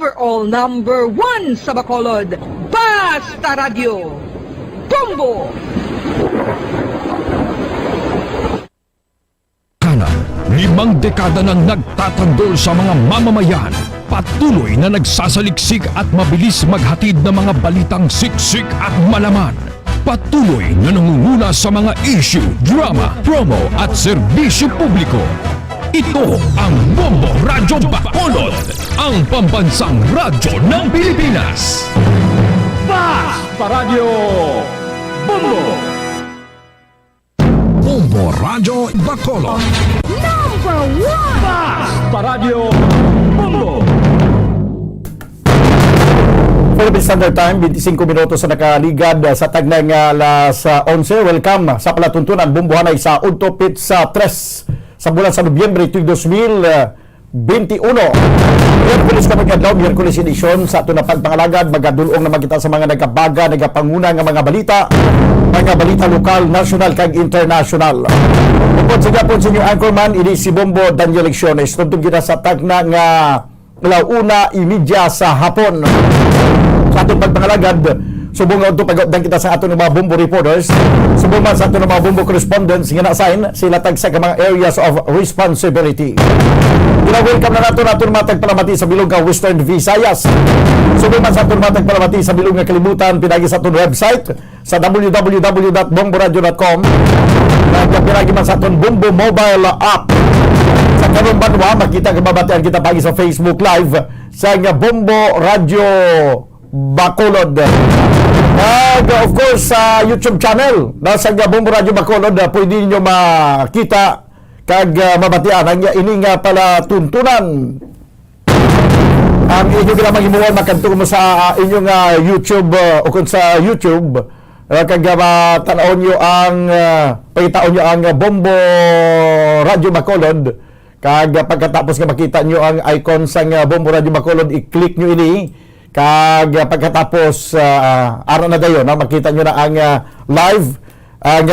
overall number 1 sa Bacolod, Basta Radio. Bombo! Kanan, 5 dekada nang nagtatanggol sa mga mamamayan, patuloy na nagsasaliksik at mabilis maghatid ng mga balitang siksik at malaman. Patuloy na nangunguna sa mga issue, drama, promo at serbisyo publiko. Ito ang Bombo Radyo Bacolod, ang pambansang radyo ng Pilipinas. Basta Radio Bombo! Bombo Radyo Bacolod. Number 1! Basta Radio Bombo! Philippine Standard Time, 25 minutos sa nakaligad sa tagnang alas 11. Welcome sa palatuntunan Bumbuhanay sa Untopit sa 3 sa bulan sa Nobyembre 2021. Miyerkules kami kadlaw, Miyerkules edisyon sa ato na pagpangalagad, magadulong na magkita sa mga nagabaga, nagapanguna nga mga balita lokal, national kag international. Upod sa gapon sa inyo anchorman, ini si Bombo Daniel Lecciones. Tuntun kita sa tagna nga launa imidya sa hapon. Sa atong pagpangalagad, subong nga ito pag-updan kita sa atong mga Bombo reporters, subong man sa atong mga Bombo correspondents nga na-assign sila tag sa mga areas of responsibility. Welcome na nato mga tagpalamati sa bilog nga Western Visayas. Subong man sa atong mga tagpalamati sa bilog nga kalibutan, pinagi sa atong website sa www.bomboradio.com, pinagi man sa atong Bombo mobile app. Sa karon banwa, makita kababatian kita pagi sa Facebook Live sa nga Bombo Radio Bacolod. Of course, sa YouTube channel nasa nga Bombo Radio Bacolod, pwede niyo makita kag mabatian ang ini nga pala tuntunan. Ang inyo gila maghimuan makanto mo sa inyong YouTube o kung sa YouTube kag tanaw nyo ang pagitaon nyo ang Bombo Radio Bacolod. Kag pagkatapos nga makita nyo ang icon sa Bombo Radio Bacolod, i-click nyo ini. Kag pagkatapos araw na dayon, makita nyo na ang live ang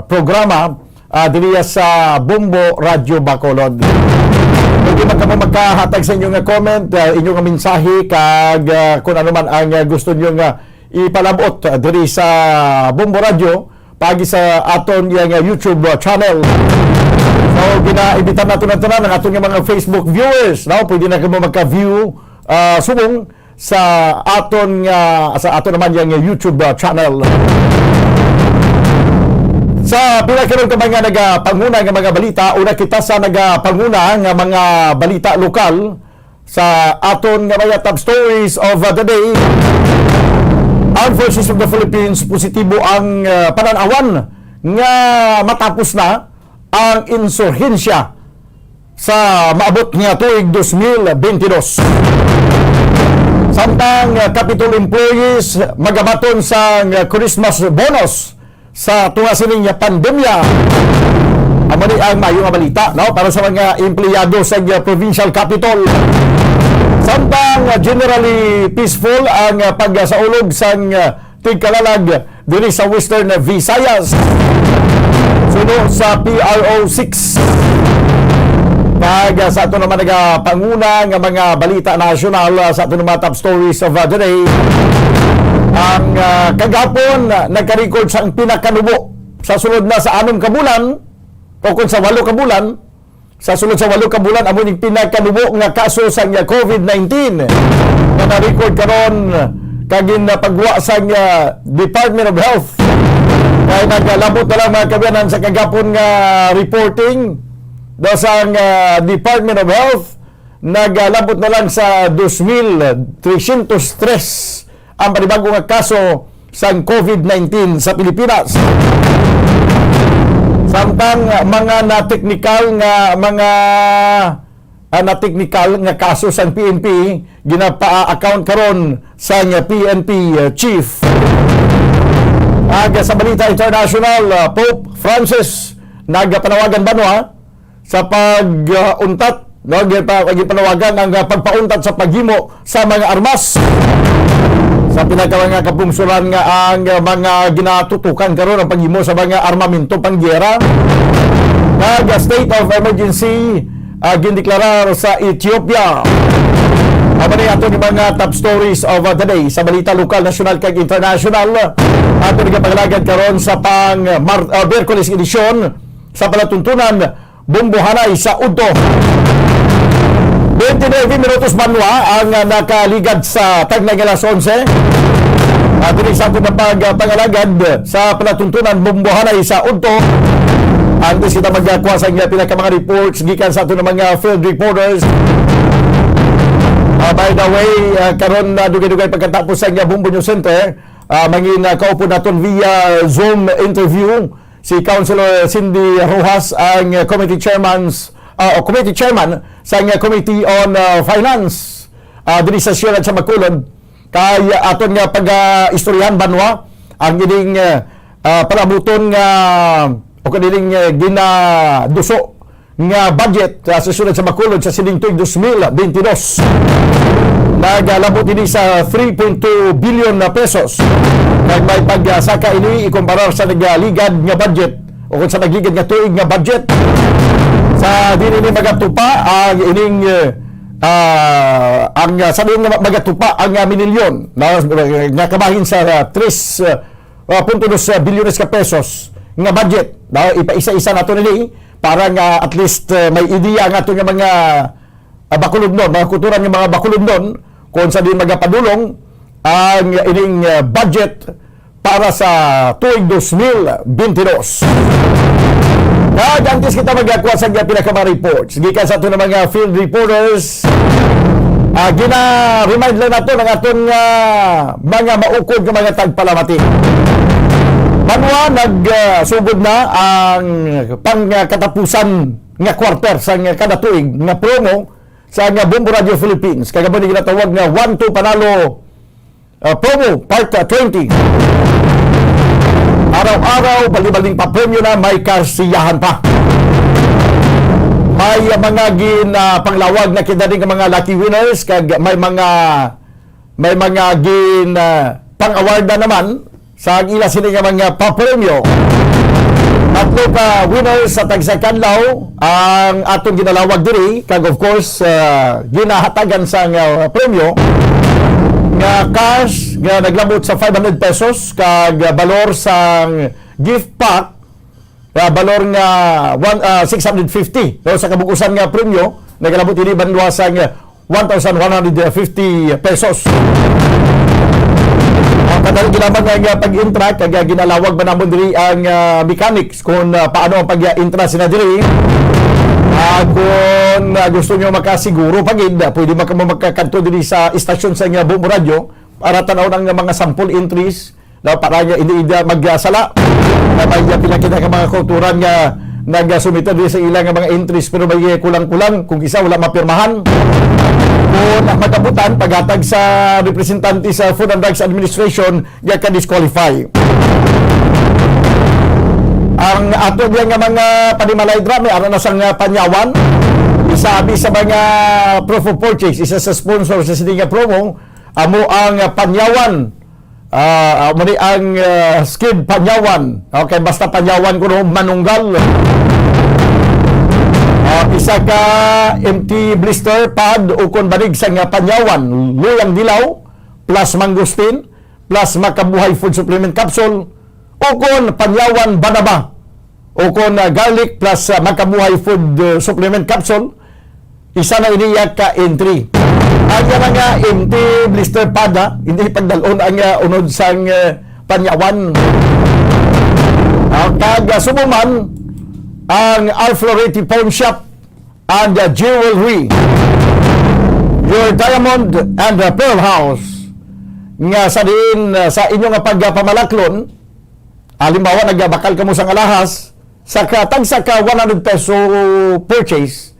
programa diriya sa Bombo Radio Bacolod. Pwede magkahatag sa inyong comment, inyong mensahe, kag kung ano man ang gusto nyo ipalabot diri sa Bombo Radio pagi sa aton yung YouTube channel. So, ginaibita nato na tanan ang aton mga Facebook viewers. Now, pwede na kayo magka-view subong sa aton naman yung YouTube channel. Sa pinakaroon ka mga nagapanguna ng mga balita, una kita sa nagapanguna ng mga balita lokal sa aton nga mga top stories of the day. Armed Forces of the Philippines, positibo ang pananawan nga matapos na ang insurhensya sa maabot nga tuig 2022. Samtang Capitol employees magabaton sa Christmas bonus sa tunga sining pandemya. Amo ni ang mayo nga balita, no, para sa mga empleyado sa provincial capital. Samtang generally peaceful ang pagsaulog sa tigkalalag diri sa Western Visayas. Suno sa PRO 6. Kag sa ato naman nagapanguna nga mga balita nasyonal sa ato naman top stories of the day. Ang kagapon nagka-record sa pinakanubo sa sulod na sa 6 ka bulan o kung sa 8 ka bulan. Sa sulod sa 8 ka bulan, amo ning pinakanubo nga kaso sa COVID-19 na na-record karon kagin na pagwa sa Department of Health. Kaya naglalabot na lang mga kabiyanan sa kagapon nga reporting daw sa Department of Health. Naglalabot na lang sa 2,303 ang panibago nga kaso sa COVID-19 sa Pilipinas. Samtang mga na-technical nga kaso sa PNP ginapa-account karon sa PNP chief. Sa balita international, Pope Francis nagpanawagan banwa sa pag-untat, panawagan ang pagpauntat sa paghimo sa mga armas. Sa pinakawa nga kapungsuran nga ang mga ginatutukan karon ang paghimo sa mga armamento panggera. State of emergency gindeklarar sa Ethiopia. mga top stories of the day sa balita lokal, nasyonal kag international. Ato nagapanglagan karon sa Miyerkules edisyon sa palatuntunan bumbuhanay sa Udto. 29 minutos banwa ang nakaligad sa tagnang alas 11. At ini sa ato na pagpangalagad sa palatuntunan bumbuhanay sa Udto. Antes kita magkakuha sa pinaka mga reports gikan sa ato ng mga field reporters. By the way, karon na dugay-dugay pagkatapos sa Bumbo News Center, mangin kaupo naton via Zoom interview si Councilor Cindy Rojas, ang committee chairman sa Committee on Finance diri sa Sierra sa Bacolod. Kay aton nga pag-istoryahan banwa ang gining palabuton nga o kanilang ginaduso nga budget sa susunod sa Bacolod sa sining tuig 2022. Nagalabot ini sa 3.2 billion na pesos. Kag may pagsaka ini ikumparar sa nagaligad nga budget o kung sa nagligad nga tuig nga budget sa dili ni magatupa ang ining ang sa dili magatupa ang minilyon nga kabahin sa 3.2 bilyones ka pesos nga budget. Ipaisa-isa nato nili para nga at least may ideya nga ito nga mga Bacolodnon, mga kultura ng mga Bacolodnon kung sa din magapadulong ang ining budget para sa tuig 2022. Kaya antes kita magkakuha sa pinakama reports gikan sa ito ng mga field reporters, gina-remind lang nato ng atong mga maukod ng mga tagpalamati. Banwa nagsugod na ang pangkatapusan nga quarter sa kada tuig nga promo sa Bumbo Radio Philippines. Kagabon ni ginatawag nga 1-2 panalo promo part 20. Araw-araw bali-baling pa premyo na, may kasiyahan pa. May mga panglawag na kindaring mga lucky winners kag may mga pang-award na naman sa ila sila nga mga papremyo. Tatlo ka winners sa Tagsakanlaw ang atong ginalawag diri kag of course ginahatagan sa premyo nga cash nga naglabot sa 500 pesos kag balor sa gift pack balor nga 650 sa kabukusan nga premyo naglabot ini banwa sa 1,150 pesos. Kadali ginamang nga pag-intra kag ginalawag man namon diri ang mechanics kung paano ang pag-intra sina diri. Kung gusto nyo makasiguro pagid, pwede makakanto diri sa istasyon sa nga Bumbo Radio para tanaw ng mga sample entries para nga hindi magsala. May pinakita ka mga kulturan nga nagsumita diri sa ilang mga entries pero may kulang-kulang kung isa wala mapirmahan. Kung magabutan paghatag sa representante sa Food and Drugs Administration nga ka-disqualify. Ang ato diyan nga mga panimalay drama ara na sang panyawan isabi sa mga proof of purchase isa sa sponsor sa sining promo amo ang panyawan muli ang skid panyawan. Okay, basta panyawan kuno manunggal. Isa ka empty blister pad o kon banig sa nga panyawan luyang dilaw plus mangustin plus makabuhay food supplement capsule o kon panyawan banaba o kon garlic plus makabuhay food supplement capsule isa na iniya ka entry. Ang nga empty blister pad hindi pagdalon ang unod sang panyawan. Kag sumuman ang Alfloreti Pawn Shop and Jewelry, your diamond and pearl house nga sa diin sa inyong pagpamalaklon halimbawa nagbakal kamo sa alahas sa katagsa ka 100 peso purchase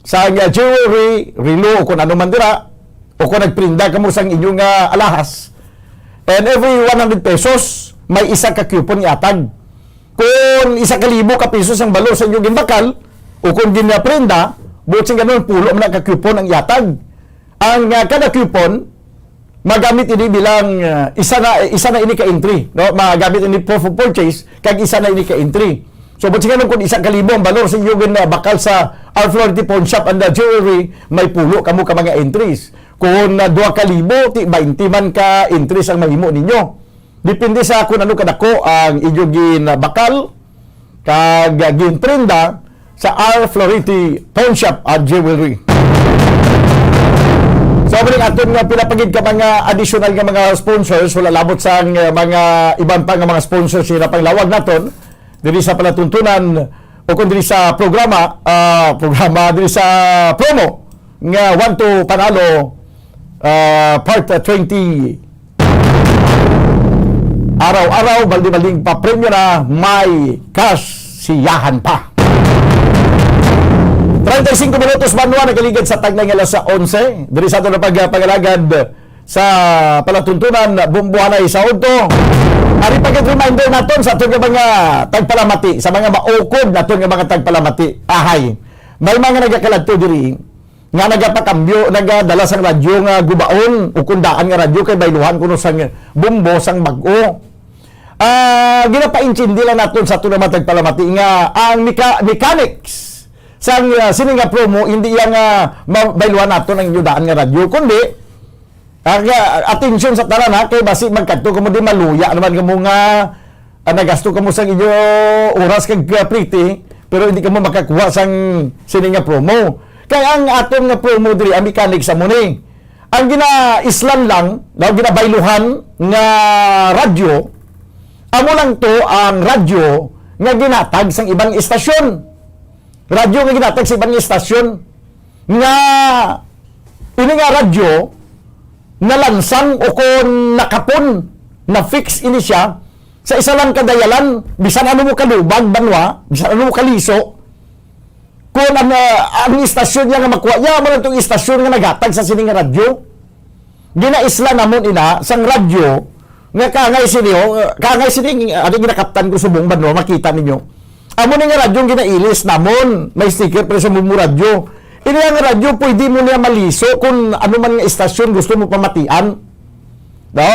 sa jewelry relo kung ano man dira o kung nagprinda kamo sa inyong alahas, and every 100 pesos may isa ka coupon iatag. Kung 1,000 ka pesos ang balo sa inyong gimbakal o kung ginaprenda, buot sing ganun pulo man ka coupon ang iatag. Ang kada coupon magamit ini bilang isa na ini ka entry, no? Magamit ini proof of purchase kag isa na ini ka entry. So buot sing ganun kung 1,000 ang balor sa inyong bakal sa Alfloreti Pawn Shop and Jewelry, may pulo kamo ka mga entries. Kung 2,000, ti 20 man ka interest ang mahimo ninyo. Depende sa kung ano kadako ang inyong ginabakal kag gintrinda sa R. Floriti Pawn Shop at Jewelry. So, balik aton nga pinapagid ka mga additional nga mga sponsors, wala labot sa mga ibang pa nga mga sponsors sila pang lawag naton diri sa palatuntunan o kung diri sa programa diri sa promo nga 1 to Panalo part 20. Araw-araw baldi-balding pa premyo na may cash siyahan pa. 35 minutos banwa nagaligid sa tagnang alas sa 11 diri sa aton pagpagalagad sa palatuntunan bumbuhanay sa udto. Ari pagka-reminder naton sa aton nga mga tagpalamati, sa mga maukod naton nga mga tagpalamati. Ahay, may mga nagakaladto diri nga nagapakambyo, nagadala sang radyo nga gubaon o kundaan nga radyo kay bayluhan kuno sang bumbo sang bag-o. Ginapainchindi lang naton sa aton nga tagpalamati nga ang mechanics sang sini nga promo hindi yang bayluhan naton ang inyo daan nga radyo kundi atensyon sa tanan ha kay basi magkadto kamo di maluya naman kamo nga nagasto kamo sang inyo oras kag pretty pero hindi kamo makakuha sang sini nga promo kay ang aton nga promo diri ang mechanics sa muni ang ginaislan lang daw ginabayluhan nga radyo amo lang to ang radyo nga ginatag sang ibang istasyon. Radyo nga ginatag sa ibang istasyon nga ini nga radyo na lansang o kung nakapon na fix ini siya sa isa lang kadayalan bisan ano mo kalubag banwa bisan ano mo kaliso kung ang istasyon niya nga makuha mo lang itong istasyon nga nagatag sa sining radyo ginaisla namon ina sang radyo nga kangay sining ano ginakaptan ko subong banwa makita ninyo. Amo ni nga radyo ginailis namon may sticker pero sa mumu radyo. Ini nga radyo pwede mo niya maliso kung ano man nga istasyon gusto mo pamatian. No?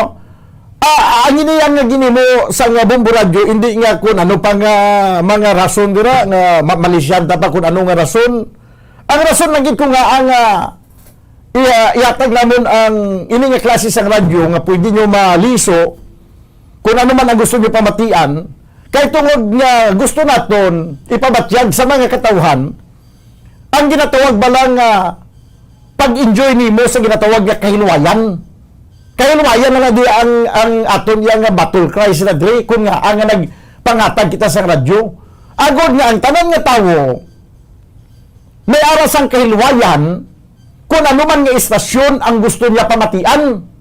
Ang ini nga ginimo sa nga bumbu radyo hindi nga kung ano pa nga mga rason dira nga malisyan ta pa kung ano nga rason. Ang rason lang gid ko nga ang iatag namon ang ini nga klase sang radyo nga pwede nyo maliso kung ano man ang gusto nyo pamatian. Kay tungod nga gusto naton ipabatyag sa mga katawhan ang ginatawag balang pag-enjoy nimo sa ginatawag nga kahilwayan. Kahilwayan na di ang aton yang battle cry sila dre kun nga ang nagpangatag kita sa radyo. Agod nga ang tanan nga tawo may aras ang kahilwayan kung ano man nga istasyon ang gusto niya pamatian.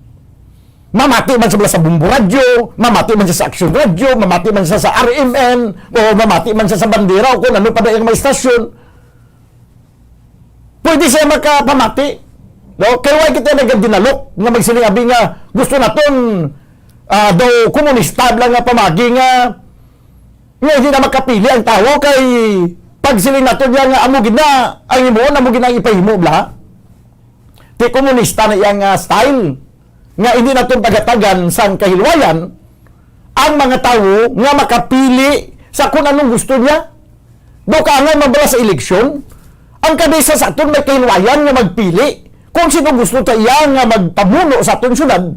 Mamati man siya sa bumbu radyo, mamati man siya sa action radyo, mamati man siya sa RMN, o mamati man siya sa bandera, o kung ano pa na yung mga istasyon. Pwede siya makapamati. No? Kaya why kita nagdinalok nga magsilingabi nga gusto naton daw komunista lang nga pamagi nga hindi na makapili ang tao kay pag siling naton nga amugin na ang imo, amugin na ipahimo bla. Ti komunista na iyang style. Nga hindi natin pagatagan sang kahilwayan ang mga tao nga makapili sa kung anong gusto niya. Do ka nga mabala sa eleksyon, ang kabisa sa aton may kahilwayan nga magpili kung sino gusto ta iya nga magpamuno sa aton syudad,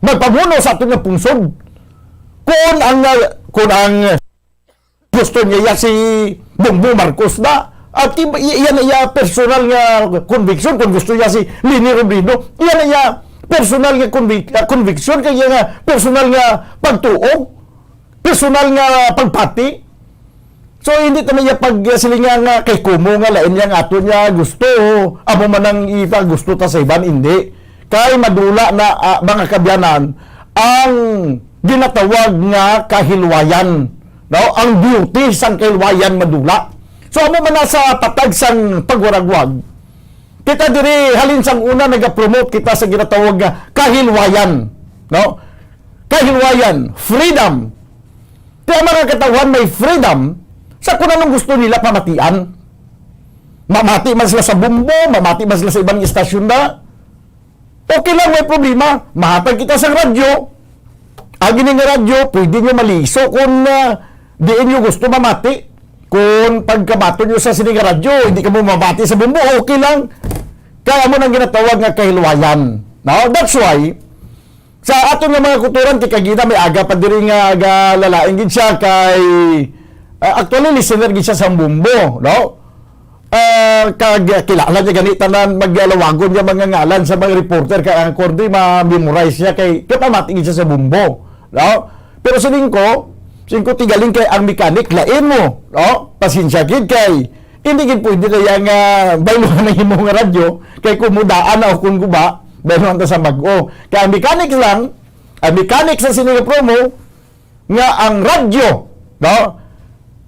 magpamuno sa aton nga pungsod. Kung ang gusto niya si Bongbong Marcos na at iyan iya personal nga conviction kung gusto niya si Leni Robredo, iyan iya personal nga conviction kaya nga personal nga pagtuo personal nga pagpati so hindi tayo niya pagsilinga nga kay kumo nga lain niya nga ato niya gusto amo man ang gusto ta sa iban hindi kay madula na mga kabyanan ang ginatawag nga kahilwayan no? Ang beauty sang kahilwayan madula so amo man nasa patag sang pagwaragwag kita diri halin sang una nagapromote kita sa ginatawag nga kahilwayan, no? Kahilwayan, freedom. Kaya mga katawhan may freedom sa kung anong gusto nila pamatian. Mamati man sila sa bumbo, mamati man sila sa ibang istasyon na. Okay lang, may problema. Mahatag kita sa radyo. Ang nga radyo, pwede nyo maliso kung diin nyo gusto mamati. Kung pagkabato nyo sa sining radyo, hindi ka mo mamati sa bumbo, okay lang. Kaya mo nang ginatawag nga kahilwayan. Now, that's why, sa aton nga mga kulturan, kikagina may aga pa diri nga lalaing gid siya kay actually listener gid siya sa Bumbo, no? Kilala niya ganitanan maglalawagon niya mga ngalan sa mga reporter kay ang kordi ma-memorize niya kay kapamating siya sa Bumbo, no? Pero sa lingko tigaling kay ang mechanic lain mo, no? Pasensya gid kay hindi gid pwede na yang bayluhan ng imong radyo kay kumudaan na o kung guba bayluhan ta sa mag-o. Kay ang mechanic sa sininga promo nga ang radyo, no?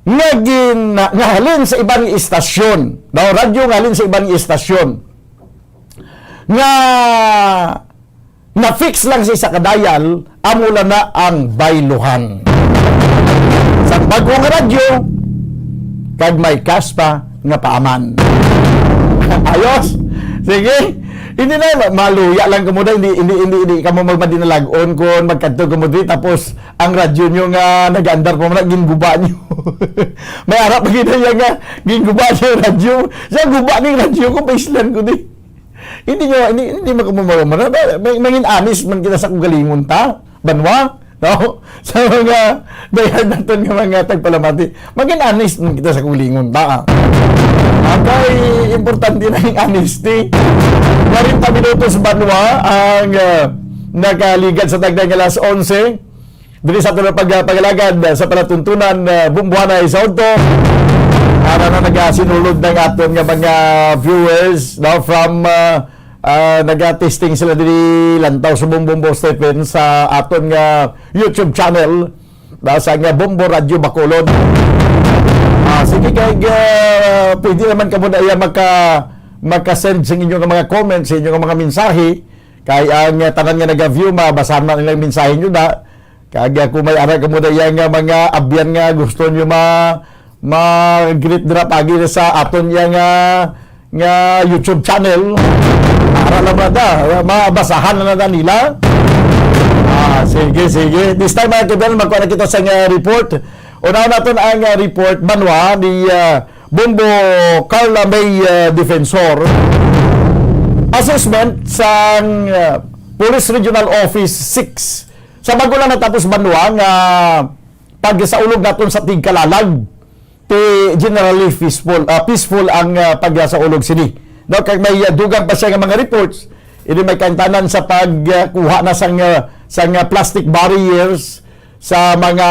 Nga halin sa ibang istasyon, no? Radyo nga halin sa ibang istasyon nga na-fix lang sa isa kadayal amula na ang bayluhan sa bagong radyo kag may kaspa nga paaman. Ayos, sige, hindi na maluya lang kamo da, hindi kamo magmadinalagon kung magkadto kamo diri tapos ang radyo nyo nga nag-andar pa man ginguba nyo. May arap pa gina nga ginguba yung radyo. Sa guba ning radyo ko paislan ko di. Hindi makamamara. Mangin anis man kita sa kugalingon ta. Banwa, no? Sa mga dayan naton nga mga tagpalamati. Mangin anis man kita sa kugalingon ta. Kay importante na yung honesty. 40 minutos banwa ang nakaligad sa tagdang alas 11. Dili sa tulad pagpagalagad sa palatuntunan Bumbuhanay sa Auto. Para na nagasinulod ng aton nga mga viewers, no, from naga-testing sila dili lantaw sa Bumbo Stephen sa aton nga YouTube channel sa nga Bumbo Radio Bacolod. Sige kay pwede naman kamo na iya maka-send sa inyong mga comments, sa inyong mga mensahe kay ang tanan nga naga-view mabasahan man ilang mensahe nyo na kag kung may ara kamo na iya nga mga abyan nga gusto nyo ma-greet dira pagi sa aton nga YouTube channel para lang na mabasahan na nila. Sige. This time mga kaibigan, magkuha na kita sa report. Una natin ang report banwa ni Bumbo Carla May Defensor. Assessment sa Police Regional Office 6. Sa bago lang natapos banwa nga pag sa ulog natin sa Tigkalalag ti generally peaceful ang pag sa ulog sini. No, kay may dugang pa siya nga mga reports, ini may kantanan sa pagkuha na sang plastic barriers sa mga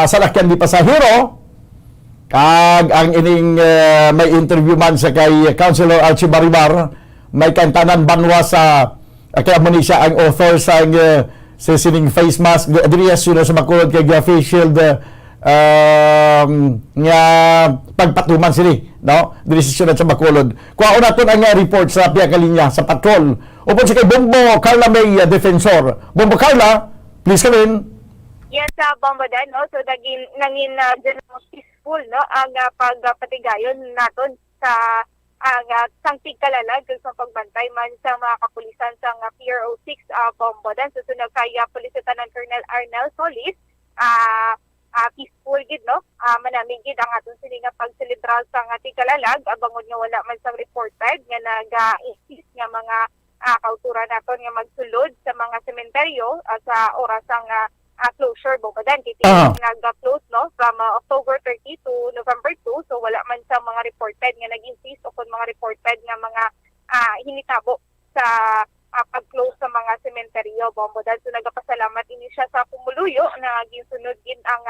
salakyan di pasahero. Kag ang ining may interview man sa kay Councilor Archie Baribar, may kantanan banwa sa kaya mo ni siya ang author sa sining face mask adriyas yun sa makulod kay face shield nga pagpatuman sini, no? Desisyon sa Bacolod. Kuha naton ang report sa piya kalinya sa patrol. Upod sa kay Bumbo Carla May Defensor. Bumbo Carla, please come in. Yes, Bombodan, no? So, nangin peaceful, no? Ang pagpatigayon naton sa sang Tigkalalag sa pagbantay man sa mga kapulisan sa PRO 6 Bombodan. Susunod kay Police Lieutenant Colonel Arnel Solis, peaceful gid, no? Manamig gid ang aton sini nga pagselebrar sa Tigkalalag abangon nga wala man sang reported nga nag-insist nga mga kauturan naton nga magsulod sa mga sementeryo sa oras ang closure Bombodan. Nag-close, no, from October 30 to November 2, so wala man sa mga reported nga nag-insist o kung mga reported nga mga hinitabo sa pag-close sa mga sementeryo Bombodan. So nagapasalamat ini siya sa pumuluyo na ginsunod gid ang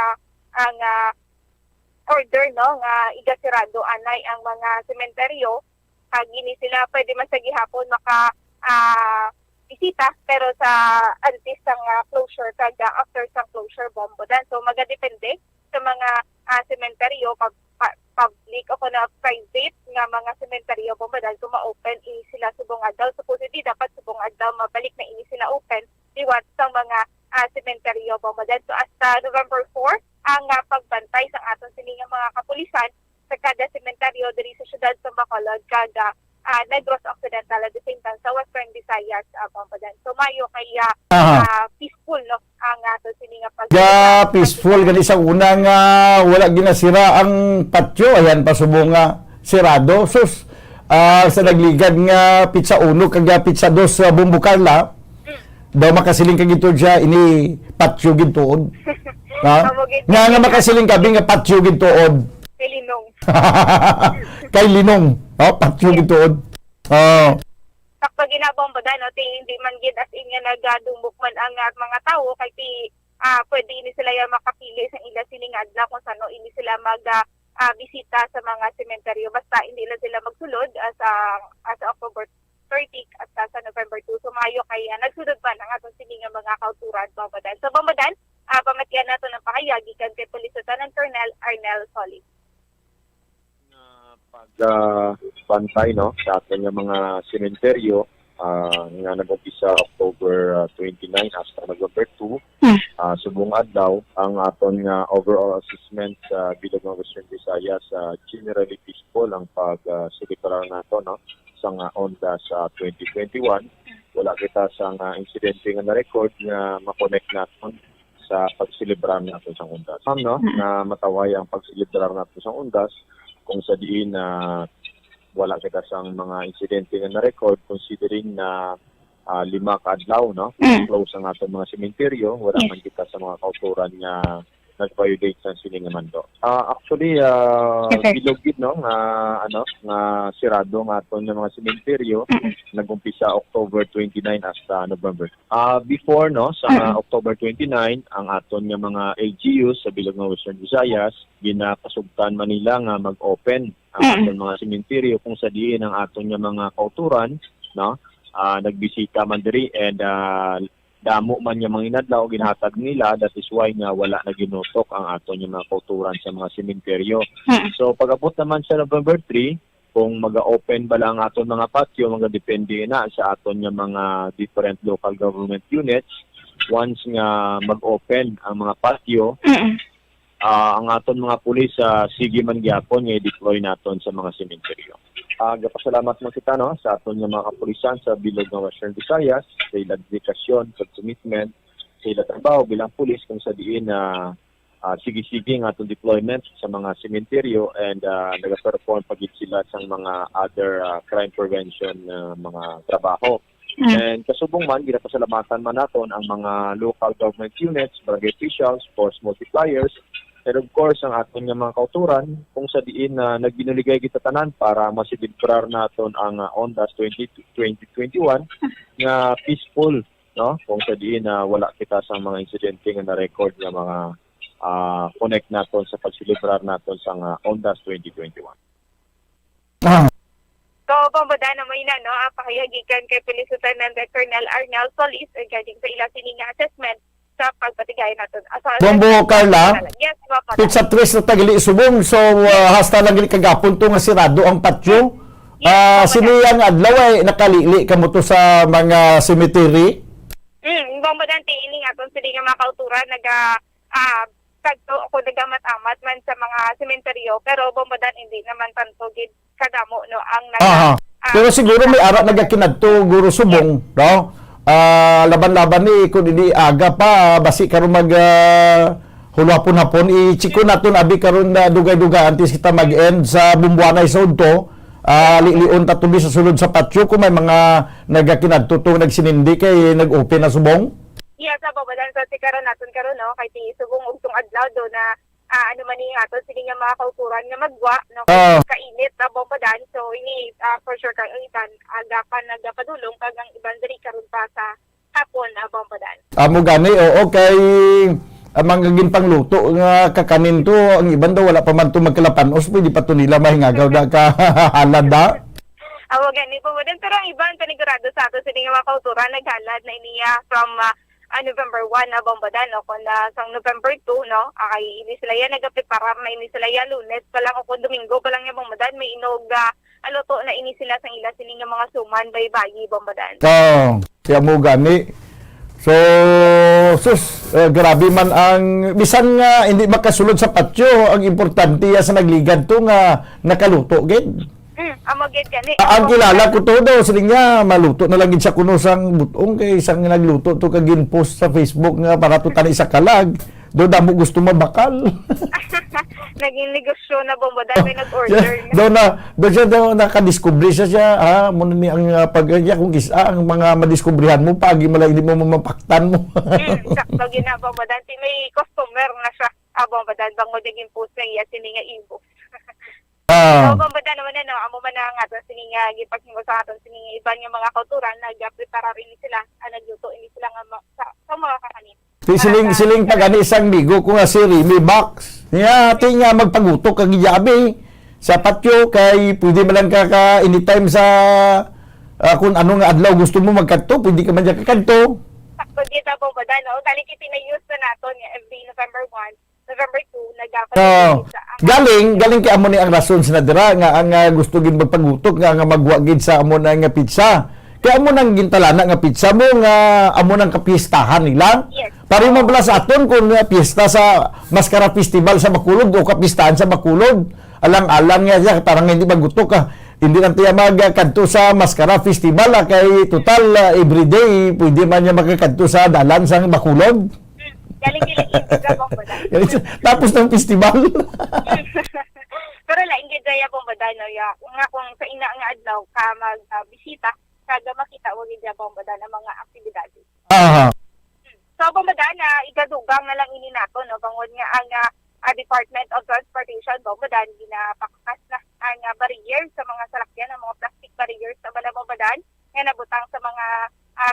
order, no, nga igasirado anay ang mga sementeryo. Gini sila pwede man sa gihapon maka bisita pero sa antes sang closure kag after sang closure Bombodan. So magadepende sa mga sementeryo public o na private nga mga sementeryo Bombodan kung ma-open ini sila subong adlaw. Supposedly dapat subong adlaw mabalik na ini sila open liwat sang mga sementeryo Bombodan. So hasta November 4 ang pagbantay sa aton sini nga mga kapulisan sa kada sementeryo diri sa syudad sa Bacolod kada Negros Occidental at the same time sa Western Visayas Bombodan. So mayo kay peaceful, no, ang ato sini nga pag peaceful gali sa una nga wala ginasira ang patio, ayan pasubong nga sirado. Sus sa nagligad nga pizza 1 kag pizza 2 sa Bumbo Carla. Daw makasiling kag ito siya ini patyo gid tuod. Ha? Nga makasiling kabi nga patyo gid tuod. Pilinong. Kay Linong, patyo gid tuod. Sakto ginabombadan, no, hindi man gid as in nga nagadumbok man ang mga tao kay pwede ini sila yung makapili sa ila siling adlaw kung saan ini sila bisita sa mga sementeryo basta hindi lang sila magsulod sa October 30 at sa November 2. So mayo kay nagsulod pa ng atong siling mga kauturan bombadan. So bombadan, pamatian nato ng pakayag gikan kay Police Lieutenant Colonel Arnel Solis. Pagbantay no sa ating mga sementeryo nga nag-umpisa October 29 hasta November 2 subong adlaw ang aton nga overall assessment sa bilog ng Western Visayas generally peaceful ang pag-celebrar nato no sa nga onda sa 2021. Wala kita sa nga insidente nga na-record nga makonect naton sa pag-celebrar nato sa undas. No na mataway ang pag-celebrar nato sa undas kung sa diin na wala kita sang mga insidente nga na-record considering na 5 ka-adlaw, no? Close ang atong mga sementeryo, wala man kita sa mga kauturan nga nag-violate sa sining mando. Actually, bilog gid no nga sirado nga aton nga mga sementeryo nag-umpisa October 29 hasta November. Before no sa October 29 ang aton nga mga LGUs sa bilog ng Western Visayas ginapasugtan Manila nga mag-open ang aton mga sementeryo kung sa diin ang aton nga mga kauturan no nagbisita man diri and damo man yung mga inadlaw ginhatag nila, that is why nga wala na ginutok ang aton yung mga kauturan sa mga sementeryo. So pag-abot naman sa November 3, kung mag-open ba lang aton mga patio, mag-depende na sa aton yung mga different local government units. Once nga mag-open ang mga patio, ang aton mga pulis sige man gyapon nga i-deploy naton sa mga sementeryo. Gapasalamat mo kita no sa aton nga mga kapulisan sa bilog ng Western Visayas sa ilang dedikasyon, sa commitment, sa ilang trabaho bilang pulis kung sa diin na sige-sige nga atong deployment sa mga sementeryo and nag-perform pagit sila sa mga other crime prevention mga trabaho. And kasubong man, ginapasalamatan man naton ang mga local government units, barangay officials, force multipliers, and of course, ang aton nga mga kauturan kung sa diin na nagbinuligay kita tanan para masidibrar naton ang ONDAS 2021 nga peaceful, no? Kung sa diin na wala kita sa mga insidente nga na-record nga mga connect naton sa pagsilibrar naton sa ONDAS 2021. So, pambadan na mo ina, no? Pahayagikan kay Police Lieutenant Colonel Arnel Solis regarding sa ilang sining assessment sa pagpatigay natin. Bumbo Carla, yes, pizza 3 na tagili subong, so hasta lang gili kagapon to nga sirado ang patyo. Siniyang adlaw ay nakalili kamo to sa mga cemetery. Bombadan tiiling aton sila nga mga kauturan tagto ako nagamat-amat man sa mga sementeryo pero bombadan hindi naman tanto gid kadamo no ang pero siguro may ara nagakinadto guro subong, no? Laban-laban ni kung hindi aga pa basi karon mag hulapon-hapon i-chiko naton abi karon na dugay-duga antes kita mag-end sa Bumbuanay Sod to lion ta tubi sa sulod sa patio kung may mga nagakinadto to nagsinindi kay nag-open na subong. Yes, babadan sa tikaran naton karon no kay ti subong ugtong adlaw do na ano man ni aton sige nga mga kauturan nga magwa no kainit na bombadan so ini for sure kang itan aga pa nagapadulong kag ang iban diri karon pa sa hapon na bombadan. Amo gani okay amang gagin pangluto nga kakanin to ang iban daw wala pa man to magkalapanos pwede pa to nila mahingagaw da ka halad da. Awo gani bombadan pero ang iban panigurado sa ato sige nga mga kauturan naghalad na iniya from November 1 na bombadan no kung sa November 2 no ay ini sila yan nagapreparar na ini sila yan Lunes pa lang o Domingo pa lang yung bombadan may inog aloto na ini sila sa ila sining nga mga suman baybayi bombadan. Siya mo gani. So grabe man ang bisan nga hindi makasulod sa patio ang importante sa nagligad to nga nakaluto gid. Amagid gani. Ang kilala ko to daw siling nga maluto na lang gid sa kuno sang butong kay isang nagluto to kag gin-post sa Facebook nga para to tani sa kalag. do na mo gusto mabakal. Naging negosyo na bombodan, may nag-order na. Doon siya nakadiscovery siya, muna ni ang pag-iya kung isa, ang mga madiskubrihan mo, pagi mo lang, hindi mo mamapaktan mo. Sakto gina bombodan. May customer na siya. Bombodan, bango naging post na iya, sininga inbox. So, bombodan naman na, amo man na nga, sininga, gipaghingo sa aton, sininga, iba yung mga kauturan, nag-prepare rin sila, nagluto ini sila nga sa mga kakanin. Siling pag isang bigo ko nga si Remy Box. Niya, ati nga magpagutok kag iyabi sa patio kay pwede man lang ka anytime sa kung ano nga adlaw gusto mo magkanto, pwede ka man dyan kakanto. Sakto dito po ba no? Dali kita na-use na nato ni every November 1, November 2, nagdapat galing kay amo ni ang rason sa dira nga ang gusto gid magpagutok nga magwagid sa amo na nga pizza. Kaya amo nang gintalana nga pizza mo nga amo nang kapistahan nila. Yes. Pari mo bala sa aton kung piyesta sa Mascara Festival sa Bacolod o kapistahan sa Bacolod. Alang-alang nga siya, parang hindi magutok ka. Hindi lang tayo magkanto sa Mascara Festival kay total everyday pwede man niya magkanto sa dalan sa Bacolod. Galing Instagram po ba? Tapos ng festival. Pero laing gidaya po ba no? Nga kung sa ina nga adlaw ka magbisita, kada makita mo gidya po ba ng mga aktibidades. Aha. So, pamadan na igadugang na lang ini nato, no? Bangod nga ang Department of Transportation, pamadan, ginapakakas na ang barrier sa mga salakyan, ang mga plastic barriers sa Balababadan, nga nabutang sa mga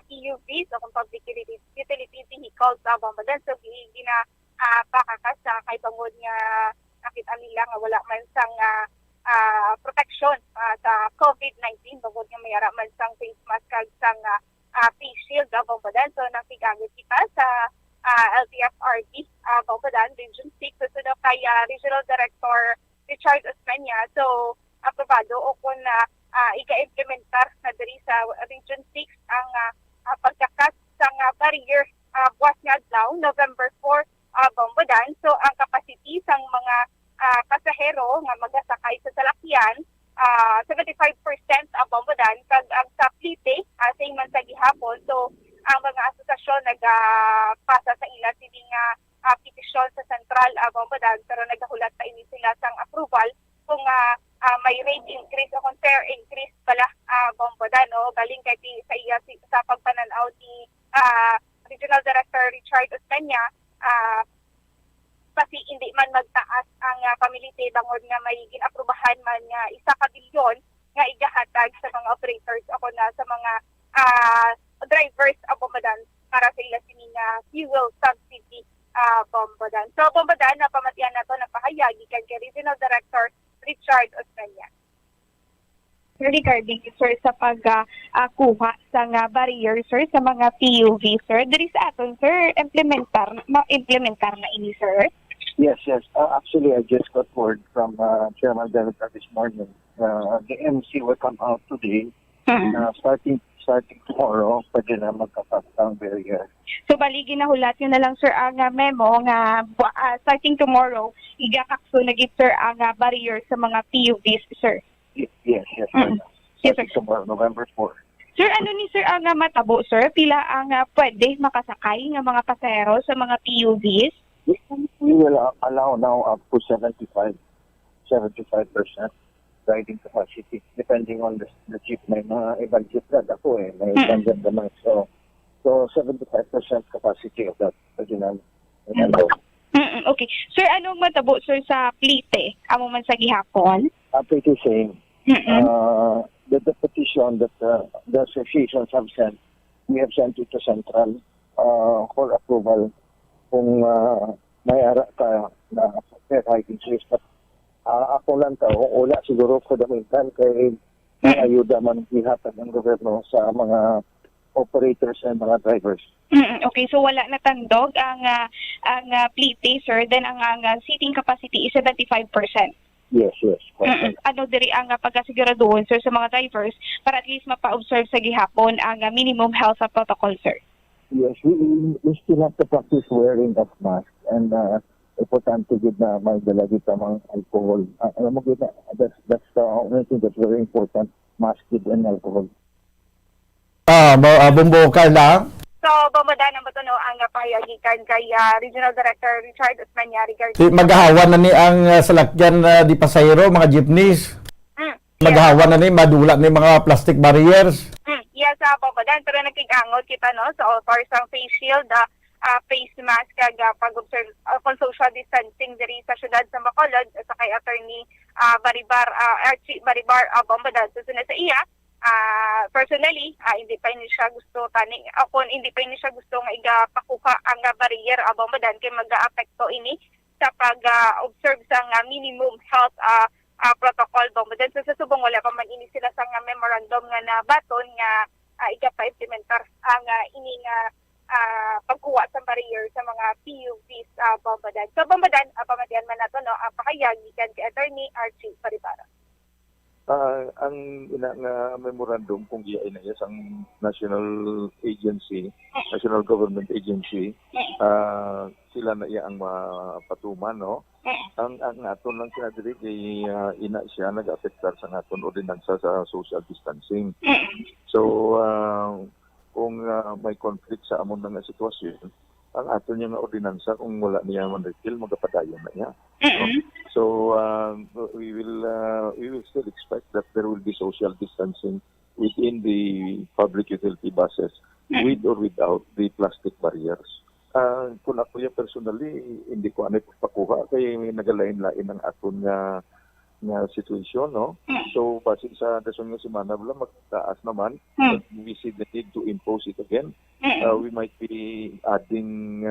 PUVs, o kung public utility vehicles sa pamadan. So, ginapakakas sa kay bangod nga nakita nila nga wala man sang protection sa COVID-19, bangod nga mayara man sang face mask kag sang face shield bombadan. So nakigamit kita sa LTFRB bombadan Region 6 so kay Regional Director Richard Osmeña. So aprobado o kung iga-implementar na diri sa Region 6 ang pagkakas sang barrier buwas nga adlaw November 4 bombadan. So ang capacity sang mga pasahero nga magasakay sa salakyan 75% ang bombodan kag ang sa plite same man sa gihapon. So ang mga asosasyon nagpasa sa ila sini nga petisyon sa sentral bombodan pero nagahulat pa ini sila sang approval kung may rate increase o kung fair increase pala bombodan no galing kay sa iya sa pagpananaw ni Regional Director Richard Osmeña kasi hindi man magtaas ang pamilite bangod nga may ginaprubahan man nga 1 bilyon nga igahatag sa mga operators ako na sa mga drivers bombadan para sa ila sini nga fuel subsidy bombadan. So bombadan na pamatian nato ng pahayagi kay Regional Director Richard Osmeña. Regarding sir sa pagkuha sa barrier sir sa mga PUV sir, diri sa aton sir implementar na ini sir. Yes. Actually, I just got word from Chairman Delegate this morning. The MC will come out today. Starting tomorrow, pwede na magkapagtang barrier. So, baligi na hulat yun na lang, sir, ang memo nga starting tomorrow, igakakso na git, sir, ang barrier sa mga PUVs, sir. Yes. Yes, sir. Starting tomorrow, November 4. Sir, ano ni sir ang matabo, sir? Pila ang pwede makasakay ng mga pasahero sa mga PUVs? We will allow now up to 75% riding capacity depending on the jeep. May mga ibang jeep na ako may tangent naman. So 75% capacity of that original. Okay. Sir, anong matabo, sir, sa plite? Amo man sa gihapon? Pretty same. The petition that the associations have sent, we have sent it to Central for approval kung may ara ka na fair hiking list. But ako lang wala siguro ko damintan kay may ayuda man ihatag ng gobyerno sa mga operators and mga drivers. Okay, so wala na tandog ang plite, sir. Then ang seating capacity is 75%. Yes. Ano diri ang pagkasiguraduhon, sir, sa mga drivers para at least mapa-observe sa gihapon ang minimum health protocol, sir? Yes, we still have to practice wearing of mask and importante gid na may dala gid ta mga alcohol. Alam mo gid na that's the only thing that's very important, mask gid and alcohol. Bumbo ka lang. So Bambadan ang batono ang pahayagikan kay Regional Director Richard Osmanyari Si maghahawan na ni ang salakyan di pasahero, mga jeepneys. Maghahawan na ni, madula ni mga plastic barriers. Yes, Bambadan, pero nagkigangot kita no sa offers ang face shield, face mask kag pag-observe kung social distancing diri sa syudad sa Bacolod sa kay Attorney Baribar Archie Baribar Bambadan. So sa iya personally, hindi pa ni siya gusto tani ako hindi pa ni siya gusto nga igapakuha ang barrier Bambadan kay mag-aapekto ini sa pag-observe sa minimum health protocol Bambadan. So sa subong wala pa man ini sila sa memorandum nga na baton nga igapa-implementar ang ini nga pagkuha sa barrier sa mga PUVs Bambadan. So Bambadan, pamatian man nato no, pakayag gikan kay Attorney Archie Baribara. Ang ina nga memorandum kung giya ina ang national agency, national government agency, sila na iya ang mapatuman no. Ang aton lang sinadiri kay ina siya nag-apektar sa aton ordinansa sa social distancing. So kung may conflict sa amon nga sitwasyon, ang aton niya nga ordinansa kung wala niya man repeal magapadayon na niya. So we will still expect that there will be social distancing within the public utility buses with or without the plastic barriers. Kung ako yung personally, hindi ko ano pakuha kaya nagalain-lain ang aton nga situation, no? So, base sa dason nga semana wala magtaas naman, but we see the need to impose it again. We might be adding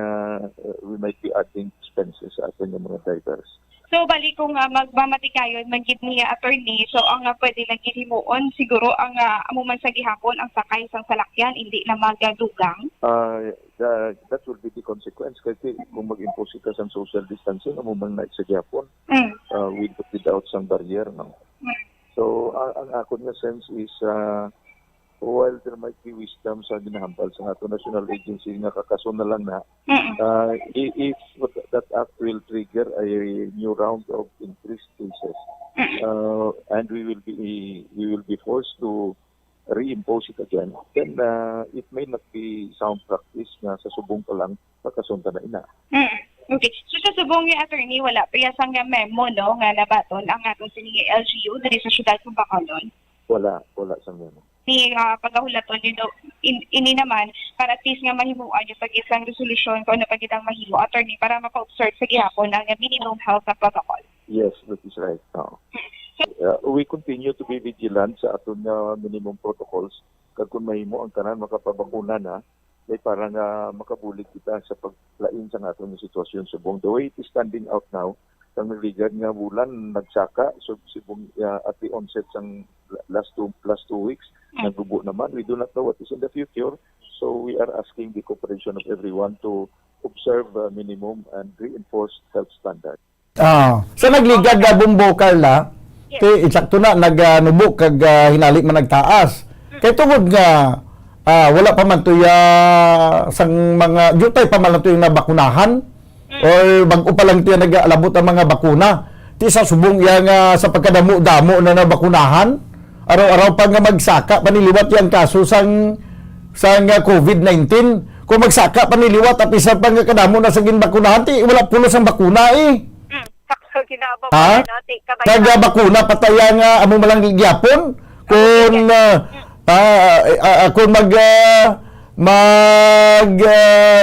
expenses sa aton yung mga drivers. So, bali kung magmamatikayon, manggit niya attorney, so ang pwede lang himuon, siguro ang amuman sa gihapon, ang sakay sang salakyan, hindi na magadugang? That will be the consequence kasi kung mag-impose ka sa social distancing, amuman na sa gihapon, without some barrier. No? So, ang akon nga sense is, while there might be wisdom sa ginahambal sa ato national agency nga kakaso na lang na, if that act will trigger a new round of increased cases, and we will be forced to reimpose it again, then it may not be sound practice nga sa subong pa lang pagkasunta na ina. Okay. So sa subong yung attorney, wala pa yasang memo, no, nga nabaton ang atong siningi LGU dali sa syudad ng Bacolod? Wala sa memo. Ni pagahulaton yun, ini naman, para at least nga mahimuan yung pag-isang resolusyon kung ano pag-itang mahimo, attorney, para mapa-observe sa gihapon ang minimum health na protocol. Yes, that is right. No. We continue to be vigilant sa aton minimum protocols. Kung mahimo ang tanan makapabakuna na, ay parang makabulig kita sa paglain sa aton sitwasyon subong. The way it is standing out now, ang nagligad nga bulan nagsaka so sibong at the onset sang last two weeks nagbubo naman. We do not know what is in the future, so we are asking the cooperation of everyone to observe minimum and reinforce health standards. Sa nagligad na Bumbo, Carla, kay eksakto na nagnubo kag hinalik man nagtaas. Kay tungod nga wala pa man tuya sang mga jutay pa man tuya na bakunahan or bago pa lang tuya nag-alabot ang mga bakuna. Ti sa subong yang sa pagkadamo-damo na nabakunahan, araw-araw pa nga magsaka paniliwat yang kaso sang COVID-19. Kung magsaka paniliwat at isa pa nga kadamo na sa ginbakunahan, ti wala pulos ang bakuna eh. Sakto ginaba Ha? Kaga bakuna pataya nga amo malang gyapon kung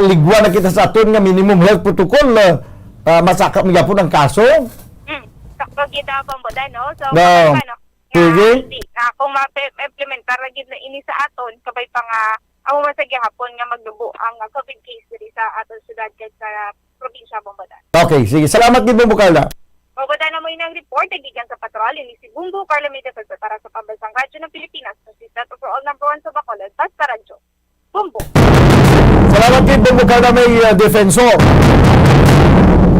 ligwa na kita sa aton nga minimum health protocol masaka magyapon ang kaso. Sakto ginaba mo dahil, no? So, No. Sige. kung ma-implementar na gid na ini sa aton, kabay pa nga, amo man sa gihapon nga magdubo ang COVID case diri sa aton syudad kag sa probinsya Bambadan. Okay, sige. Salamat din Bumbo, Carla. Bambadan na mo inang report gikan sa patrol ni si Bumbo Carla Medefes para sa Pambansang Radyo ng Pilipinas. Assistant Overall Number 1 sa Bacolod, Basta Radyo. Bumbo. Salamat din Bumbo, Carla, may defenso.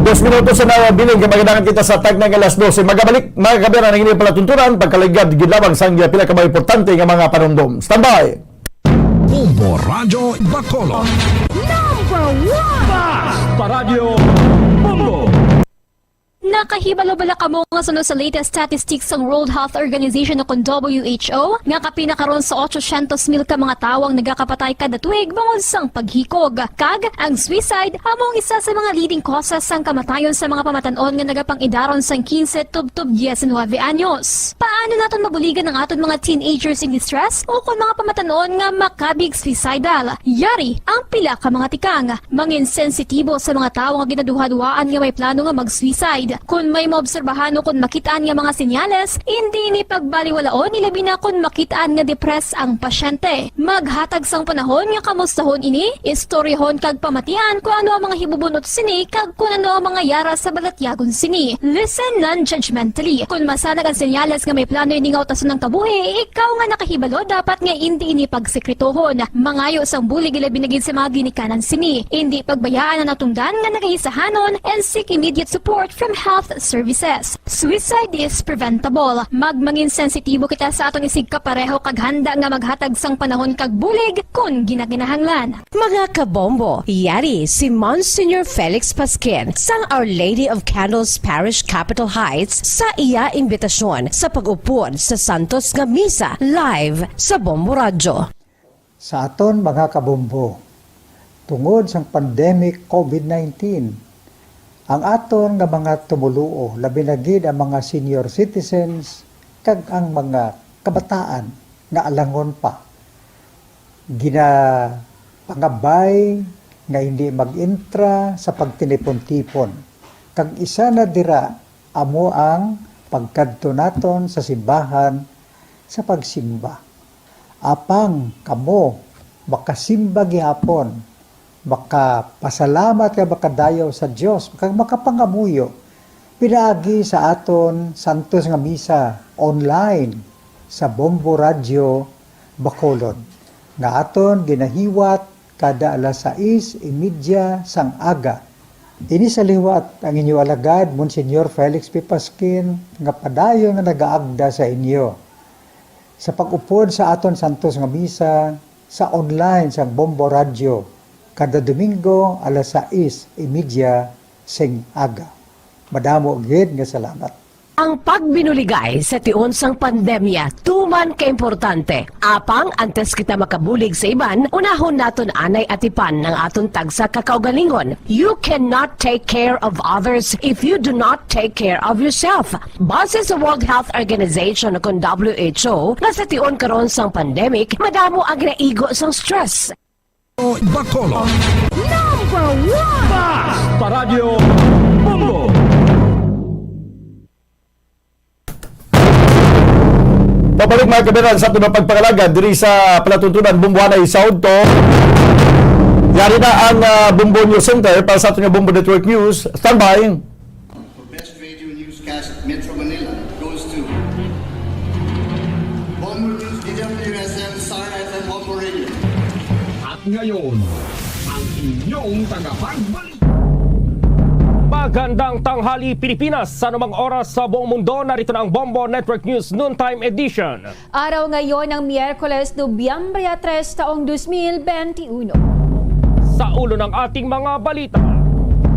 2 minutos na binig magandang kita sa tag ng alas 12. Magabalik, mga kabira ng inyong palatuntunan, pagkaligad, gilabang sang pila ka mga importante ng mga panundom. Standby! Bumbo Radyo Bacolod. Number 1! Paradyo Bumbo. Nakahibalo bala kamo nga sunod sa latest statistics ng World Health Organization o kung WHO nga kapinakaron sa 800,000 ka mga tawang nagakapatay kada tuig bangod sang paghikog. Kag ang suicide among isa sa mga leading causes sang kamatayon sa mga pamatanon nga nagapangidaron sang 15 tubtub 19 anyos. Paano naton mabuligan ang aton mga teenagers in distress o kung mga pamatanon nga makabig suicidal? Yari ang pila ka mga tikang mangin sensitibo sa mga tawo nga ginaduha-duhaan nga may plano nga mag-suicide. Kung may maobserbahan o kung makitaan nga mga senyales, hindi ni pagbaliwalaon ilabi na kung makitaan nga depress ang pasyente. Maghatag sang panahon nga kamustahon ini, istoryahon kag pamatian kung ano ang mga hibubunot sini kag kung ano ang mga yara sa balatyagon sini. Listen non-judgmentally. Kung masanag ang senyales nga may plano ini nga utason ng kabuhi, ikaw nga nakahibalo dapat nga hindi ini pagsekretohon. Mangayo sang bulig ilabi na gid sa mga ginikanan sini. Hindi pagbayaan ang natungdan nga nagahisahanon and seek immediate support from health services. Suicide is preventable. Magmangin sensitibo kita sa atong isig kapareho kag handa nga maghatag sang panahon kag bulig kung ginaginahanglan. Mga kabombo, yari si Monsignor Felix Pasquin sang Our Lady of Candles Parish Capitol Heights sa iya imbitasyon sa pag-upod sa Santos nga Misa live sa Bombo Radio. Sa aton mga kabombo, tungod sang pandemic COVID-19, ang aton nga mga tumuluo, labi na gid ang mga senior citizens kag ang mga kabataan nga alangon pa. Pangabay nga hindi mag-intra sa pagtinipon-tipon. Kag isa na dira amo ang pagkadto naton sa simbahan sa pagsimba. Apang kamo makasimba gihapon, makapasalamat ka makadayaw sa Dios, makapangamuyo pinaagi sa aton Santos nga Misa online sa Bombo Radio Bacolod nga aton ginahiwat kada alas 6:30 sang aga. Ini sa liwat ang inyo alagad Monsignor Felix P. Pasquin nga padayon nga nagaagda sa inyo sa pag-upod sa aton Santos nga Misa sa online sang Bombo Radio kada Domingo alas 6:30 sing aga. Madamo gid nga salamat. Ang pagbinuligay sa tiun sang pandemya tuman kaimportante. Apang antes kita makabulig sa iban, unahon naton anay atipan ng aton tagsa kakaugalingon. You cannot take care of others if you do not take care of yourself. Base sa World Health Organization o WHO, nga sa tiun karon sang pandemic, madamo ang naigo sang stress. Bacolod. Number 1! Bas Paradyo Bombo! Pabalik mga kabiran sa tunang pagpangalaga diri sa palatuntunan Bumbuhanay Sound to. Yari na ang Bumbo News Center para sa ating Bumbo Network News. Standby. Best radio newscast Metro Manila goes to Bombo News DWSM Star FM Bombo Radio. At ngayon, ang inyong tagapagbalik. Magandang tanghali Pilipinas sa anumang oras sa buong mundo. Narito na ang Bombo Network News Noontime Edition. Araw ngayon ng Miyerkules, Nobyembre 3, taong 2021. Sa ulo ng ating mga balita,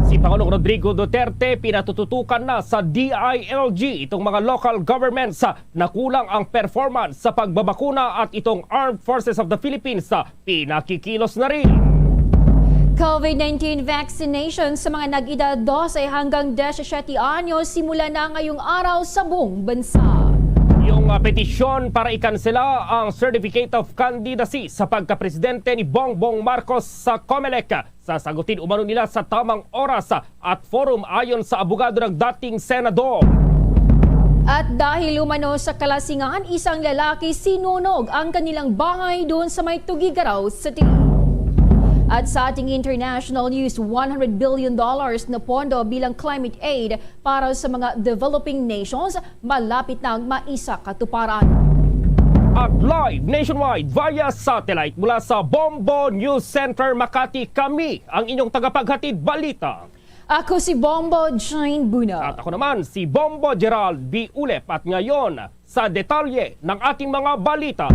si Pangulong Rodrigo Duterte pinatututukan na sa DILG itong mga local governments na kulang ang performance sa pagbabakuna at itong Armed Forces of the Philippines pinakikilos na rin. COVID-19 vaccination sa mga nag-edad 12 hanggang 17 anyos simula na ngayong araw sa buong bansa. Yung petisyon para ikansela ang Certificate of Candidacy sa pagkapresidente ni Bongbong Marcos sa COMELEC, sasagutin umano nila sa tamang oras at forum ayon sa abogado ng dating senador. At dahil umano sa kalasingan, isang lalaki sinunog ang kanilang bahay doon sa may Tugigaraw sa Tingin. At sa ating international news, $100 billion na pondo bilang climate aid para sa mga developing nations malapit nang maisakatuparan. At live nationwide via satellite mula sa Bombo News Center Makati, kami ang inyong tagapaghatid balita. Ako si Bombo Jane Buna. At ako naman si Bombo Gerald B. Ulep. At ngayon sa detalye ng ating mga balita.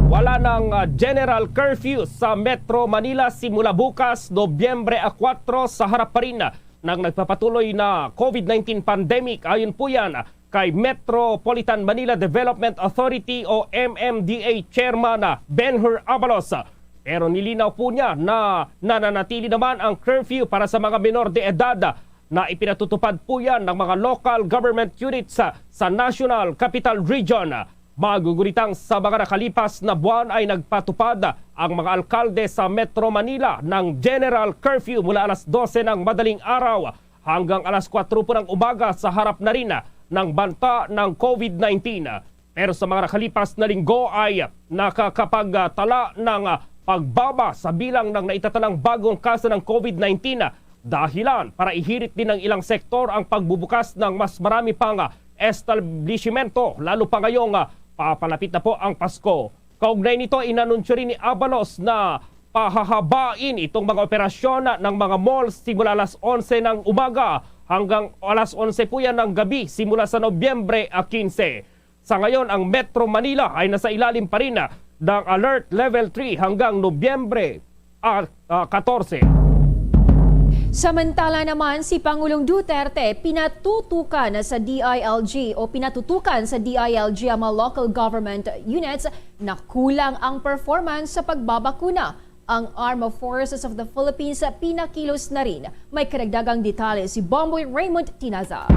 Wala ng general curfew sa Metro Manila simula bukas, Nobyembre 4, sa harap pa rin ng nagpapatuloy na COVID-19 pandemic. Ayon po yan kay Metropolitan Manila Development Authority o MMDA Chairman Ben-Hur Abalos. Pero nilinaw po niya na nananatili naman ang curfew para sa mga menor de edad na ipinatutupad po yan ng mga local government units sa National Capital Region. Maguguritang sa mga nakalipas na buwan ay nagpatupad ang mga alkalde sa Metro Manila ng general curfew mula alas 12 ng madaling araw hanggang alas 4 po ng umaga sa harap na rin ng banta ng COVID-19. Pero sa mga nakalipas na linggo ay nakakapagtala ng pagbaba sa bilang ng naitatalang bagong kaso ng COVID-19 dahilan para ihirit din ng ilang sektor ang pagbubukas ng mas marami pang establishmento lalo pa ngayong papalapit na po ang Pasko. Kaugnay nito, inanunsyo rin ni Abalos na pahahabain itong mga operasyon ng mga malls simula alas 11 ng umaga hanggang alas 11 po yan ng gabi simula sa Nobyembre 15. Sa ngayon, ang Metro Manila ay nasa ilalim pa rin ng Alert Level 3 hanggang Nobyembre 14. Samantala naman, si Pangulong Duterte pinatutukan sa DILG ang mga local government units na kulang ang performance sa pagbabakuna. Ang Armed Forces of the Philippines pinakilos na rin. May karagdagang detalye si Bomboy Raymond Tinaza.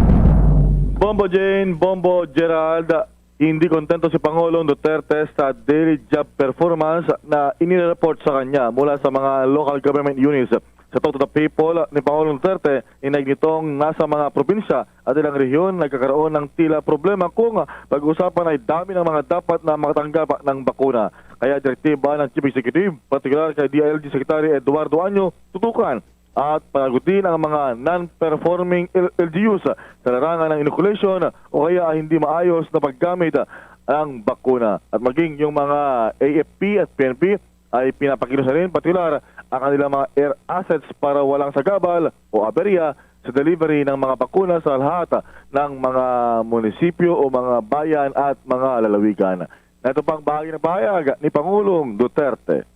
Bombo Jane, Bombo Gerald, hindi kontento si Pangulong Duterte sa daily job performance na inireport sa kanya mula sa mga local government units. Sa Talk to the People ni Pangulong Duterte, inaig nitong nasa mga probinsya at ilang rehiyon nagkakaroon ng tila problema kung pag-usapan ay dami ng mga dapat na makatanggap ng bakuna. Kaya direktiba ng Chief Executive, partikular kay DILG Secretary Eduardo Año, tutukan at panagutin ang mga non-performing LGUs sa larangan ng inoculation o kaya hindi maayos na paggamit ng bakuna. At maging yung mga AFP at PNP ay pinapakilos na rin partikular ang kanilang mga air assets para walang sagabal o aberya sa delivery ng mga bakuna sa lahat ng mga munisipyo o mga bayan at mga lalawigan. Ito pang bahagi ng pahayag ni Pangulong Duterte.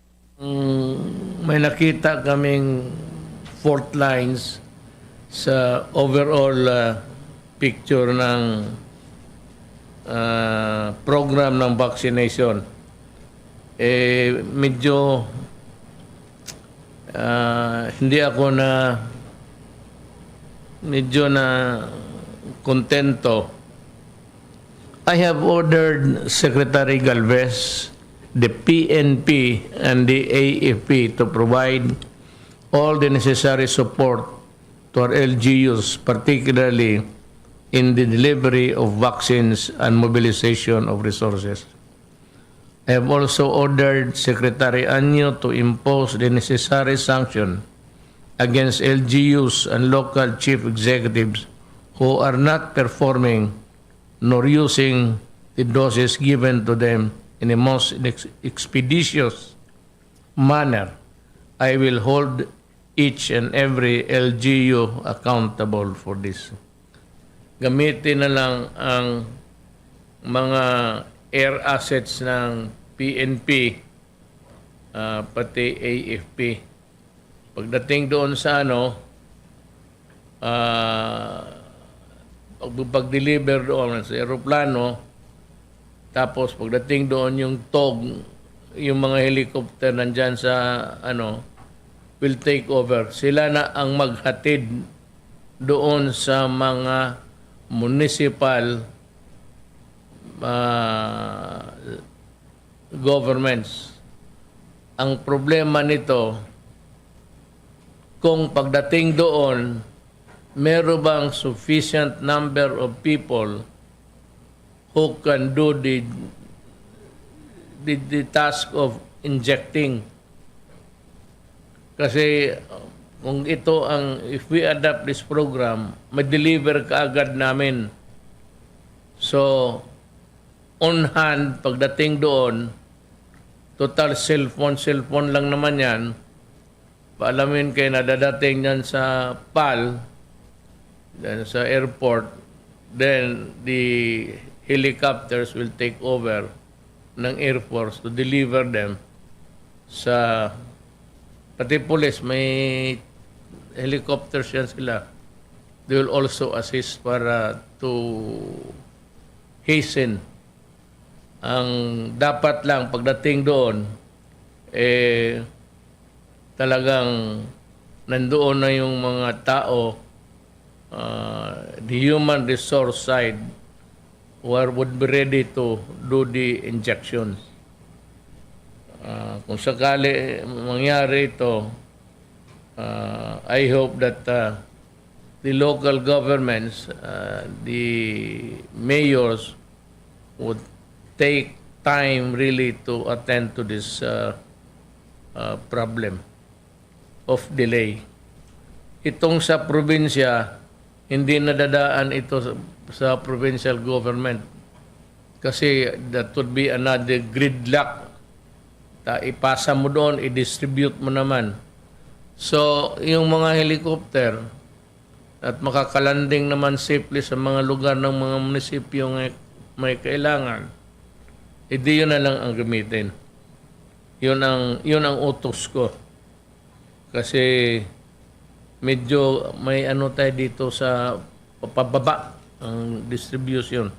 May nakita kaming fault lines sa overall picture ng program ng vaccination. Medyo hindi ako medyo na kontento. I have ordered Secretary Galvez, the PNP and the AFP to provide all the necessary support to our LGUs, particularly in the delivery of vaccines and mobilization of resources. I have also ordered Secretary Año to impose the necessary sanction against LGUs and local chief executives who are not performing nor using the doses given to them in a most expeditious manner. I will hold each and every LGU accountable for this. Gamitin na lang ang mga air assets ng PNP, pati AFP. Pagdating doon sa pag-deliver doon sa aeroplano, tapos pagdating doon yung TOG, yung mga helicopter nandyan sa will take over. Sila na ang maghatid doon sa mga municipal governments. Ang problema nito, kung pagdating doon, meron bang sufficient number of people who can do the task of injecting. Kasi kung ito if we adapt this program, ma-deliver kaagad namin. So, on hand, pagdating doon, total cellphone lang naman yan. Paalamin kayo na dadating yan sa PAL, then sa airport, then the helicopters will take over ng Air Force to deliver them sa pati police, may helicopters yan sila. they will also assist para to hasten. Ang dapat lang pagdating doon, talagang nandoon na yung mga tao, the human resource side, would be ready to do the injection. Kung sakali mangyari ito, I hope that the local governments, the mayors would take time really to attend to this problem of delay. Itong sa probinsya, hindi nadadaan ito sa provincial government kasi that would be another gridlock. Ipasa mo doon, i-distribute mo naman. So, yung mga helicopter at makakalanding naman safely sa mga lugar ng mga munisipyo may kailangan, hindi yun na lang ang gamitin. Yun ang utos ko. Kasi medyo may ano tayo dito sa pababa ang distribution.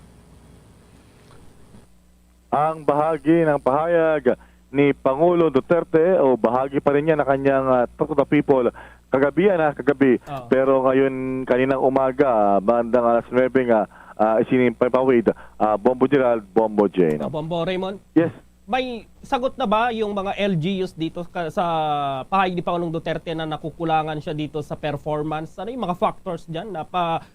Ang bahagi ng pahayag ni Pangulo Duterte o bahagi pa rin niya na kanyang Talk to the People kagabi. Pero ngayon kaninang umaga bandang alas 9 isinimpawid Bombo Gerald, Bombo Jane. Bombo Raymond? Yes. May sagot na ba yung mga LGUs dito sa pahayag ni Pangulong Duterte na nakukulangan siya dito sa performance? Ano yung mga factors dyan na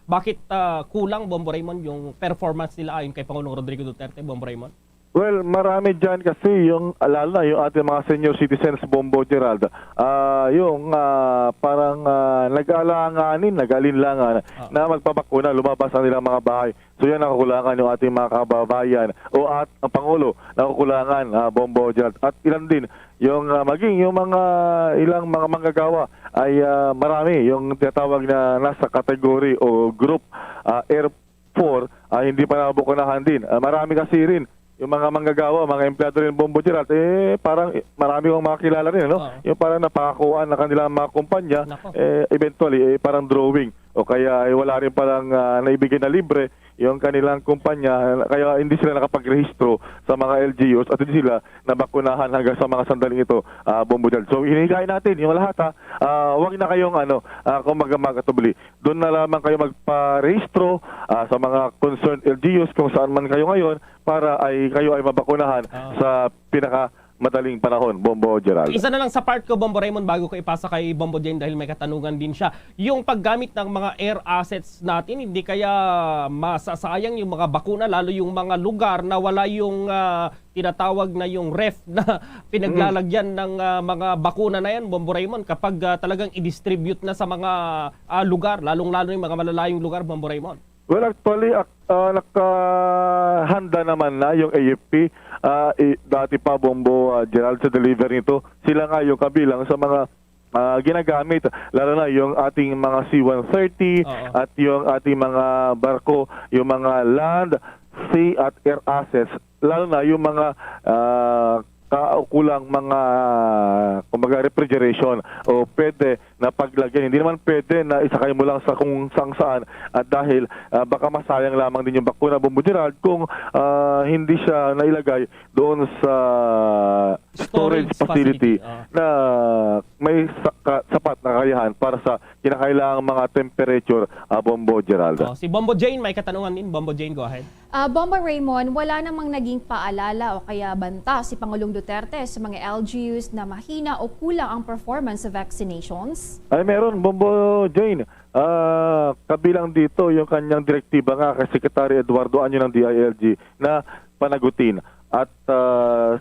bakit kulang, Bombo Raymond, yung performance nila ayon kay Pangulong Rodrigo Duterte, Bombo Raymond? Well, marami dyan kasi yung lalo na yung ating mga senior citizens, Bombo Gerald, parang nag-alinlangan na magpapakuna, lumabas ang nilang mga bahay. So yan nakukulangan yung ating mga kababayan o ang Pangulo nakukulangan, Bombo Gerald. At ilan din yung maging yung mga ilang mga manggagawa ay marami yung tinatawag na nasa category o group Air 4 hindi pa nabukunahan din. Marami kasi rin yung mga manggagawa, mga empleyado rin Bombo Gerald, parang marami kong mga kilala rin, no? Yung parang napakakuan na kanilang mga kumpanya, eventually, parang drawing. O kaya wala rin parang naibigay na libre yung kanilang kumpanya, kaya hindi sila nakapagrehistro sa mga LGUs at hindi sila nabakunahan hanggang sa mga sandaling ito, Bombo Gerald. So, hinihigay natin yung lahat, huwag na kayong kung magatubli. Doon na lamang kayo magparehistro sa mga concerned LGUs kung saan man kayo ngayon para kayo ay mabakunahan sa madaling panahon, Bombo Gerald. Isa na lang sa part ko, Bombo Raymond, bago ko ipasa kay Bombo Jane dahil may katanungan din siya. Yung paggamit ng mga air assets natin, hindi kaya masasayang yung mga bakuna, lalo yung mga lugar na wala yung tinatawag na yung ref na pinaglalagyan ng mga bakuna na yan, Bombo Raymond, kapag talagang i-distribute na sa mga lugar, lalong-lalo yung mga malalayong lugar, Bombo Raymond? Well, actually, nakahanda naman na yung AFP. Dati pa, Bombo Gerald, sa delivery nito, sila nga yung kabilang sa mga ginagamit, lalo na yung ating mga C-130 at yung ating mga barko, yung mga land, sea at air assets, lalo na yung mga kulang mga kumbaga refrigeration o pwede na paglagyan. Hindi naman pwede na isakay mo lang sa kung saan at dahil baka masayang lamang din yung bakuna, Bombo Gerald, kung hindi siya nailagay doon sa storage facility na may sapat na kakayahan para sa kinakailangang mga temperature, Bombo Gerald. Si Bombo Jane may katanungan din. Bombo Jane, go ahead. Bombo Raymond, wala namang naging paalala o kaya banta si Pangulong Duterte sa mga LGUs na mahina o kulang ang performance sa vaccinations? Ay meron, Bombo Jane. Kabilang dito yung kanyang direktiba nga kay Secretary Eduardo Anyo ng DILG na panagutin at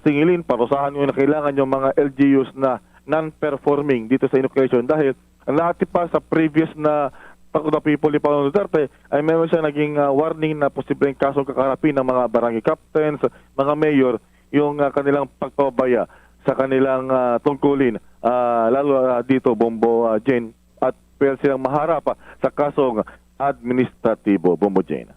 singilin, parusahan yung kailangan yung mga LGUs na non-performing dito sa inoculation dahil lahat pa sa previous na Talk to the People ni Pangulong Duterte ay meron siya naging warning na posibleng kasong kakarapin ng mga barangay captains, mga mayor, yung kanilang pagpabaya sa kanilang tungkulin, lalo dito, Bombo Jane, at pwede silang maharap sa kasong administratibo, Bombo Jane.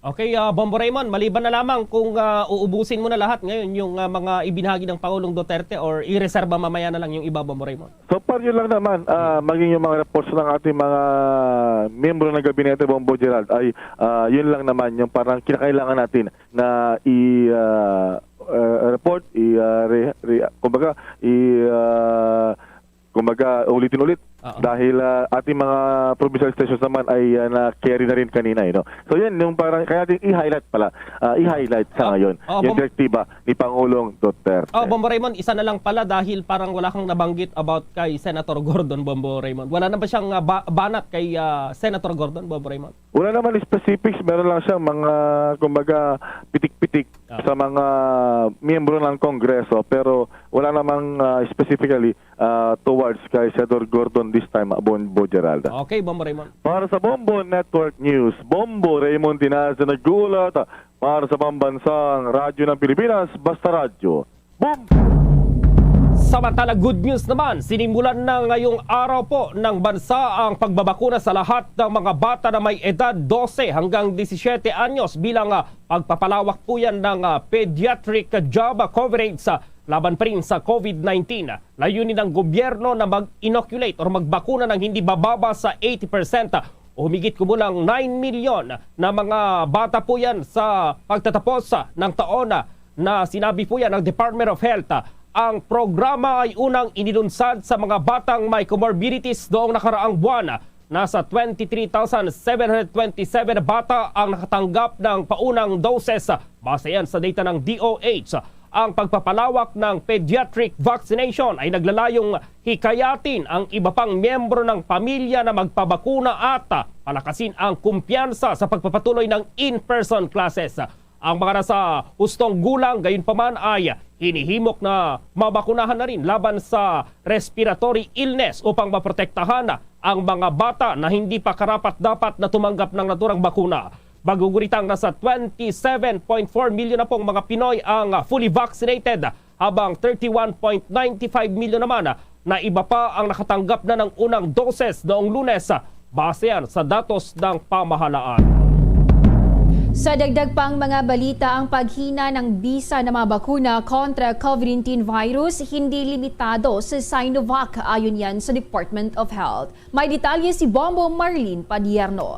Okay, Bombo Raymond, maliban na lamang kung uubusin mo na lahat ngayon yung mga ibinahagi ng Pangulong Duterte or ireserba mamaya na lang yung iba, Bombo Raymond. So far yun lang naman, maging yung mga reports ng ating mga miyembro ng gabinete, Bombo Gerald, ay yun lang naman yung parang kinakailangan natin na report, kumbaga ulitin-ulit. Dahil ating mga provincial stations naman ay na-carry na rin kanina. No? So yan, yung parang, kaya natin i-highlight pala. I-highlight sa ngayon. Yung direktiba ni Pangulong Duterte. Bombo Raymond, isa na lang pala dahil parang wala kang nabanggit about kay Senator Gordon, Bombo Raymond. Wala na ba siyang banat kay Senator Gordon, Bombo Raymond? Wala naman specifics. Meron lang siyang mga, kumbaga, pitik-pitik sa mga miyembro ng Kongreso. Pero wala namang specifically towards kay Senator Gordon this time, Bombo Gerald. Okay, Bombo Raymond. Para sa Bombo Network News, Bombo Raymond Dinas na nag-uulat para sa pambansang radyo ng Pilipinas, Basta Radyo. Bombo! Samantala, good news naman, sinimulan na ngayong araw po ng bansa ang pagbabakuna sa lahat ng mga bata na may edad 12 hanggang 17 anyos bilang pagpapalawak po yan ng pediatric job coverage laban pa rin sa COVID-19. Layunin ng gobyerno na mag-inoculate or magbakuna ng hindi bababa sa 80%. Humigit kumulang 9 milyon na mga bata po yan sa pagtatapos ng taon na sinabi po yan ng Department of Health. Ang programa ay unang inilunsad sa mga batang may comorbidities noong nakaraang buwan. Nasa 23,727 bata ang nakatanggap ng paunang doses. Base yan sa data ng DOH. Ang pagpapalawak ng pediatric vaccination ay naglalayong hikayatin ang iba pang miyembro ng pamilya na magpabakuna at palakasin ang kumpiyansa sa pagpapatuloy ng in-person classes. Ang mga nasa hustong gulang gayon paman ay hinihimok na mabakunahan na rin laban sa respiratory illness upang maprotektahan ang mga bata na hindi pa karapat-dapat na tumanggap ng naturang bakuna. Baguguritang nasa 27.4 milyon na pong mga Pinoy ang fully vaccinated habang 31.95 milyon naman na iba pa ang nakatanggap na ng unang doses noong Lunes base yan sa datos ng pamahalaan. Sa dagdag pang mga balita, ang paghina ng bisa na mga bakuna kontra COVID-19 virus hindi limitado sa Sinovac ayon yan sa Department of Health. May detalye si Bombo Marlene Padiernos.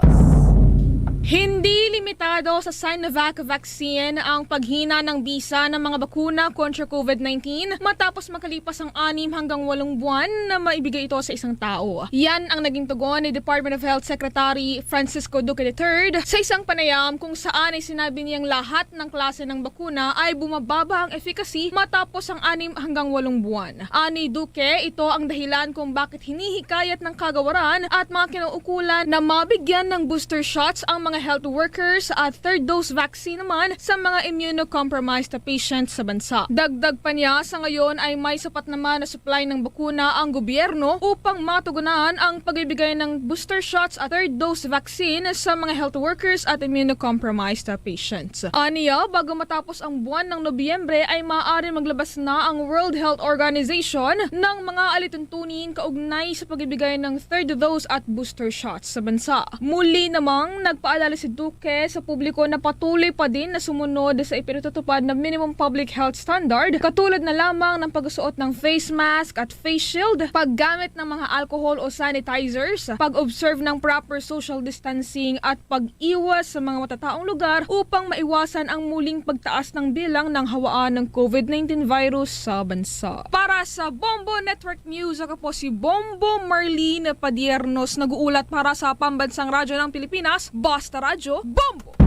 Hindi limitado sa Sinovac vaccine ang paghina ng bisa ng mga bakuna kontra COVID-19 matapos makalipas ang 6 hanggang 8 buwan na maibigay ito sa isang tao. Yan ang naging tugon ni Department of Health Secretary Francisco Duque III sa isang panayam kung saan ay sinabi niyang lahat ng klase ng bakuna ay bumababa ang efficacy matapos ang 6 hanggang 8 buwan. Ani Duque, ito ang dahilan kung bakit hinihikayat ng kagawaran at mga kinauukulan na mabigyan ng booster shots ang mga health workers at third dose vaccine naman sa mga immunocompromised na patients sa bansa. Dagdag pa niya, sa ngayon ay may sapat naman na supply ng bakuna ang gobyerno upang matugunan ang pagbibigay ng booster shots at third dose vaccine sa mga health workers at immunocompromised na patients. Aniya, bago matapos ang buwan ng Nobyembre ay maaari maglabas na ang World Health Organization ng mga alituntunin kaugnay sa pagbibigay ng third dose at booster shots sa bansa. Muli namang nagpaalala si Duque sa publiko na patuloy pa din na sumunod sa ipinatutupad na minimum public health standard katulad na lamang ng pagsuot ng face mask at face shield, paggamit ng mga alcohol o sanitizers, pag-observe ng proper social distancing at pag-iwas sa mga matataong lugar upang maiwasan ang muling pagtaas ng bilang ng hawaan ng COVID-19 virus sa bansa. Para sa Bombo Network News, ako po si Bombo Marlene Padiernos, nag-uulat para sa Pambansang Radyo ng Pilipinas, Basta Radyo, Bombo!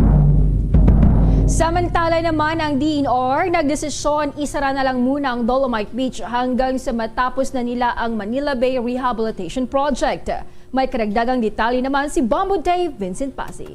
Samantala naman ang DENR nagdesisyon isara na lang muna ang Dolomite Beach hanggang sa matapos na nila ang Manila Bay Rehabilitation Project. May karagdagang detalye naman si Bombo Dave Vincent Pasig.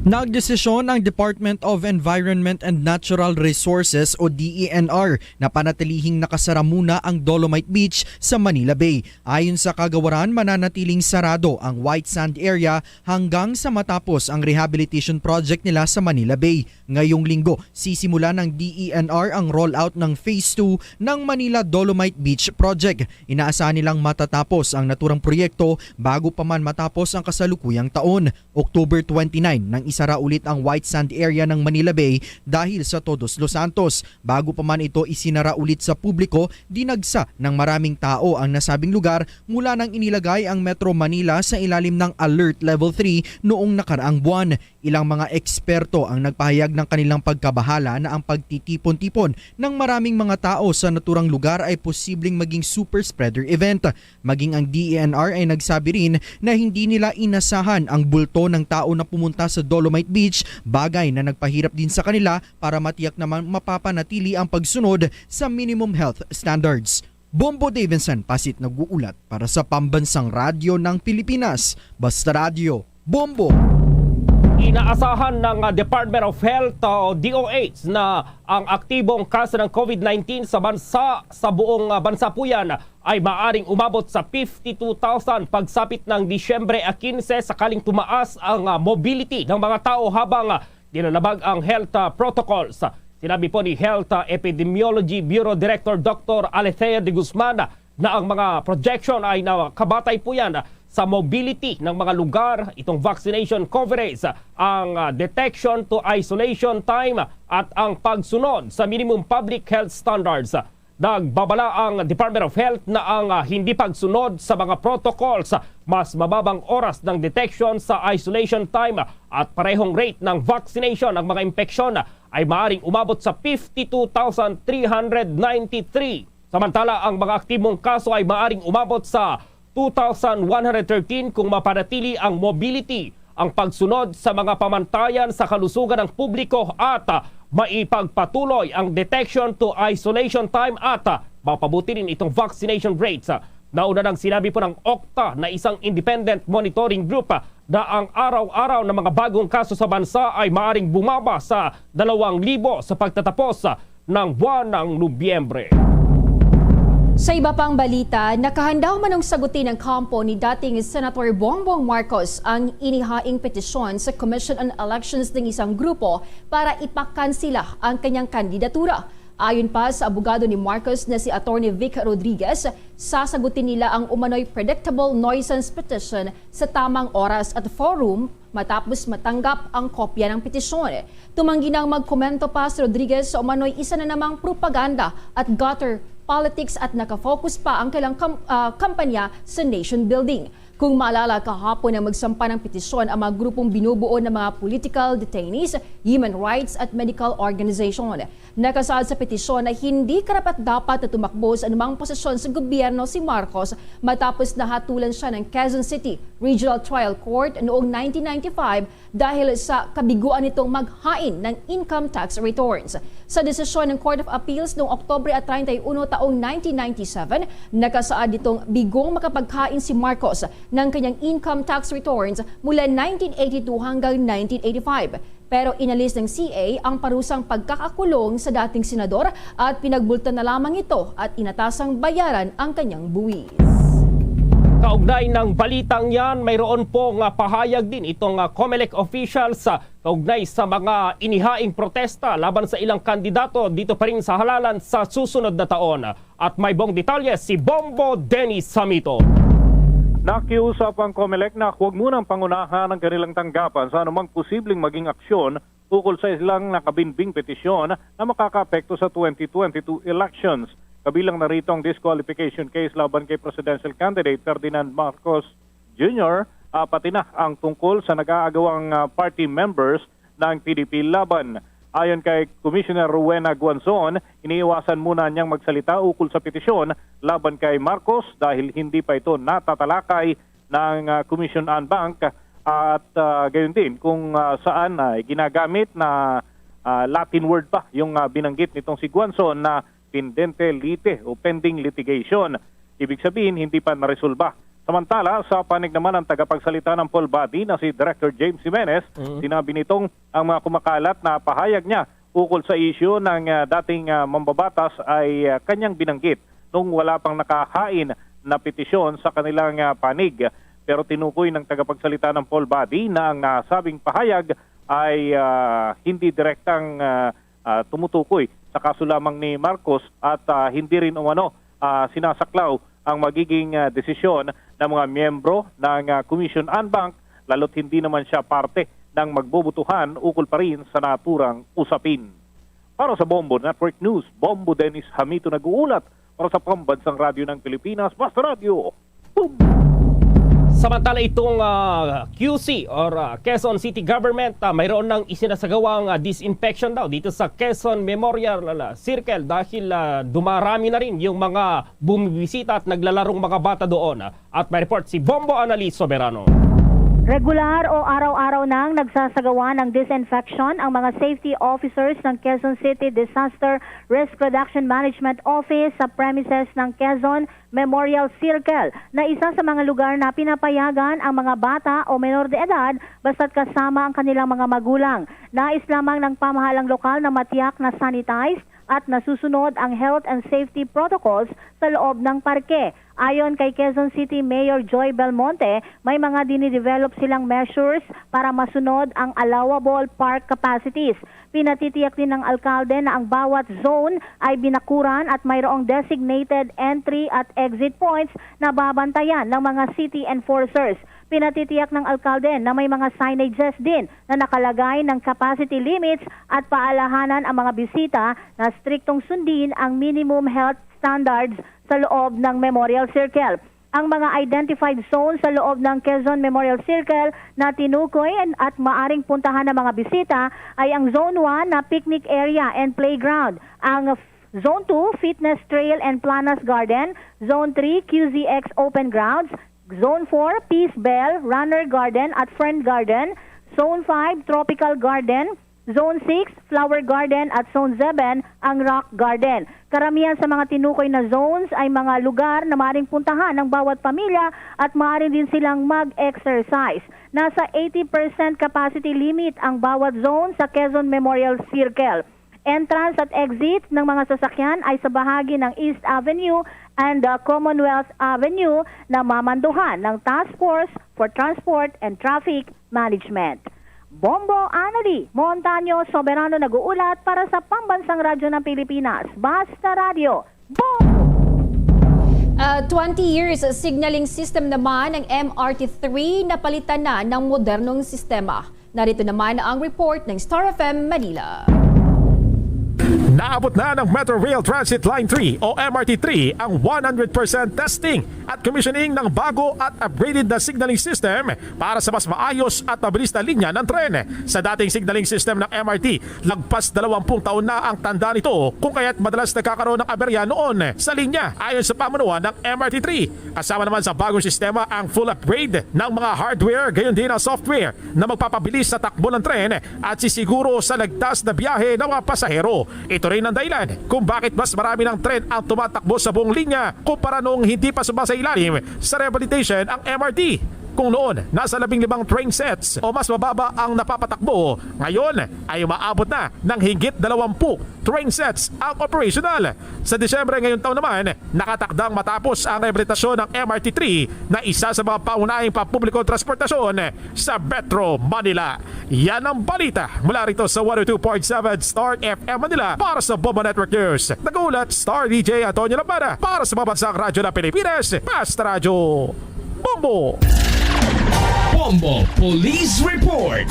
Nagdesisyon ang Department of Environment and Natural Resources o DENR na panatilihing nakasara muna ang Dolomite Beach sa Manila Bay. Ayon sa kagawaran, mananatiling sarado ang white sand area hanggang sa matapos ang rehabilitation project nila sa Manila Bay. Ngayong linggo, sisimula ng DENR ang rollout ng Phase 2 ng Manila Dolomite Beach Project. Inaasahan nilang matatapos ang naturang proyekto bago pa man matapos ang kasalukuyang taon, October 29 ng isara ulit ang white sand area ng Manila Bay dahil sa Todos Los Santos. Bago pa man ito isinara ulit sa publiko, dinagsa ng maraming tao ang nasabing lugar mula nang inilagay ang Metro Manila sa ilalim ng Alert Level 3 noong nakaraang buwan. Ilang mga eksperto ang nagpahayag ng kanilang pagkabahala na ang pagtitipon-tipon ng maraming mga tao sa naturang lugar ay posibleng maging super spreader event. Maging ang DENR ay nagsabi rin na hindi nila inasahan ang bulto ng tao na pumunta sa Dolomite Beach, bagay na nagpahirap din sa kanila para matiyak naman mapapanatili ang pagsunod sa minimum health standards. Bombo Davidson, Pasit, nag-uulat para sa Pambansang Radyo ng Pilipinas. Basta Radio, Bombo! Inaasahan ng Department of Health o DOH na ang aktibong kaso ng COVID-19 sa buong bansa po yan ay maaring umabot sa 52,000 pagsapit ng Disyembre 15 sakaling tumaas ang mobility ng mga tao habang nilalabag ang health protocols. Sinabi po ni Health Epidemiology Bureau Director Dr. Alethea de Guzman na ang mga projection ay nakabatay po yan sa mobility ng mga lugar, itong vaccination coverage, ang detection to isolation time at ang pagsunod sa minimum public health standards. Nagbabala ang Department of Health na ang hindi pagsunod sa mga protocols, mas mababang oras ng detection sa isolation time at parehong rate ng vaccination ng mga impeksyon ay maaaring umabot sa 52,393. Samantala, ang mga aktibong kaso ay maaaring umabot sa 2,113 kung mapanatili ang mobility, ang pagsunod sa mga pamantayan sa kalusugan ng publiko at maipagpatuloy ang detection to isolation time at mapabuti rin itong vaccination rates. Nauna nang sinabi po ng OCTA na isang independent monitoring group na ang araw-araw na mga bagong kaso sa bansa ay maaring bumaba sa 2,000 sa pagtatapos ng buwan ng Nobyembre. Sa iba pang balita, nakahanda manong sagutin ng kampo ni dating Senator Bongbong Marcos ang inihaing petisyon sa Commission on Elections ng isang grupo para ipakansila ang kanyang kandidatura. Ayon pa sa abogado ni Marcos na si Attorney Vic Rodriguez, sasagutin nila ang umano'y predictable nuisance petition sa tamang oras at forum matapos matanggap ang kopya ng petisyon. Tumanggi nang magkomento pa si Rodriguez sa umano'y isa na namang propaganda at gutter politics at nakafocus pa ang kailang kampanya sa nation building. Kung maalala, kahapon na magsampa ng petisyon ang mga grupong binubuo ng mga political detainees, human rights at medical organization. Nakasaad sa petisyon na hindi karapat-dapat na tumakbo sa anumang posisyon sa gobyerno si Marcos matapos nahatulan siya ng Quezon City Regional Trial Court noong 1995 dahil sa kabiguan nitong maghain ng income tax returns. Sa desisyon ng Court of Appeals noong Oktubre 31 taong 1997, nakasaad ditong bigong makapaghain si Marcos ng kanyang income tax returns mula 1982 hanggang 1985. Pero inalis ng CA ang parusang pagkakakulong sa dating senador at pinagbulta na lamang ito at inatasang bayaran ang kanyang buwis. Kaugnay ng balitang yan, mayroon pong pahayag din itong COMELEC officials kaugnay sa mga inihaing protesta laban sa ilang kandidato dito pa rin sa halalan sa susunod na taon. At may buong detalye si Bombo Dennis Samito. Nakiusap ang COMELEC na huwag munang pangunahan ang kanilang tanggapan sa anumang posibleng maging aksyon ukol sa ilang nakabinbing petisyon na makakaapekto sa 2022 elections. Kabilang na rito ang disqualification case laban kay presidential candidate Ferdinand Marcos Jr. Pati na ang tungkol sa nag-aagawang party members ng PDP laban. Ayon kay Commissioner Rowena Guanzon, iniiwasan muna niyang magsalita ukol sa petisyon laban kay Marcos dahil hindi pa ito natatalakay ng Commission on Bank at gayon din kung saan ginagamit na Latin word pa yung binanggit nitong si Guanzon na pendente lite o pending litigation. Ibig sabihin, hindi pa naresolba. Samantala, sa panig naman ng tagapagsalita ng poll body na si Director James Jimenez, sinabi nitong ang mga kumakalat na pahayag niya ukol sa issue ng dating mambabatas ay kanyang binanggit nung wala pang nakahain na petisyon sa kanilang panig. Pero tinukoy ng tagapagsalita ng poll body na ang nasabing pahayag ay hindi direktang tumutukoy sa kaso lamang ni Marcos at hindi rin umano sinasaklaw ang magiging desisyon ng mga miyembro ng Commission on Bank lalo't hindi naman siya parte ng magbobotohan ukol pa rin sa naturang usapin. Para sa Bombo Network News, Bombo Dennis Hamito nag-uulat para sa Pambansang Radyo ng Pilipinas, Basta Radio. Boom! Samantala itong QC or Quezon City Government, mayroon ng isinasagawang disinfection daw dito sa Quezon Memorial Circle dahil dumarami na rin yung mga bumibisita at naglalarong mga bata doon. At may report si Bombo Annalise Soberano. Regular o araw-araw nang nagsasagawa ng disinfection ang mga safety officers ng Quezon City Disaster Risk Reduction Management Office sa premises ng Quezon Memorial Circle na isa sa mga lugar na pinapayagan ang mga bata o menor de edad basta't kasama ang kanilang mga magulang. Nais lamang ng pamahalang lokal na matiyak na sanitized at nasusunod ang health and safety protocols sa loob ng parke. Ayon kay Quezon City Mayor Joy Belmonte, may mga dinidevelop silang measures para masunod ang allowable park capacities. Pinatitiyak din ng alkalde na ang bawat zone ay binakuran at mayroong designated entry at exit points na babantayan ng mga city enforcers. Pinatitiyak ng alkalde na may mga signages din na nakalagay ng capacity limits at paalahanan ang mga bisita na striktong sundin ang minimum health standards sa loob ng Memorial Circle. Ang mga identified zones sa loob ng Quezon Memorial Circle na tinukoy at maaring puntahan ng mga bisita ay ang Zone 1 na picnic area and playground, ang Zone 2 fitness trail and Planas Garden, Zone 3 QZX open grounds, Zone 4 Peace Bell, Runner Garden at Friend Garden, Zone 5 Tropical Garden, Zone 6, Flower Garden at Zone 7, ang Rock Garden. Karamihan sa mga tinukoy na zones ay mga lugar na maaaring puntahan ng bawat pamilya at maaaring din silang mag-exercise. Nasa 80% capacity limit ang bawat zone sa Quezon Memorial Circle. Entrance at exit ng mga sasakyan ay sa bahagi ng East Avenue and Commonwealth Avenue na mamanduhan ng Task Force for Transport and Traffic Management. Bombo Annalise Montaño Soberano nag-uulat para sa Pambansang Radyo ng Pilipinas, Basta Radio. Bombo! 20 years signaling system naman ng MRT3 na palitan na ng modernong sistema. Narito naman ang report ng Star FM Manila. Naabot na ng Metro Rail Transit Line 3 o MRT3 ang 100% testing at commissioning ng bago at upgraded na signaling system para sa mas maayos at mabilis na linya ng tren. Sa dating signaling system ng MRT, lagpas 20 taon na ang tanda nito kung kaya't madalas nagkakaroon ng aberya noon sa linya ayon sa pamunuan ng MRT3. Kasama naman sa bagong sistema ang full upgrade ng mga hardware gayon din ang software na magpapabilis sa takbo ng tren at sisiguro sa ligtas na biyahe ng mga pasahero. Ito rin ang dahilan kung bakit mas marami ng tren ang tumatakbo sa buong linya kumpara noong hindi pa sumasailalim sa rehabilitation ang MRT. Kung noon, nasa 15 train sets o mas mababa ang napapatakbo, ngayon ay umaabot na ng higit 20 train sets ang operational. Sa Disyembre ngayong taon naman, nakatakdang matapos ang rehabilitasyon ng MRT3 na isa sa mga paunahing pampublikong transportasyon sa Metro Manila. Yan ang balita mula rito sa 102.7 Star FM Manila para sa Bombo Network News. Nag-uulat Star DJ Antonio Lambada para sa Pambansang Radyo ng Pilipinas, Basta Radio. Bombo! Bombo Police Report.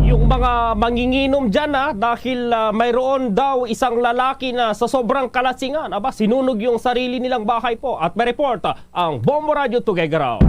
Yung mga manginginom dyan dahil mayroon daw isang lalaki na sa sobrang kalasingan, sinunog yung sarili nilang bahay po. At may report ang Bombo Radio Tuguegarao.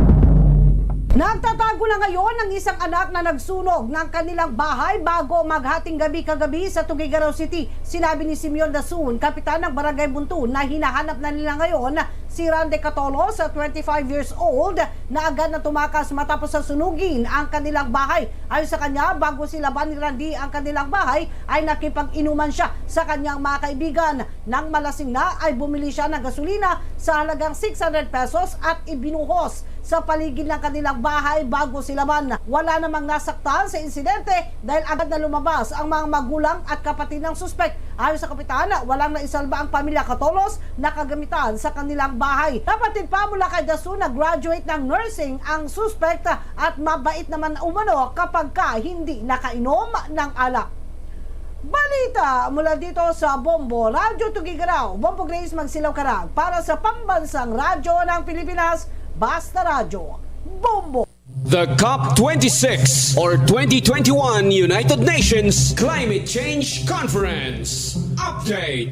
Nagtatago na ngayon ang isang anak na nagsunog ng kanilang bahay bago maghating gabi kagabi sa Tuguegarao City. Sinabi ni Simeon Dasun, kapitan ng Barangay Buntun, na hinahanap na nila ngayon si Rande Catolo sa 25 years old na agad na tumakas matapos sa sunugin ang kanilang bahay. Ayon sa kanya, bago sila ni Randy ang kanilang bahay ay nakipag-inuman siya sa kanyang mga kaibigan. Nang malasing na ay bumili siya ng gasolina sa halagang 600 pesos at ibinuhos sa paligid ng kanilang bahay bago sila man. Wala namang nasaktan sa insidente dahil agad na lumabas ang mga magulang at kapatid ng suspect. Ayon sa kapitan, walang naisalba ang pamilya Catolos na kagamitan sa kanilang bahay. Kapatid pa mula kay Dasun na graduate ng nursing ang suspect at mabait naman umano kapag hindi nakainom ng alak. Balita mula dito sa Bombo Radio Tuguegarao. Bombo Grace Magsilaw Karag para sa Pambansang Radyo ng Pilipinas, Basta Radio. Bombo! The COP26 or 2021 United Nations Climate Change Conference. Update.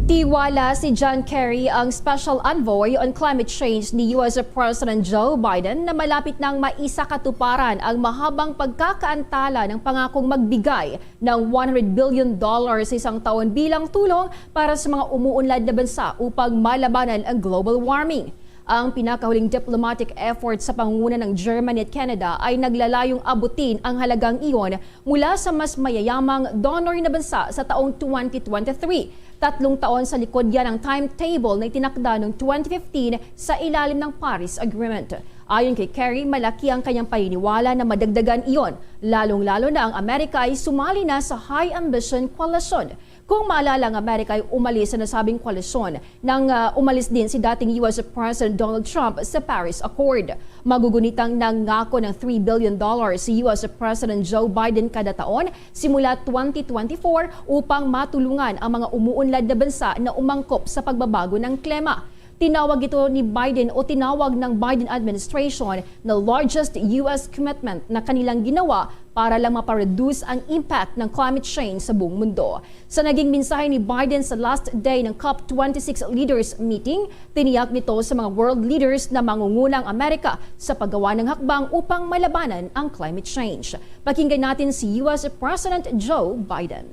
Tiwala si John Kerry, ang Special Envoy on Climate Change ni US President Joe Biden, na malapit nang maisakatuparan ang mahabang pagkakaantala ng pangakong magbigay ng $100 billion sa isang taon bilang tulong para sa mga umuunlad na bansa upang malabanan ang global warming. Ang pinakahuling diplomatic effort sa pangunguna ng Germany at Canada ay naglalayong abutin ang halagang iyon mula sa mas mayayamang donor na bansa sa taong 2023. 3 taon sa likod yan ang timetable na itinakda noong 2015 sa ilalim ng Paris Agreement. Ayon kay Kerry, malaki ang kanyang paniniwala na madagdagan iyon, lalong-lalo na ang Amerika ay sumali na sa High Ambition Coalition. Kung maalala, ang Amerika ay umalis sa nasabing koalisyon nang umalis din si dating US President Donald Trump sa Paris Accord. Magugunitang nangako ng $3 billion si US President Joe Biden kada taon simula 2024 upang matulungan ang mga umuunlad na bansa na umangkop sa pagbabago ng klima. Tinawag ito ni Biden o tinawag ng Biden administration na largest US commitment na kanilang ginawa para lang mapareduce ang impact ng climate change sa buong mundo. Sa naging mensahe ni Biden sa last day ng COP26 Leaders Meeting, tiniyak nito sa mga world leaders na mangungunang Amerika sa paggawa ng hakbang upang malabanan ang climate change. Pakinggan natin si US President Joe Biden.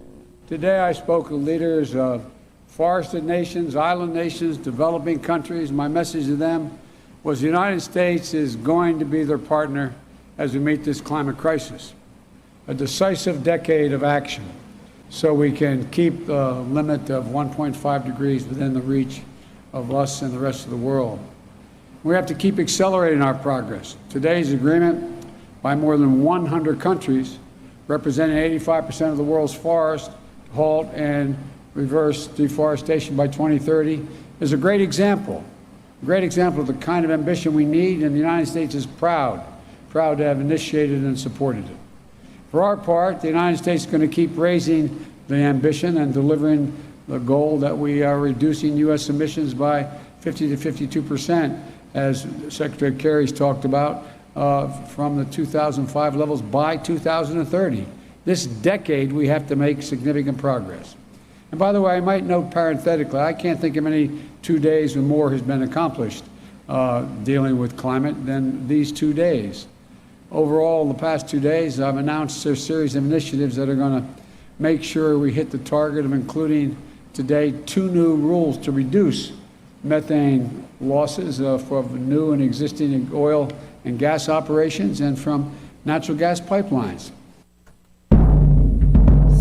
Today I spoke with leaders of forested nations, island nations, developing countries. My message to them was the United States is going to be their partner as we meet this climate crisis. A decisive decade of action so we can keep the limit of 1.5 degrees within the reach of us and the rest of the world. We have to keep accelerating our progress. Today's agreement by more than 100 countries, representing 85% of the world's forests, halt and reverse deforestation by 2030 is a great example of the kind of ambition we need, and the United States is proud to have initiated and supported it. For our part, the United States is going to keep raising the ambition and delivering the goal that we are reducing U.S. emissions by 50 to 52%, as Secretary Kerry's talked about, from the 2005 levels by 2030. This decade, we have to make significant progress. And by the way, I might note parenthetically, I can't think of any 2 days when more has been accomplished dealing with climate than these 2 days. Overall, in the past 2 days, I've announced a series of initiatives that are going to make sure we hit the target of including today 2 new rules to reduce methane losses from new and existing oil and gas operations and from natural gas pipelines.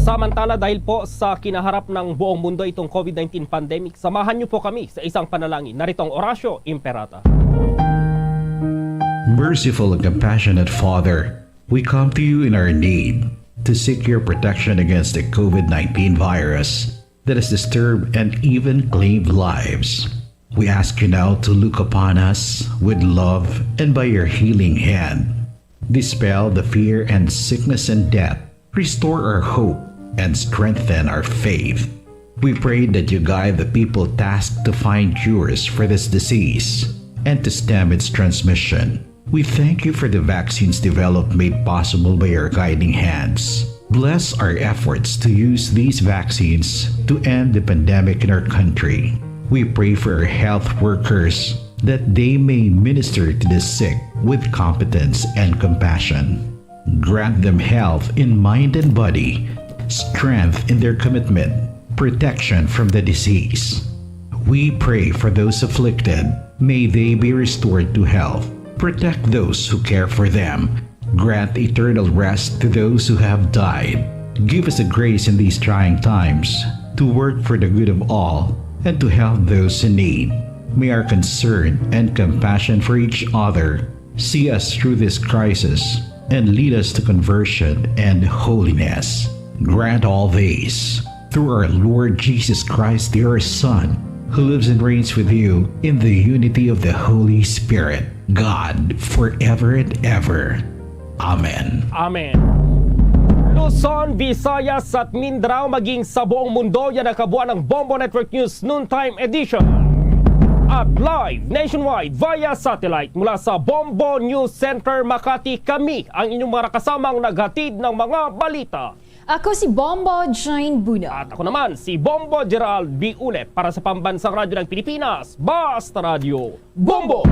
Samantala, dahil po sa kinaharap ng buong mundo itong COVID-19 pandemic, samahan niyo po kami sa isang panalangin. Naritong Orasio Imperata. Merciful and compassionate Father, we come to you in our need to seek your protection against the COVID-19 virus that has disturbed and even claimed lives. We ask you now to look upon us with love and by your healing hand. Dispel the fear and sickness and death. Restore our hope and strengthen our faith. We pray that you guide the people tasked to find cures for this disease and to stem its transmission. We thank you for the vaccines developed made possible by your guiding hands. Bless our efforts to use these vaccines to end the pandemic in our country. We pray for our health workers that they may minister to the sick with competence and compassion. Grant them health in mind and body, strength in their commitment, protection from the disease. We pray for those afflicted. May they be restored to health. Protect those who care for them. Grant eternal rest to those who have died. Give us the grace in these trying times to work for the good of all and to help those in need. May our concern and compassion for each other see us through this crisis and lead us to conversion and holiness. Grant all these through our Lord Jesus Christ, your Son, who lives and reigns with you in the unity of the Holy Spirit, God, forever and ever. Amen. Amen. Luzon, Visayas at Mindanao maging sa buong mundo, yan ang kabuuan ng Bombo Network News Noontime Edition. at live nationwide via satellite mula sa Bombo News Center Makati. Kami ang inyong mga kasamang naghatid ng mga balita. Ako si Bombo Jane Buna. At ako naman si Bombo Gerald B. Ulet para sa Pambansang Radyo ng Pilipinas, Basta Radio Bombo!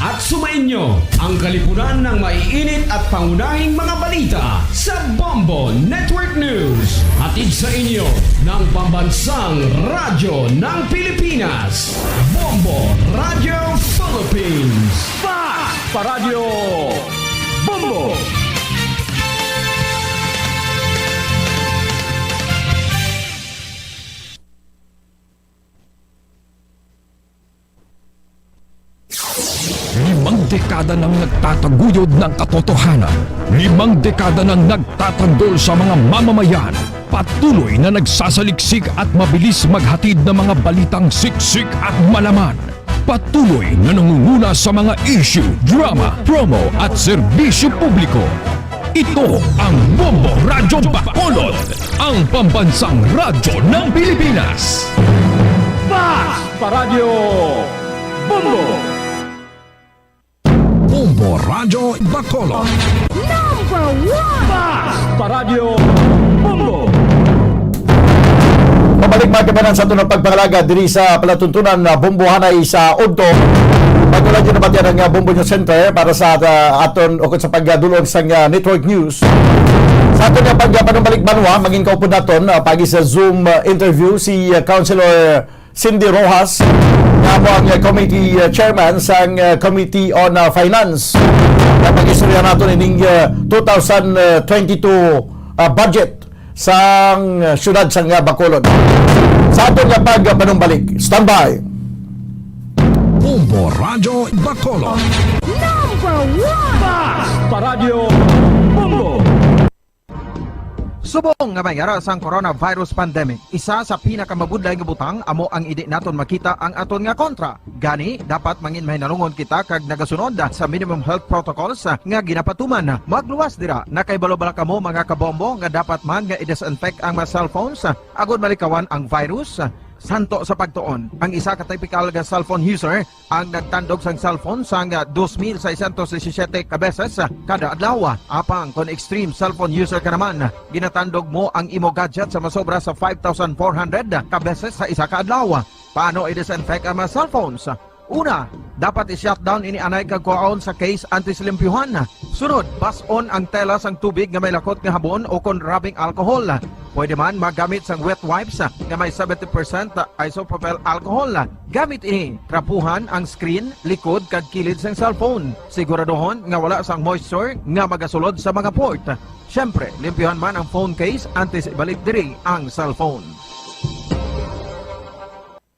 At sumainyo ang kalipunan ng maiinit at pangunahing mga balita sa Bombo Network News. Hatid sa inyo ng Pambansang Radyo ng Pilipinas, Bombo Radio Philippines. Basta Radio Bombo! Limang dekada nang nagtataguyod ng katotohanan. 5 dekada nang nagtatanggol sa mga mamamayan. Patuloy na nagsasaliksik at mabilis maghatid ng mga balitang siksik at malaman. Patuloy na nangunguna sa mga issue, drama, promo at serbisyo publiko. Ito ang Bombo Radyo Bacolod, ang pambansang radyo ng Pilipinas. Basta Radio Bombo! Bombo Radyo Bacolod. Number 1! Basta Radio Bombo! Pabalik mga kabanan sa tunang pagpangalaga diri sa palatuntunan na bombohanay sa Udto. Pagkulan dyan naman yan ang Bombo News Center para sa aton o sa pagdulog sa network news. Sa aton nga pagpanumbalik banwa, maging kaupon naton pagi sa Zoom interview si Councilor Cindy Rojas na mo ang committee chairman sa Committee on Finance. Pag-istorya natin ining 2022 budget sa syudad sa Bacolod. Sa aton nga pagpanumbalik, standby. Bombo Radyo Bacolod. Number 1! Basta Radio Bombo! Subong nga may aras ang coronavirus pandemic, isa sa pinakamabudlay nga butang amo ang idi naton makita ang aton nga kontra. Gani dapat mangin mahinalungon kita kag nagasunod sa minimum health protocols nga ginapatuman. Magluwas dira na kay balo-bala kamo mga kabombo nga dapat man nga i-disinfect ang mga cellphones agud malikawan ang virus. Santo sa pagtuon, ang isa ka typical nga cellphone user ang nagtandog sang cellphone sang 2,617 ka beses kada adlaw. Apang kon extreme cellphone user ka naman, ginatandog mo ang imo gadget sa masobra sa 5,400 ka beses sa isa ka adlaw. Paano i-disinfect ang mga cellphones? Una, dapat i-shutdown ini anay kagkuhaon sa case antisilimpyuhan. Sunod, bason ang tela sang tubig nga may lakot nga habon o kon rubbing alcohol. Pwede man magamit sang wet wipes nga may 70% isopropyl alcohol. Gamit ini, trapuhan ang screen, likod kag kilid sang cellphone. Siguraduhon nga wala sang moisture nga magasulod sa mga port. Syempre, limpyuhan man ang phone case antes ibalik diri ang cellphone.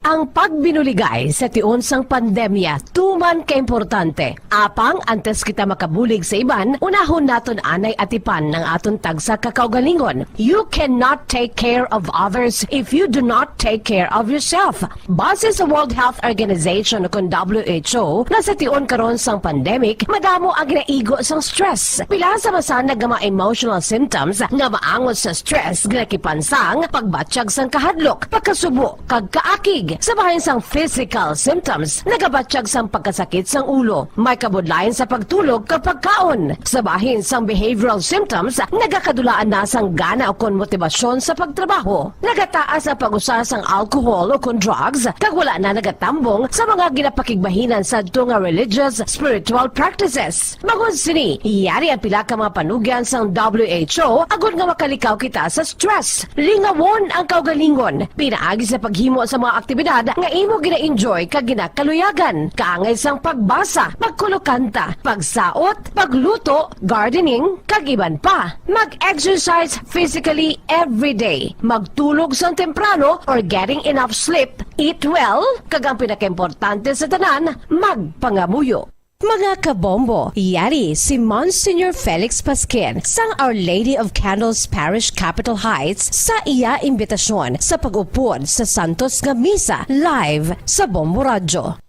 Ang pagbinuligay sa tiun sang pandemya, tuman kaimportante. Apang antes kita makabulig sa iban, unahon naton anay atipan ng aton tagsa kakaugalingon. You cannot take care of others if you do not take care of yourself. Base sa World Health Organization o WHO, na sa tiun karon sang pandemic, madamo ang ginaigo sang stress. Pila sa masanag nga mga emotional symptoms nga maangot sa stress ginakipansang pagbatsyag sang kahadlok, pagkasubo, kag kaakig. Sa bahin sang physical symptoms, nagabatsyag sang pagkasakit sang ulo, may kabudlayan sa pagtulog kapag kaon. Sa bahin sang behavioral symptoms, nagakadulaan na sang gana o kon motibasyon sa pagtrabaho. Nagataas ang pag-usa sang alcohol o kon drugs, kag wala na nagatambong sa mga ginapakigbahinan sa nga religious, spiritual practices. Magod sini, iyari ang pila ka mga panugyan sang WHO agud nga makalikaw kita sa stress. Lingawon ang kaugalingon, pinaagi sa paghimo sa mga aktibidad nga imo gina-enjoy kag ginakaluyagan. Kaangay sang pagbasa, pagkulokanta, pagsaot, pagluto, gardening, kag iban pa. Mag-exercise physically every day. Magtulog sang temprano or getting enough sleep. Eat well, kag ang pinakaimportante sa tanan, magpangamuyo. Mga kabombo, yari si Monsignor Felix Pasquin sang Our Lady of Candles Parish Capitol Heights sa iya imbitasyon sa pag-upod sa Santos nga Misa live sa Bombo Radyo.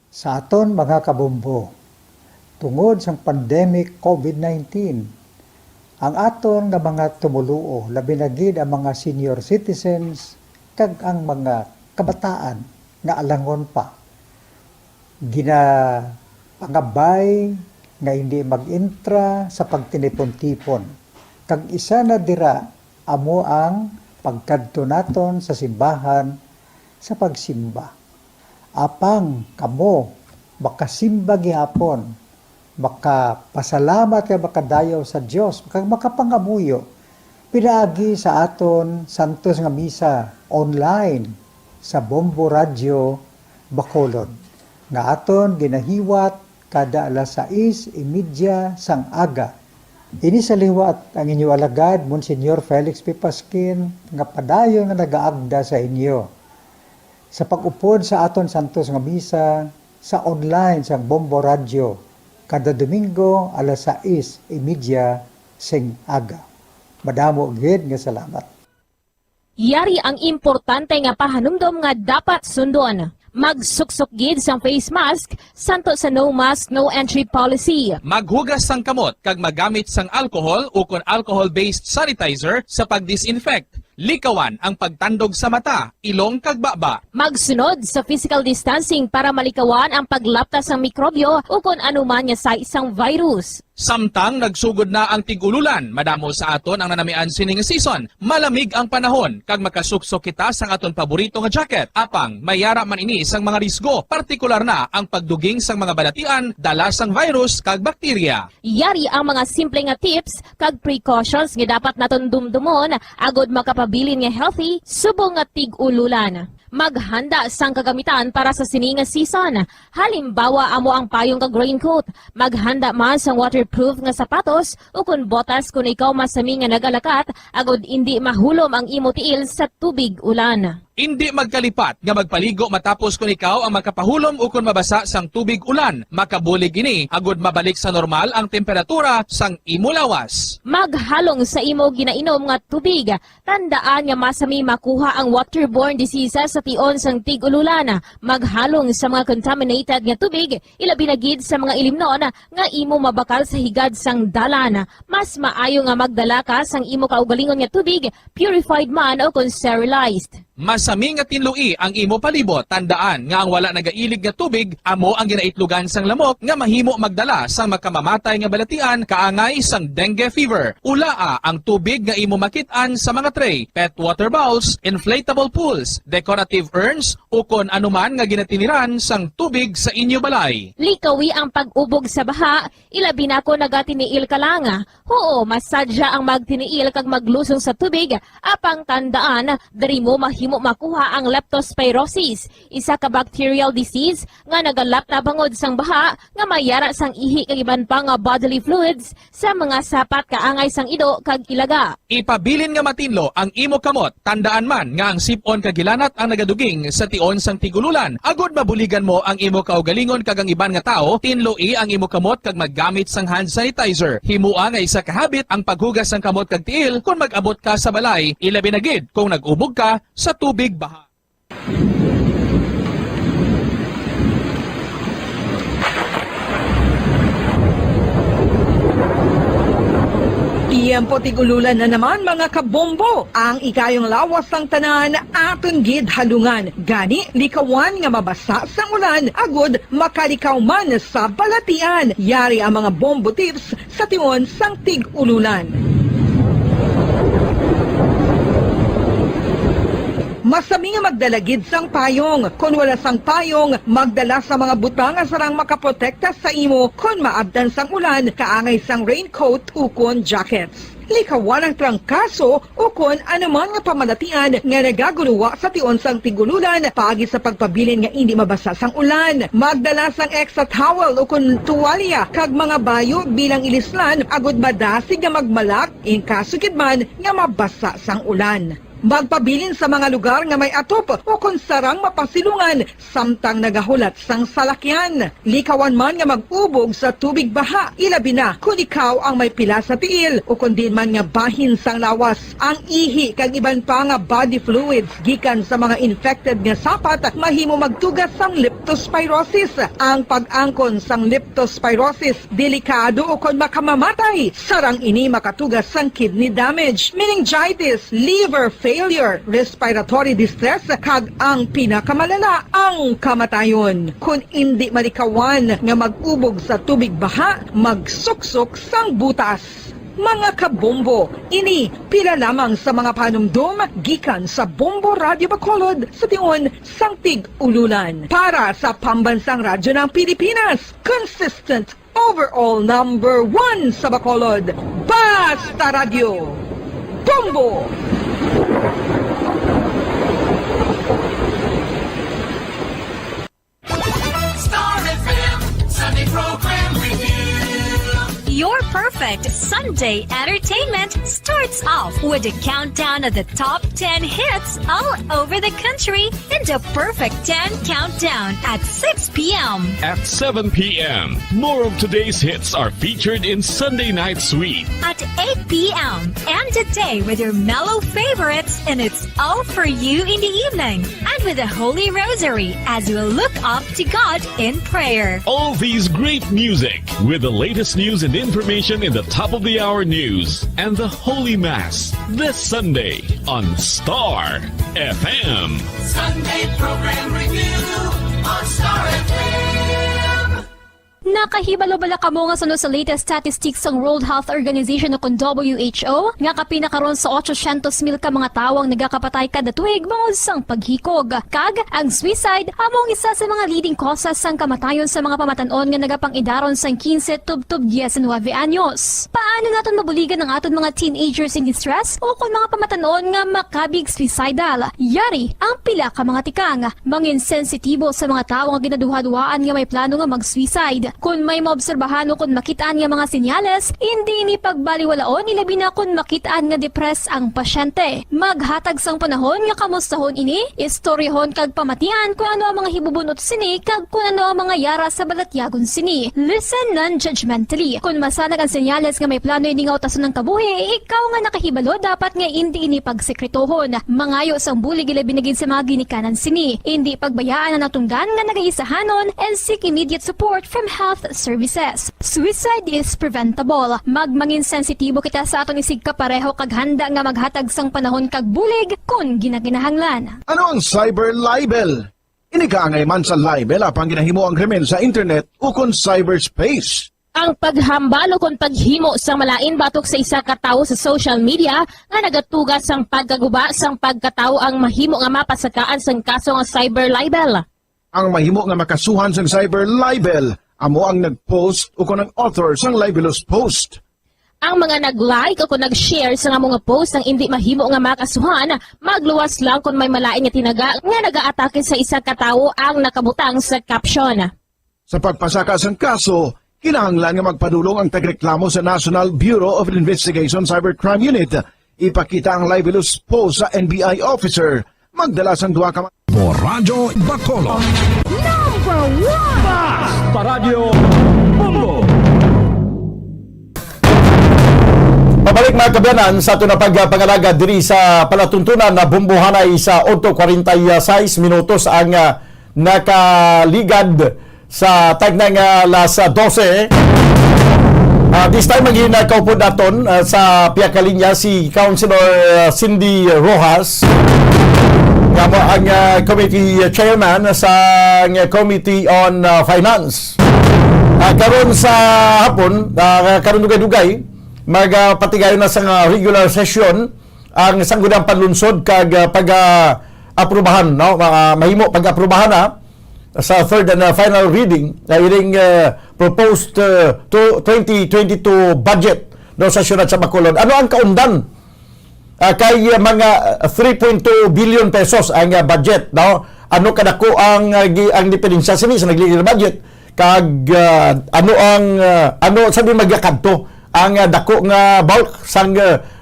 Sa aton mga kabombo, tungod sang pandemic COVID-19, ang aton nga mga tumuluo, labi na gid ang mga senior citizens kag ang mga kabataan nga alangon pa. Pangabay nga hindi mag-intra sa pagtinipon-tipon. Kag isa na dira amo ang pagkadto naton sa simbahan sa pagsimba. Apang kamo makasimba gihapon, makapasalamat kay makadayaw sa Dios, makapangamuyo. Pinaagi sa aton santos nga misa online sa Bombo Radio Bacolod. Nga aton ginahiwat kada alas 6:30 sang aga. Ini sa liwat ang inyo alagad, Monsignor Felix P. Pasquin, nga padayon nga nagaagda sa inyo. Sa pag-upod sa aton santos nga misa sa online sang Bombo Radio, kada Domingo alas 6:30 sing aga. Madamo gid nga salamat. Yari ang importante nga pahanumdom nga dapat sundon. Magsuksok gid sang face mask santo sa no mask no entry policy. Maghugas sang kamot kag magamit sang alcohol o kon alcohol-based sanitizer sa pag-disinfect. Likawan ang pagtandog sa mata, ilong kag baba. Magsunod sa physical distancing para malikawan ang paglaptas ng mikrobyo o kung anuman niya sa isang virus. Samtang nagsugod na ang tigululan, madamo sa aton ang nanamian sining season. Malamig ang panahon kag makasuksok kita sang aton paborito nga jacket. Apang mayara man ini sang mga risgo, partikular na ang pagduging sang mga balatian, dala sang virus kag bakterya. Yari ang mga simple nga tips kag precautions nga dapat naton dumdumon agod makapabilin nga healthy subong nga tig-ululan. Maghanda sang kagamitan para sa sining nga season. Halimbawa amo ang payong kag raincoat. Maghanda man sang waterproof nga sapatos o kun botas kung ikaw masami nga nagalakat agod hindi mahulom ang imo tiil sa tubig ulan. Hindi magkalipat nga magpaligo matapos kung ikaw ang makapahulom o kung mabasa sang tubig ulan. Makabulig ini agod mabalik sa normal ang temperatura sang imo lawas. Maghalong sa imo ginainom nga tubig. Tandaan nga masami makuha ang waterborne diseases sa tion sang tig-ululan. Maghalong sa mga contaminated nga tubig, ilabi na gid sa mga ilimnon nga imo mabakal sa higad sang dalan. Mas maayo nga magdala ka sang imo kaugalingon nga tubig, purified man o kung sterilized. Masami nga tinlui ang imo palibot. Tandaan nga ang wala nagailig nga tubig amo ang ginaitlugan sang lamok nga mahimo magdala sang makamamatay nga balatian kaangay sang dengue fever. Ulaa ang tubig nga imo makit-an sa mga tray, pet water bowls, inflatable pools, decorative urns o kon anuman nga ginatiniran sang tubig sa inyo balay. Likawi ang pag-ubog sa baha, ilabi na ko nagatiniil ka lang. Oo, masadya ang magtiniil kag maglusong sa tubig, apang tandaan, dari mo mahimo makuha ang leptospirosis, isa ka bacterial disease nga nagalap na bangod sang baha nga mayara sang ihi kag iban pa nga bodily fluids sa mga sapat kaangay sang ido kag ilaga. Ipabilin nga matinlo ang imo kamot. Tandaan man nga ang sipon kag gilanat ang nagaduging sa tion sang tigululan. Agod mabuligan mo ang imo kaugalingon kag ang iban nga tao, tinloi ang imo kamot kag maggamit sang hand sanitizer. Himua nga isa ka habit ang paghugas sang kamot kag tiil kung mag-abot ka sa balay, ilabi na gid kung nag-ubog ka sa tubig baha. Tiempo tigululan na naman mga kabombo. Ang ikayong lawas ng tanan aton gid halungan. Gani likawan nga mabasa sa ulan agod makalikaw man sa balatian. Yari ang mga bombo tips sa tion sang tig-ululan. Masami nga magdalagid sang payong. Kung wala sang payong, magdala sa mga butang nga sarang makaprotekta sa imo kung maabdan sang ulan, kaangay sang raincoat ukon jackets. Likawan ang trangkaso o kung anuman nga pamalatian nga nagaguluwa sa tion sang tigululan paagi sa pagpabilin nga hindi mabasa sang ulan. Magdala sang extra towel o kung tuwalya kag mga bayo bilang ilislan agod madasig nga magmalak in kaso man nga mabasa sang ulan. Magpabilin sa mga lugar nga may atop o kung sarang mapasilungan samtang nagahulat sang salakyan. Likawan man nga mag-ubog sa tubig baha, ilabi na kung ikaw ang may pila sa tiil o kung din man nga bahin sang lawas. Ang ihi kag iban pa nga body fluids gikan sa mga infected nga sapat mahimo magtugas sang leptospirosis. Ang pag-angkon sang leptospirosis delikado o kung makamamatay. Sarang ini makatugas sang kidney damage, meningitis, liver failure, failure, respiratory distress, kag ang pinakamalala ang kamatayon. Kung hindi malikawan nga mag-ubog sa tubig baha, magsuksok sang butas. Mga kabombo, ini pila lamang sa mga panumdum gikan sa Bombo Radio Bacolod sa tiun sang Tig-Ululan. Para sa Pambansang Radyo ng Pilipinas, consistent overall number 1 sa Bacolod, Basta Radio, Bombo! Star FM, Sunday Program Review. Your perfect Sunday entertainment starts off with a countdown of the top 10 hits all over the country in the Perfect 10 Countdown at 6 p.m. At 7 p.m., more of today's hits are featured in Sunday Night Sweet. At 8 p.m. End the day with your mellow favorites and it's all for you in the evening. And with the Holy Rosary as you look up to God in prayer. All these great music with the latest news and information in the top of the hour news and the Holy Mass this Sunday on Star FM. Sunday Program Review on Star FM. Nakahibalo-bala ka mo nga sunod sa latest statistics ng World Health Organization o WHO nga kapinakaron sa 800,000 ka mga tawang nagakapatay kada tuig bangod sang paghikog. Kag ang suicide among isa sa mga leading causes sang kamatayon sa mga pamatanon nga nagapangidaron sang 15 tub 19 anyos. Paano naton mabuligan ang aton mga teenagers in distress o kung mga pamatanon nga makabig suicidal? Yari ang pila ka mga tikang mangin sensitibo sa mga tawo nga ginaduha-duhaan nga may plano nga mag-suicide. Kung may maobserbahan o kung makitaan nga mga senyales, hindi ni pagbaliwalaon ilabi na kung makitaan nga depress ang pasyente. Maghatag sang panahon nga kamustahon ini, istoryahon kag pamatian kung ano ang mga hibubunot sini kag kung ano ang mga yara sa balatyagon sini. Listen non-judgmentally. Kung masanag ang senyales nga may plano ini nga utason ng kabuhi, ikaw nga nakahibalo dapat nga hindi ini pagsekretohon. Mangayo sang bulig ilabi na gid sa mga ginikanan sini. Hindi pagbayaan ang natunggan nga nagaisahanon and seek immediate support from health services. Suicide is preventable. Magmangin sensitibo kita sa aton isig kapareho kag handa nga maghatag sang panahon kag bulig kung ginaginahanglan. Ano ang cyber libel? Inikaangay man sa libel apang ginahimo ang krimen sa internet o kon cyberspace. Ang paghambal o kung paghimo sang malain batok sa isa ka tawo sa social media nga nagatugas sang pagkaguba sang pagkatawo ang mahimo nga mapasakaan sang kaso nga cyber libel. Ang mahimo nga makasuhan sang cyber libel amo ang nag-post o kung ang author sang libelous post. Ang mga nag-like o kung nag-share sa mga post ang hindi mahimo nga makasuhan, magluwas lang kung may malain nga tinaga nga nag-aatake sa isa ka tawo ang nakabutang sa caption. Sa pagpasaka sang kaso, kinahanglan nga magpadulong ang tagreklamo sa National Bureau of Investigation Cybercrime Unit. Ipakita ang libelous post sa NBI officer. Magdala sang duha ka Radyo Bacolod. Number 1! Basta Radio Bombo! Pabalik mga kabyanan sa ito na pagpangalaga diri sa palatuntunan na bumbuhanay sa 8:46 minutos ang nakaligad sa tagnang alas 12. This time maging kaupo naton sa piyakalinya si Councilor Cindy Rojas ang committee chairman sa Committee on Finance. Karon sa hapon, karon dugay-dugay magpatigayon na sa regular session ang sangguniang panlunsod kag pag-aprobahan, no? Mahimo pag-aprobahan na sa third and final reading iring proposed 2022 budget do sa syudad sa Bacolod. Ano ang kaundan kay mga 3.2 billion pesos ang budget, no? Ano kadako ang diferensya sini sa nagligid budget kag ano sabi magakadto ang dako nga bulk sang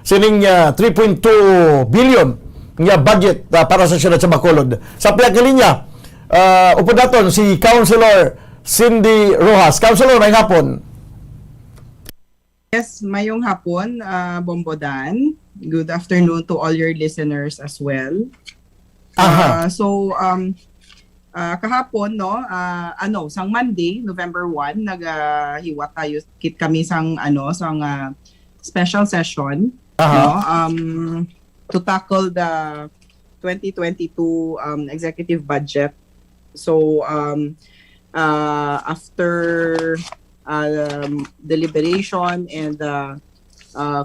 sining 3.2 billion nga budget para sa syudad sa Bacolod. Sa piyakalinya upo daton si Councilor Cindy Rojas. Councilor, may hapon. Yes, mayong hapon, Bombodan. Good afternoon to all your listeners as well. Kahapon, no, sang Monday, November 1, naghiwa tayo kami sang special session, no. to tackle the 2022 executive budget. So after deliberation and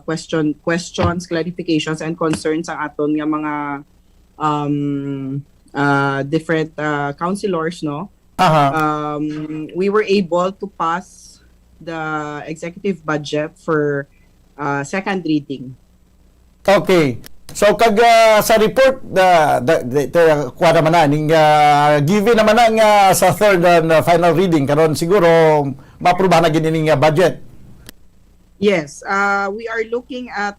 questions, clarifications, and concerns ang aton nga mga different councilors, no? We were able to pass the executive budget for second reading. Okay. So kag sa report kuha naman na ning given naman na nga sa third and final reading karon siguro maaprubahan na gid ning budget. Yes, we are looking at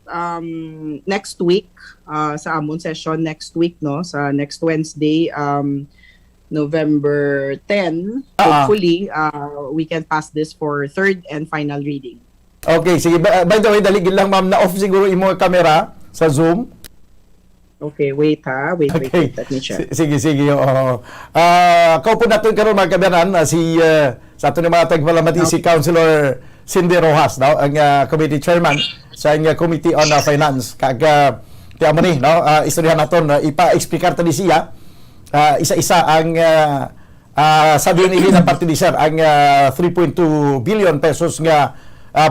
next week sa amon session next week, no, sa next Wednesday, November 10. Hopefully we can pass this for third and final reading. Okay, sige. By the way, daligid lang ma'am, na off siguro imo camera sa Zoom. Okay, wait. Okay. Let me check. Sige. Kaupo natin karon mga kabayan si sa ato ni mga tagmalamati si Councilor Cindy Rojas, no, ang committee chairman sa Committee on Finance. Kaya mo ni, no, istoryahan naton ipa-explicar tani siya isa-isa ang sabi ni ng party leader ang 3.2 billion pesos nga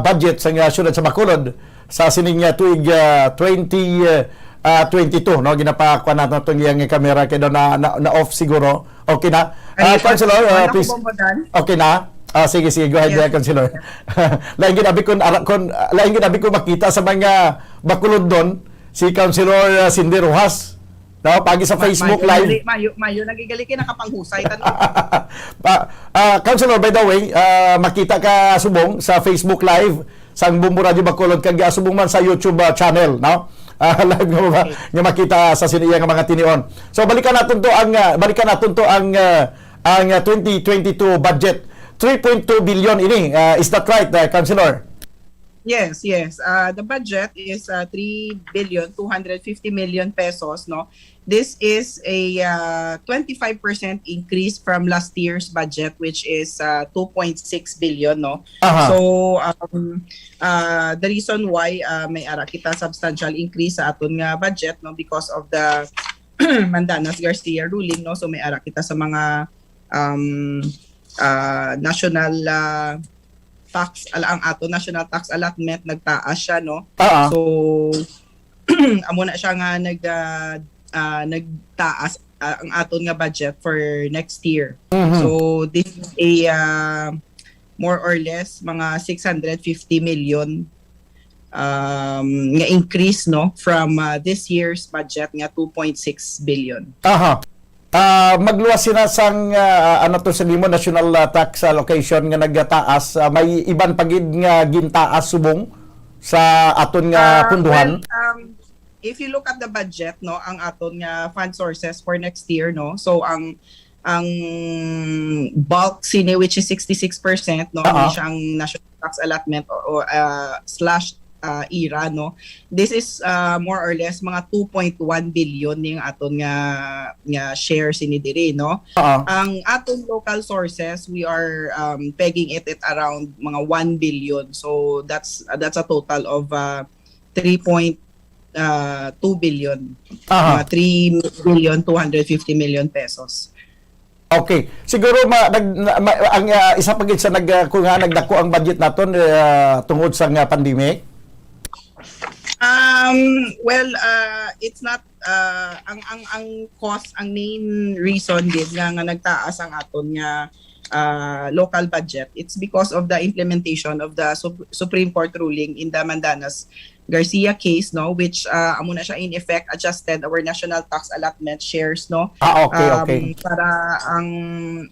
budget sa syudad sa Bacolod sa sining tuig 2022, no, ginapakuan natin itong yung camera kaya na off siguro. Okay na? Councilor, please. Okay na? Sige, go ahead, yes. Councilor. Lain ginabi ko makita sa mga Bacolod doon si Councilor Cindy Rojas. No, pagi sa Facebook Live. Mayo nagigalikin nakapanghusay tanong. Councilor, by the way, makita ka subong sa Facebook Live sang Bumbo Radio Bacolod kag subong man sa YouTube channel, no? Live nga makita sa siniya nga mga tinion. So balikan natin to ang 2022 budget. 3.2 billion ini. Is that right, Councilor? Yes. The budget is 3,250 million pesos, no. This is a 25% increase from last year's budget, which is 2.6 billion, no. So the reason why may ara kita substantial increase sa aton nga budget, no, because of the Mandanas-Garcia ruling, no. So may ara kita sa mga national tax ang ato national tax allotment nagtaas siya, no. So amo na siya nga nagtaas ang aton nga budget for next year. So this is a more or less mga 650 million nga increase, no, from this year's budget nga 2.6 billion. Magluwas sila sang ano to sa nimo national tax allocation nga nagtaas, may iban pagid nga gintaas subong sa aton nga punduhan. Well, if you look at the budget, no, ang aton nga fund sources for next year, no, so ang bulk sine which is 66%, no, siyang national tax allotment o slash IRA, no. This is more or less mga 2.1 billion ning aton nga share sinidiri, no. Ang aton local sources, we are pegging it at around mga 1 billion. So that's a total of 3.2 billion. 3,250 million pesos. Okay. Siguro ang isa pagit sa kung nagdako ang budget naton tungod sa pandemic. Well, it's not ang cost, ang main reason din nga nagtaas ang aton nga local budget. It's because of the implementation of the Supreme Court ruling in the Mandanas Garcia case, no, which amo na siya in effect adjusted our national tax allotment shares, no. Okay. Para ang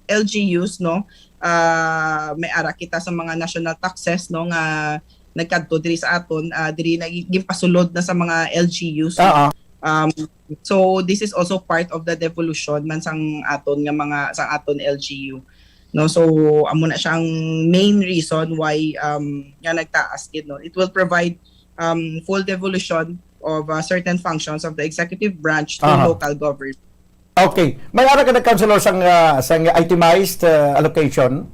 LGUs, no, may ara kita sa mga national taxes, no, nga nagkadto diri sa aton, diri naging pasulod na sa mga LGUs. So this is also part of the devolution man sang aton LGU, no. So amo na siyang main reason why nga nagtaas gid, no. It will provide full devolution of certain functions of the executive branch to local government. Okay. May ara ka na councilor sang itemized allocation?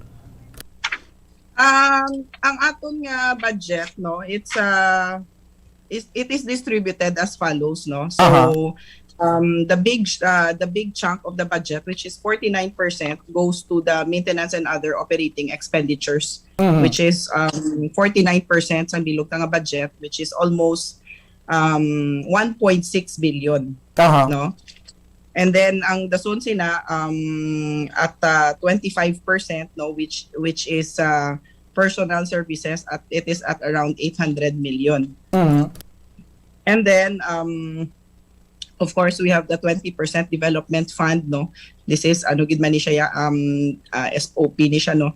Ang aton nga budget, no, it's it is distributed as follows, no? So the big chunk of the budget, which is 49%, goes to the maintenance and other operating expenditures, which is 49% sa bilog nga budget, which is almost 1.6 billion, no? And then ang dason sina at 25%, no, which is personal services, at it is at around 800 million. And then of course we have the 20% development fund, no. This is ano gid man ni siya SOP ni siya, no.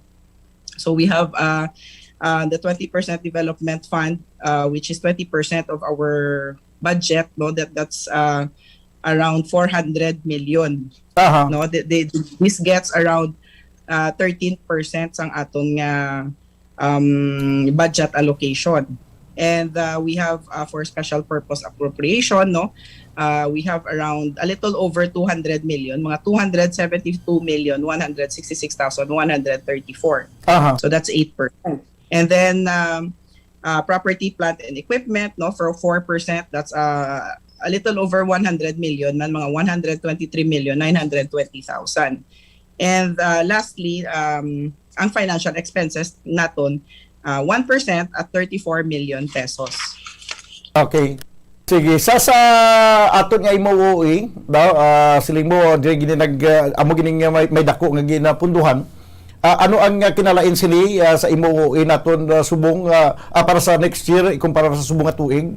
So we have the 20% development fund, which is 20% of our budget, no. That's around 400 million. No, this gets around 13% sang atong budget allocation. And we have for special purpose appropriation, no, we have around a little over 200 million, mga 272,166,134. So that's 8%. And then property, plant and equipment, no, for 4%, that's a little over 100 million, man, mga 123,920,000. And lastly, ang financial expenses naton 1% at 34 million pesos. Okay. Sige, sa aton nga imuuwi daw siling mo di gini amo gining may dako nga ginapunduhan. Ano ang kinalain sini sa imuuwi naton subong para sa next year ikumpara sa subong nga tuig?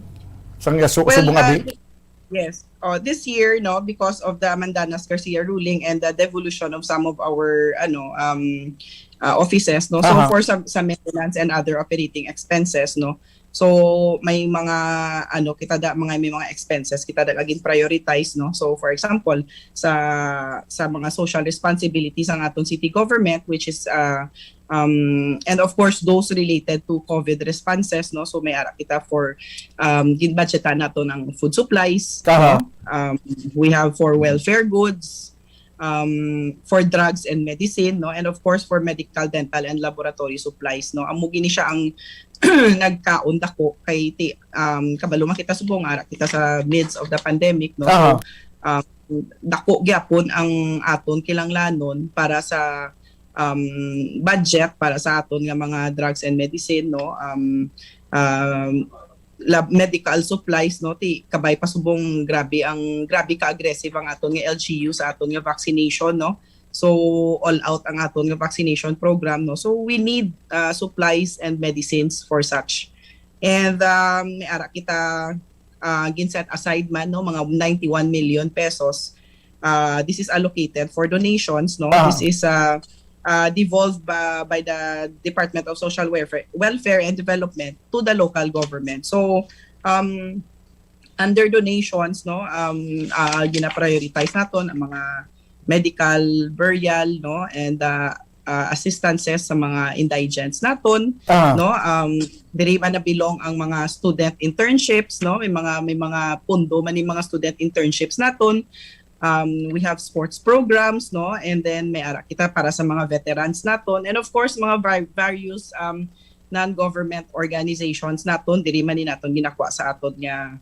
Sang subong abi? Yes. This year, no, because of the Mandanas Garcia ruling and the devolution of some of our offices, no. So for some maintenance and other operating expenses, no. So may mga may mga expenses kita laging prioritize, no. So for example, sa mga social responsibilities ang aton city government, which is and of course those related to COVID responses, no. So may ara kita for ginbudgetan nato ng food supplies, no? We have for welfare goods, for drugs and medicine, no, and of course for medical, dental and laboratory supplies, no. Amo gini siya ang nagkaon dako kay kabalo makita subong ara kita sa midst of the pandemic, no. So dako gyapon ang aton kilanglanon para sa budget para sa aton nga mga drugs and medicine, no. Medical supplies, no, ti kabay pasubong grabe ka aggressive ang aton nga LGU sa aton nga vaccination, no. So all out ang aton nga vaccination program, no. So we need supplies and medicines for such. And may ara kita ginset aside man, no, mga 91 million pesos. This is allocated for donations, no. This is devolved by the Department of Social Welfare and Development to the local government. So under donations, no, gina-prioritize naton ang mga medical, burial, no, and assistances sa mga indigents naton, no. Diri man nabilong ang mga student internships, no, may mga pundo man yung mga student internships naton. We have sports programs, no, and then may ara kita para sa mga veterans naton, and of course mga various non-government organizations naton diri man ni naton ginakwa sa aton nga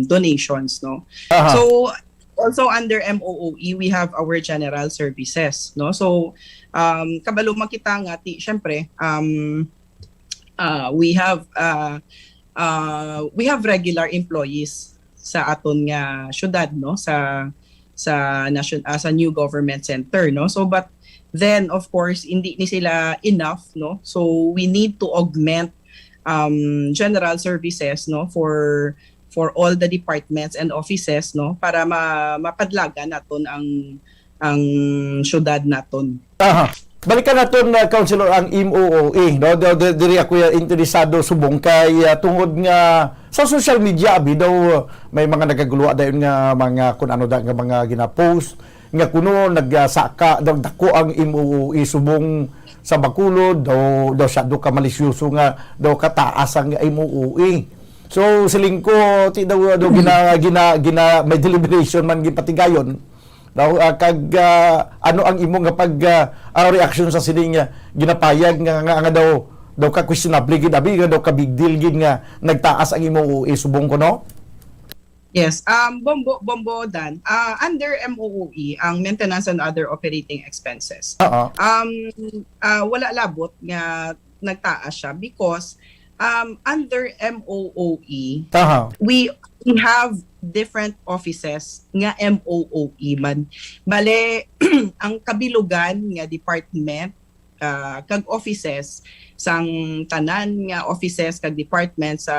donations, no. So also under MOOE we have our general services, no. So kabalo makita nga ti syempre we have regular employees sa aton nga syudad, no, sa new government center, no. So but then of course hindi ni sila enough, no. So we need to augment general services, no, for all the departments and offices, no, para mapadlagan naton ang syudad naton. Balikan naton Councilor ang MOOE, no. Diri ako interesado subong kay tungod nga sa social media abi daw may mga nagaguluwa dayon nga mga kun ano da nga mga gina-post nga kuno nagsaka daw dako ang MOOE subong sa Bacolod daw siya do ka malisyoso nga daw kataas ang MOOE. So siling ko ti daw gina may deliberation man gipatigayon daw kag ano ang imo nga pag reaction sa sining ginapayag nga daw daw ka questionable gid abi daw ka big deal gid nga nagtaas ang imo isubong ko no. Yes, Bombo Dan, under MOOE, ang maintenance and other operating expenses. Wala labot nga nagtaas siya because under MOOE, we have different offices nga MOOE man. Bale, ang kabilugan nga department kag offices sang tanan nga offices kag department sa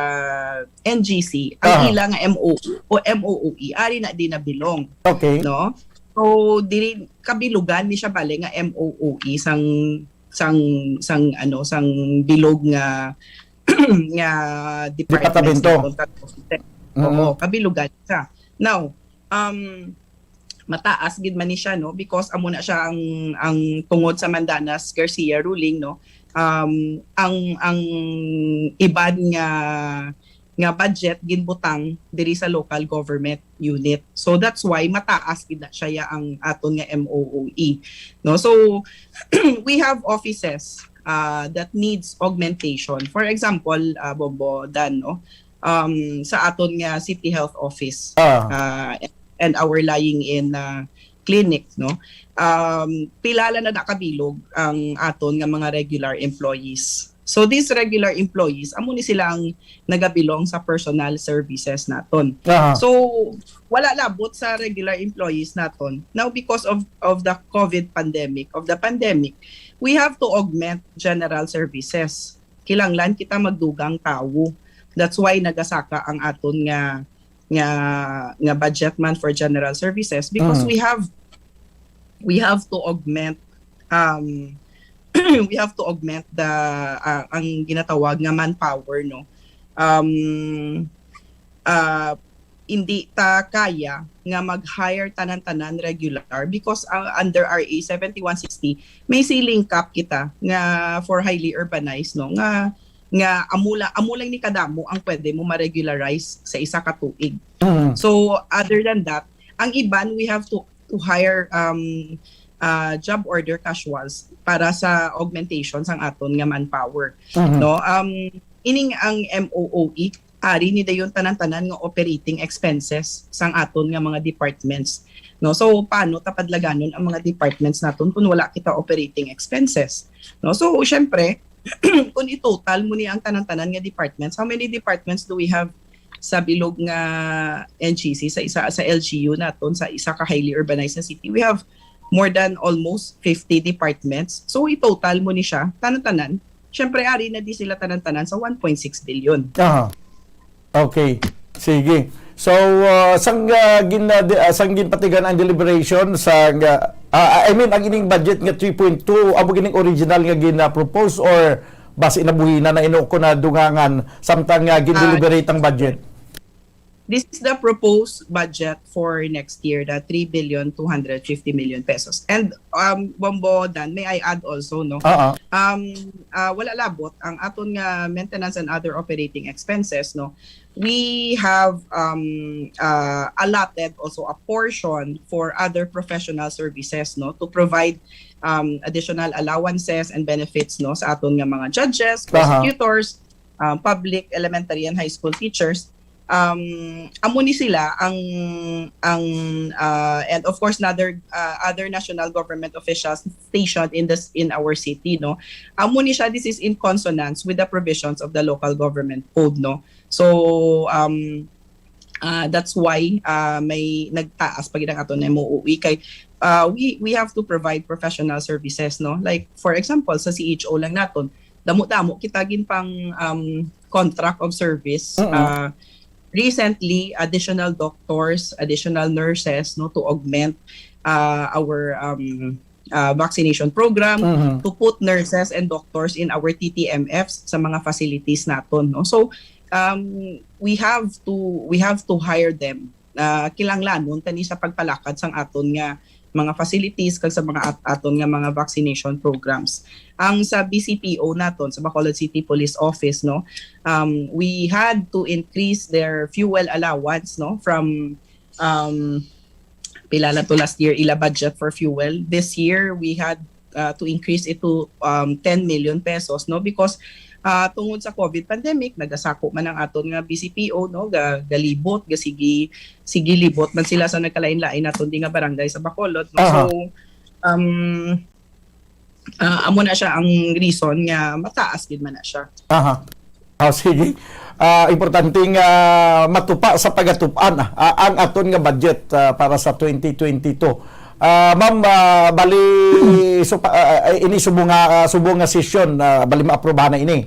NGC ang ilang nga MOOE ari na din nabilong. Okay. No? So diri kabilugan ni siya bale nga MOOE sang bilog nga nga department. Oo, kabilugan siya. Now, mataas gid man ni siya no because amo na siya ang tungod sa Mandanas Garcia ruling no. Ang iban nga budget ginbutang diri sa local government unit. So that's why mataas gid na siya ang aton nga MOOE. No, so we have offices that needs augmentation. For example, Bombo Dan no, sa aton nga City Health Office and our lying in clinic no. Pilala na nakabilog ang aton nga mga regular employees. So these regular employees amo ni silang nagabilong sa personal services naton. So wala labot sa regular employees naton. Now because of the COVID pandemic, we have to augment general services. Kilanglan kita magdugang tawo. That's why nagasaka ang aton nga budget man for general services because we have to augment we have to augment the ang ginatawag nga manpower no. Hindi ta kaya nga mag-hire tanan-tanan regular because under RA 7160 may ceiling cap kita nga for highly urbanized no nga amulang ni kadamo ang pwede mo ma-regularize sa isa ka tuig. So other than that, ang iban we have to hire job order casuals para sa augmentation sang aton nga manpower. No, ining ang MOOE ari ni dayon tanan-tanan nga operating expenses sang aton nga mga departments. No, so paano tapadlaganon ang mga departments naton kung wala kita operating expenses. No, so syempre kung i-total mo ni ang tanan-tanan nga departments, how many departments do we have sa bilog nga NGC sa LGU naton sa isa ka highly urbanized na city? We have more than almost 50 departments. So i-total mo ni siya tanan-tanan. Syempre ari na di sila tanan-tanan sa 1.6 billion. Okay. Sige. So sang ginpatigan ang deliberation sa I mean ang ining budget nga 3.2 amo gining original nga gina-propose or base inabuhina na inuko na dungangan samtang gin-deliberate ang budget? This is the proposed budget for next year, the 3,250 million pesos. And Bombo Dan, may I add also no? Wala labot ang aton nga maintenance and other operating expenses no. We have allotted also a portion for other professional services no to provide additional allowances and benefits no sa aton nga mga judges, prosecutors, public elementary and high school teachers. Amo ni sila ang and of course other national government officials stationed in our city no. Amo ni siya, this is in consonance with the provisions of the local government code no. So that's why may nagtaas pag ang aton MOOE kay we have to provide professional services no. Like for example sa CHO lang naton damo-damo kita gin pang contract of service. Recently, additional doctors, additional nurses, no, to augment our vaccination program, to put nurses and doctors in our TTMFs sa mga facilities naton, no. So, we have to hire them. Kilanglanon tani sa pagpalakad sang aton nga mga facilities kag sa mga aton nga mga vaccination programs. Ang sa BCPO naton sa Bacolod City Police Office no, we had to increase their fuel allowance no from pilala to last year ila budget for fuel. This year we had to increase it to 10 million pesos, no, because tungod sa COVID pandemic nagasako man ang aton nga BCPO, no, galibot sige libot man sila sa nagkalain-lain naton di nga barangay sa Bacolod, no? So amo na siya ang reason nga mataas gid man na siya. Sige. Importanteng matupa sa pagatupan ang aton nga budget para sa 2022. Ma'am, bali ini subong nga session, bali maaprobahan na ini.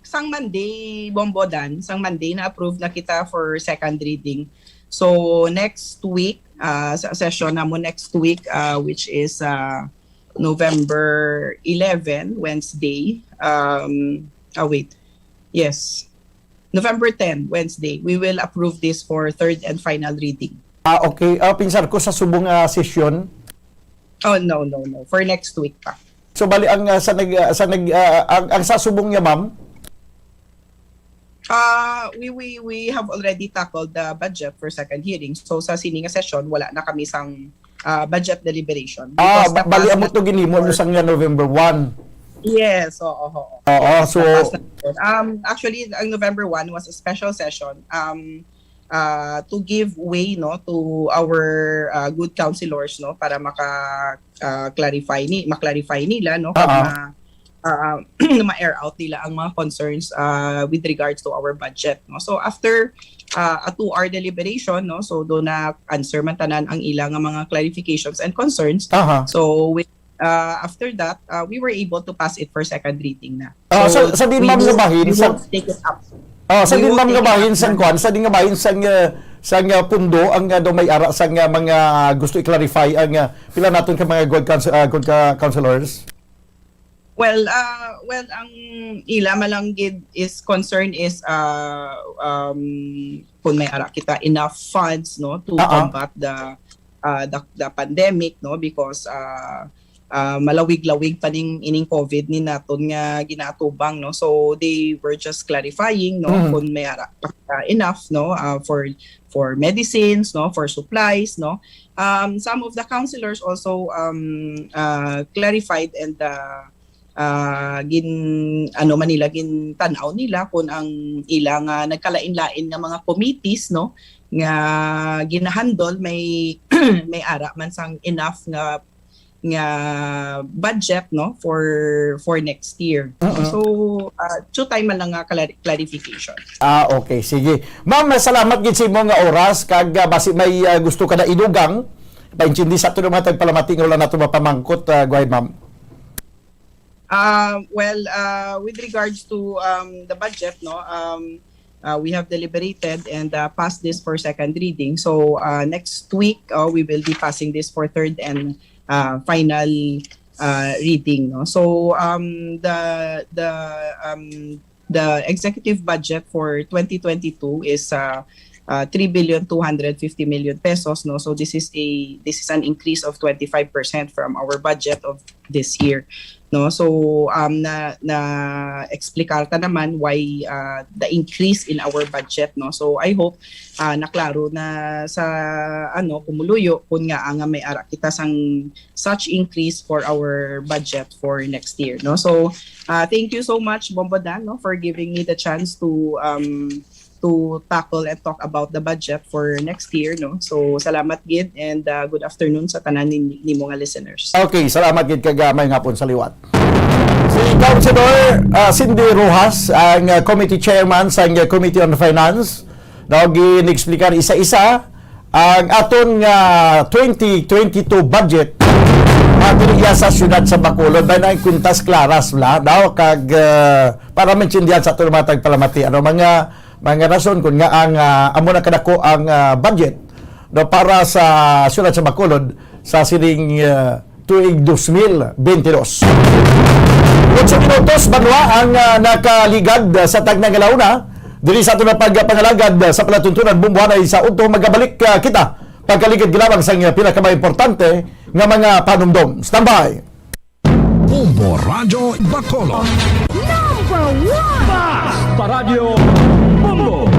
Sang Monday, Bombodan, sang Monday na approve na kita for second reading. So next week, sa session na mo next week, which is November 11, Wednesday. November 10, Wednesday, we will approve this for third and final reading. Okay. Pinsar ko sa subong session. Oh, no. For next week pa. So bali ang sa subong niya, ma'am? We have already tackled the budget for second hearing. So sa sining session wala na kami sang budget deliberation. Bali amo to ginimo sang November 1. Yes, oo. So actually ang November 1 was a special session to give way, no, to our good councilors, no, para maklarify nila, no, ma-air out nila ang mga concerns with regards to our budget, no. So after a 2-hour deliberation, no, so do na answer man tanan ang ilang mga clarifications and concerns. So with after that, we were able to pass it for second reading na. So sabihin ma'am nga bahin sa take it up. Sabihin ma'am nga bahin sang kwan, sabihin nga bahin sang pundo ang do may ara sang mga gusto i-clarify ang pila naton ka mga good councilors. Well, ang ila malanggid is concern is kung may ara kita enough funds, no, to combat the pandemic, no, because malawig-lawig pa ining COVID ni naton nga ginatubang, no. So they were just clarifying, no, kung may ara enough, no, for medicines, no, for supplies, no. Some of the councilors also clarified and gin tanaw nila kung ang ilang nagkalain-lain nga mga committees, no, nga ginahandle may ara man sang enough nga budget, no, for next year. So time man lang nga clarification. Okay, sige. Ma'am, salamat gid sa imong nga oras kag basi may gusto ka na idugang paintindi sa ato mga tagpalamati nga wala nato mapamangkot. Go ahead, ma'am. With regards to the budget, no, we have deliberated and passed this for second reading. So next week we will be passing this for third and final reading, no. So the executive budget for 2022 is 3,250,000,000 pesos, no. So this is an increase of 25% from our budget of this year, no. So na explicar ta naman why the increase in our budget, no. So I hope naklaro na sa kumuluyo kun nga ang may ara kita sang such increase for our budget for next year, no. So thank you so much, Bombodan, no, for giving me the chance to tackle and talk about the budget for next year, no. So salamat gid and good afternoon sa tanan ni mga listeners. Okay, salamat gid kagamay nga pon sa liwat. Si Councilor Cindy Rojas, ang committee chairman sa Committee on Finance, daw gin-explicar isa-isa ang aton 2022 budget diriya sa syudad sa Bacolod. Bay na kwintas klaras daw kag para maintindihan sa aton mga tagpalamati mga rason kung nga ang amo na kadako ang budget do para sa syudad sa Bacolod sa sining tuig 2022. 8 minutos banwa ang nakaligad sa tagnang alauna diri sa aton pagpangalagad sa palatuntunan bumbuhanay sa udto. Magabalik kita pagkaligad gilabang sa pinakamaimportante nga mga panumdom. Standby. Bombo Radio Bacolod. Number 1! Basta Radio Bombo!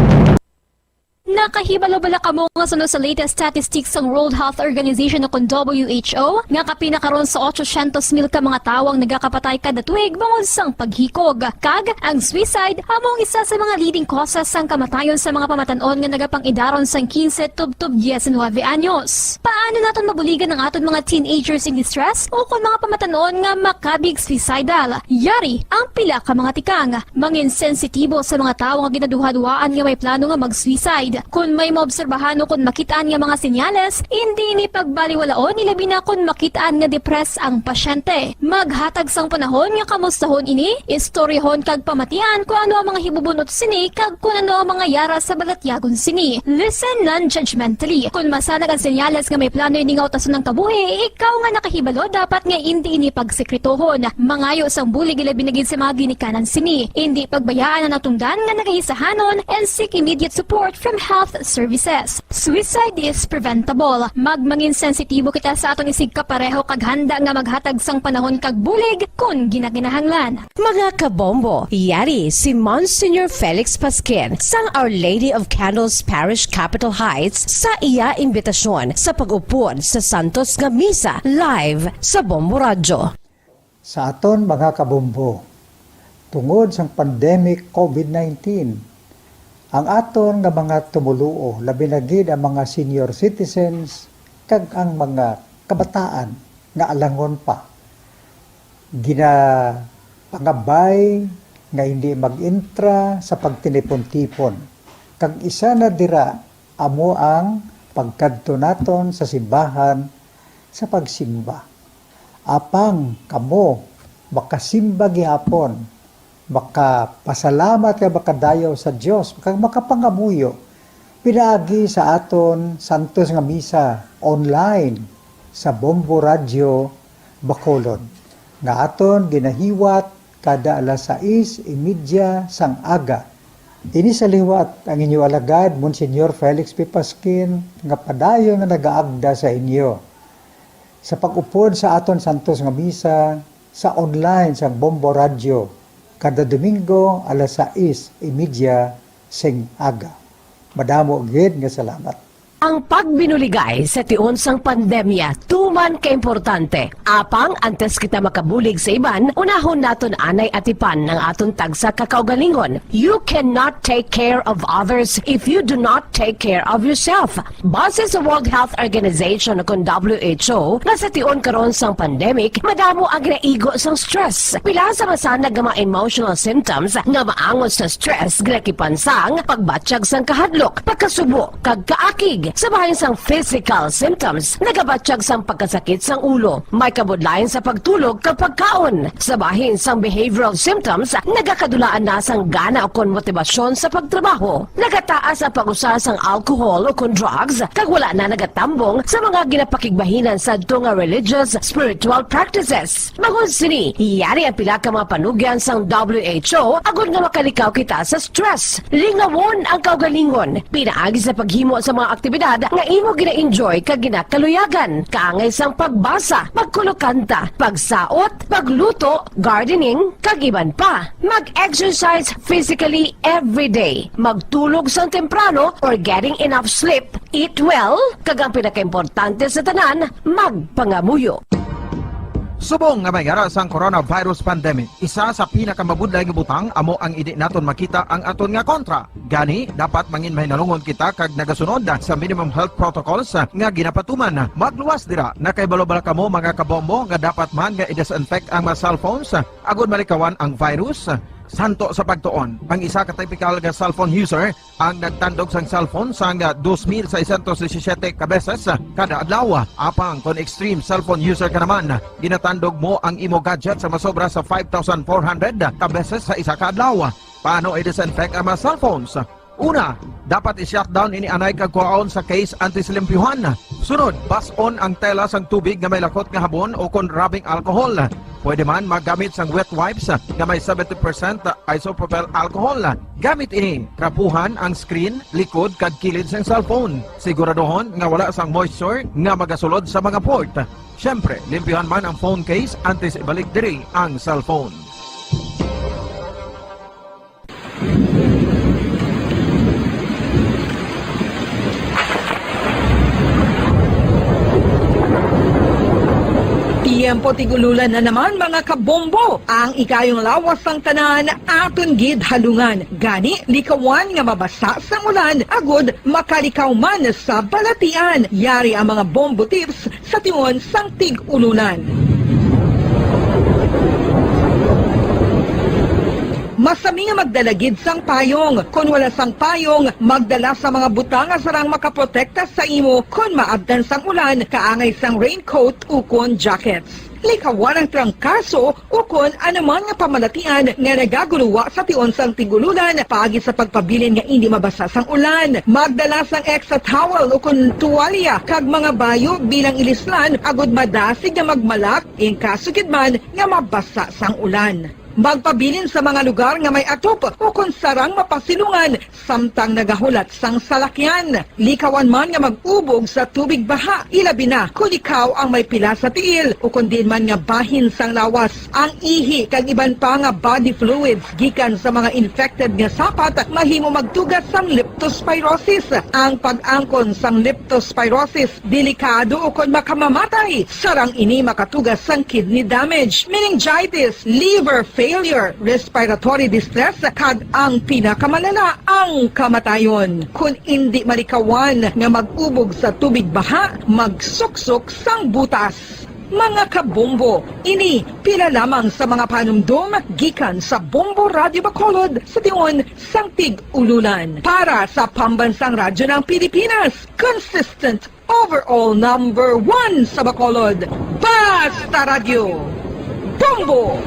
Nakahibalo-bala kamo nga sunod sa latest statistics ng World Health Organization o kung WHO nga kapinakaron sa 800,000 ka mga tawang nagakapatay kada tuig bangod sang paghikog. Kag ang suicide among isa sa mga leading causes sang kamatayon sa mga pamatanon nga nagapangidaron sang 15 tubtub 19 anyos. Paano naton mabuligan ang aton mga teenagers in distress o kung mga pamatanon nga makabig suicidal? Yari ang pila ka mga tikang mangin sensitibo sa mga tawo nga ginaduha-duhaan nga may plano nga mag-suicide. Kung may maobserbahan o kung makitaan nga mga senyales, hindi ni pagbaliwalaon ilabi na kung makitaan nga depress ang pasyente. Maghatag sang panahon nga kamustahon ini, istoryahon kag pamatian kung ano ang mga hibubunot sini kag kung ano ang mga yara sa balatyagon sini. Listen non-judgmentally. Kung masanag ang senyales nga may plano ini nga utason ng kabuhi, ikaw nga nakahibalo dapat nga hindi ini pagsekretohon. Mangayo sang bulig ilabi na gid sa mga ginikanan sini. Hindi pagbayaan ang natungdan nga nagahisahanon and seek immediate support from health services. Suicide is preventable. Magmangin sensitibo kita sa atong isig kapareho kag handa nga maghatag sang panahon kag bulig kung ginaginahanglan. Mga kabombo, yari si Monsignor Felix Pasquin sang Our Lady of Candles Parish Capitol Heights sa iya imbitasyon sa pag-upod sa Santos nga Misa live sa Bombo Radio. Sa aton mga kabombo, tungod sang pandemic COVID-19, ang aton nga mga tumuluo, labi na gid ang mga senior citizens kag ang mga kabataan nga alangon pa. Pangabay nga hindi mag-intra sa pagtinipon-tipon. Kag isa na dira amo ang pagkadto naton sa simbahan sa pagsimba. Apang kamo makasimba gihapon, makapasalamat ka makadayaw sa Dios, makapangamuyo pinaagi sa aton Santos nga Misa online sa Bombo Radio Bacolod nga aton ginahiwat kada alas 6:30 sang aga. Ini sa liwat ang inyo alagad Monsignor Felix P. Pasquin nga padayon nga nagaagda sa inyo sa pag-upod sa aton Santos nga Misa sa online sang Bombo Radio kada Domingo alas 6:30 sing aga. Madamo gid nga salamat. Ang pagbinuligay sa tiun sang pandemya tuman kaimportante. Apang antes kita makabulig sa iban, unahon naton anay atipan ng aton tagsa kakaugalingon. You cannot take care of others if you do not take care of yourself. Base sa World Health Organization o WHO, nga sa tiun karon sang pandemic, madamo ang ginaigo sang stress. Pila sa masanag nga mga emotional symptoms nga maangon sa stress ginakipansang pagbatsyag sang kahadlok, pagkasubo, kag kaakig. Sa bahin sang physical symptoms, nagabatsyag sang pagkasakit sang ulo, may kabudlayan sa pagtulog kapag kaon. Sa bahin sang behavioral symptoms, nagakadulaan na sang gana o kon motibasyon sa pagtrabaho. Nagataas ang pag-usa sang alcohol o kon drugs, kag wala na nagatambong sa mga ginapakigbahinan sa nga religious, spiritual practices. Magun sini, yari ang pila ka mga panugyan sang WHO agud nga makalikaw kita sa stress. Lingawon ang kaugalingon, pinaagi sa paghimo sa mga aktibidad nga imo gina-enjoy kag ginakaluyagan, kaangay sang pagbasa, pagkulokanta, pagsaot, pagluto, gardening, kag iban pa. Mag-exercise physically every day, magtulog sang temprano or getting enough sleep, eat well, kag ang pinakaimportante sa tanan, magpangamuyo. Subong nga may gara sang coronavirus pandemic, isa sa pinakamabudlay nga butang amo ang idi naton makita ang aton nga kontra. Gani, dapat mangin mahinalungon kita kag nagasunod sa minimum health protocols nga ginapatuman. Magluwas dira na kay balo-bala kamo mga kabombo nga dapat man nga i-disinfect ang mga cellphones agud malikawan ang virus. Santo sa pagtuon, ang isa ka typical nga cellphone user ang nagtandog sang cellphone sang 2,617 ka beses kada adlaw. Apang kon extreme cellphone user ka naman, ginatandog mo ang imo gadget sa masobra sa 5,400 ka beses sa isa ka adlaw. Paano i-disinfect ang mga cellphones? Una, dapat i-shutdown ini anay kagkuhaon sa case antisilimpyuhan. Sunod, bas-on ang tela sang tubig nga may lakot nga habon o kon rubbing alcohol. Pwede man magamit sang wet wipes nga may 70% isopropyl alcohol. Gamit ini, krapuhan ang screen, likod kag kilid sang cellphone. Siguraduhon nga wala sang moisture nga magasulod sa mga port. Syempre, limpyuhan man ang phone case antes ibalik diri ang cellphone. Tiempo tigululan na naman mga kabombo. Ang ikayong lawas ng tanan aton gid halungan. Gani likawan nga mabasa sa ulan agud makalikaw man sa balatian. Yari ang mga bombo tips sa tiyon sang tig-ululan. Masami nga magdalagid sang payong. Kung wala sang payong, magdala sa mga butang nga sarang makaprotekta sa imo kung maabdan sang ulan, kaangay sang raincoat ukon jackets. Likawan ang trangkaso ukon anuman nga pamalatian nga nagaguluwa sa tion sang tigululan paagi sa pagpabilin nga hindi mabasa sang ulan. Magdala sang extra towel ukon tuwalya kag mga bayo bilang ilislan agud madasig nga magmalak ing kasugid man nga mabasa sang ulan. Magpabilin sa mga lugar nga may atop o kung sarang mapasilungan samtang nagahulat sang salakyan. Likawan man nga mag-ubog sa tubig baha, ilabi na kung ikaw ang may pila sa tiil o kung din man nga bahin sang lawas. Ang ihi kag iban pa nga body fluids gikan sa mga infected nga sapat mahimo magtugas sang leptospirosis. Ang pag-angkon sang leptospirosis delikado o kung makamamatay. Sarang ini makatugas sang kidney damage, meningitis, liver failure, respiratory distress, kag ang pinakamalala, ang kamatayon. Kung hindi malikawan nga mag-ubog sa tubig baha, magsuksok sang butas. Mga kabombo, ini pila lamang sa mga panumdum gikan sa Bombo Radio Bacolod sa tion sang tig-ululan. Para sa Pambansang Radyo ng Pilipinas, consistent overall number 1 sa Bacolod, Basta Radio, Bombo!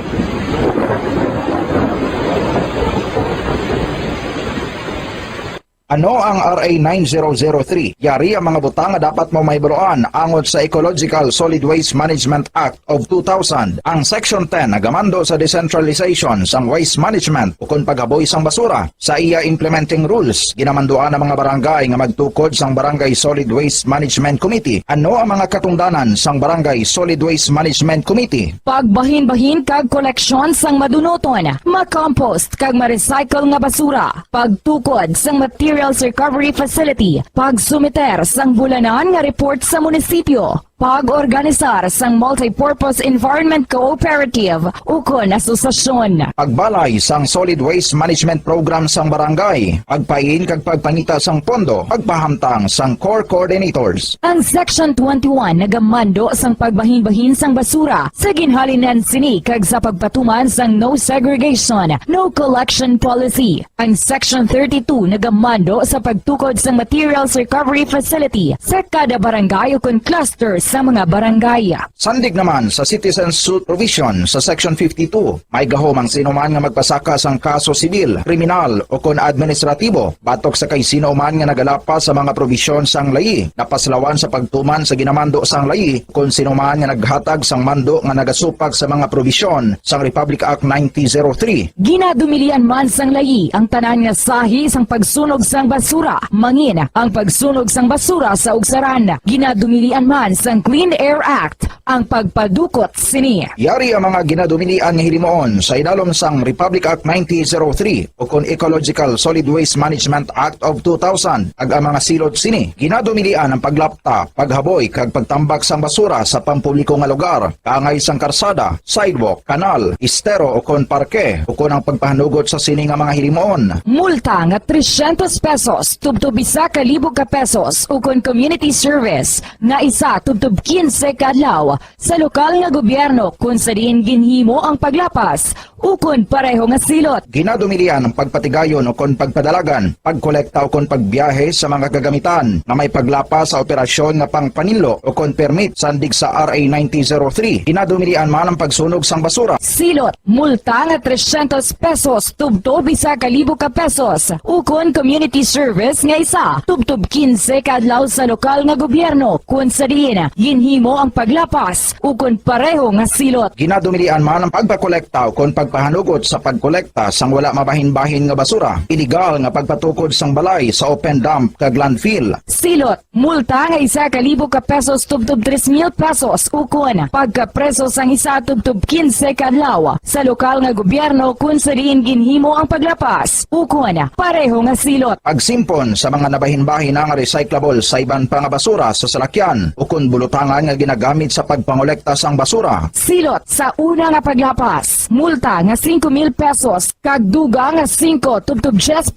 Ano ang RA 9003? Yari ang mga butang nga dapat mo maybaroan angod sa Ecological Solid Waste Management Act of 2000. Ang Section 10 nagamando sa decentralization sang waste management ukon paghaboy sang basura. Sa iya implementing rules, ginamanduan ang mga barangay nga magtukod sang Barangay Solid Waste Management Committee. Ano ang mga katungdanan sang Barangay Solid Waste Management Committee? Pagbahin-bahin kag koleksyon sang madunoton, makompost kag ma-recycle nga basura, pagtukod sang materials recovery facility, pagsumiter sang bulanan nga report sa munisipyo, pag-organisar sang multi-purpose environment cooperative ukon asosasyon. Pagbalay sang solid waste management program sang barangay, pagpain kag pagpangita sang pondo, pagpahamtang sang core coordinators. Ang Section 21 nagamando sang pagbahin-bahin sang basura sa ginhalinan sini kag sa pagpatuman sang no segregation, no collection policy. Ang Section 32 nagamando sa pagtukod sang materials recovery facility sa kada barangay ukon cluster sa mga barangay. Sandig naman sa citizen suit provision sa Section 52, may gahom ang sino man nga magpasaka sang kaso sibil, kriminal o kon administratibo batok sa kay sino man nga nagalapas sa mga provision sang layi, napaslawan sa pagtuman sa ginamando sang layi kung sino man nga naghatag sang mando nga nagasupag sa mga provision sang Republic Act 9003. Ginadumilian man sang layi ang tanan nga sahi sang pagsunog sang basura, mangin ang pagsunog sang basura sa ugsaran. Ginadumilian man sang Clean Air Act ang pagpadukot sini. Yari ang mga ginadumilian nga hilimoon sa idalom sang Republic Act 9003 o kon Ecological Solid Waste Management Act of 2000 ag ang mga silot sini. Ginadumilian ang paglapta, paghaboy kag pagtambak sang basura sa pampubliko nga lugar, kaangay sang karsada, sidewalk, kanal, estero o kon parke o kon ang pagpahanugot sa sini nga mga hilimoon. Multa nga 300 pesos tubtob isa ka libo ka pesos o kon community service nga isa tubtob 15 kadlaw sa lokal nga gobyerno kung sa diin ginhimo ang paglapas ukon pareho nga silot. Ginadumilian ang pagpatigayon o kon pagpadalagan, pagkolekta o kon pagbiyahe sa mga gagamitan na may paglapas sa operasyon nga pangpanilo o kon permit sandig sa RA 9003. Ginadumilian man ang pagsunog sang basura. Silot, multa nga 300 pesos tubtob isa ka libo ka pesos ukon community service nga isa tubtob 15 kadlaw sa lokal nga gobyerno kung sa diin ginhimo ang paglapas ukon pareho nga silot. Ginadumilian man ang pagpakolekta ukon pagpahanugot sa pagkolekta sang wala mabahin-bahin nga basura, illegal nga pagpatukod sang balay sa open dump kag landfill. Silot, multa nga isa ka libo ka pesos tubtob 3,000 pesos ukon pagkapreso sang isa tubtob 15 kadlaw sa lokal nga gobyerno kung sa diin ginhimo ang paglapas ukon pareho nga silot. Pagsimpon sa mga nabahin-bahin nga recyclable sa iban pa nga basura sa salakyan ukon bulutangan nga ginagamit sa pagpangolekta sang basura. Silot sa una nga paglapas, multa nga 5,000 pesos kag duga nga 5 tubtub 10%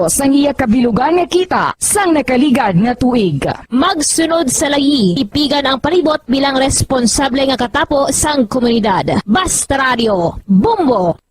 sang iya kabilugan nga kita sang nakaligad nga tuig. Magsunod sa layi, ipigan ang palibot bilang responsable nga katapo sang komunidad. Basta Radio, Bombo!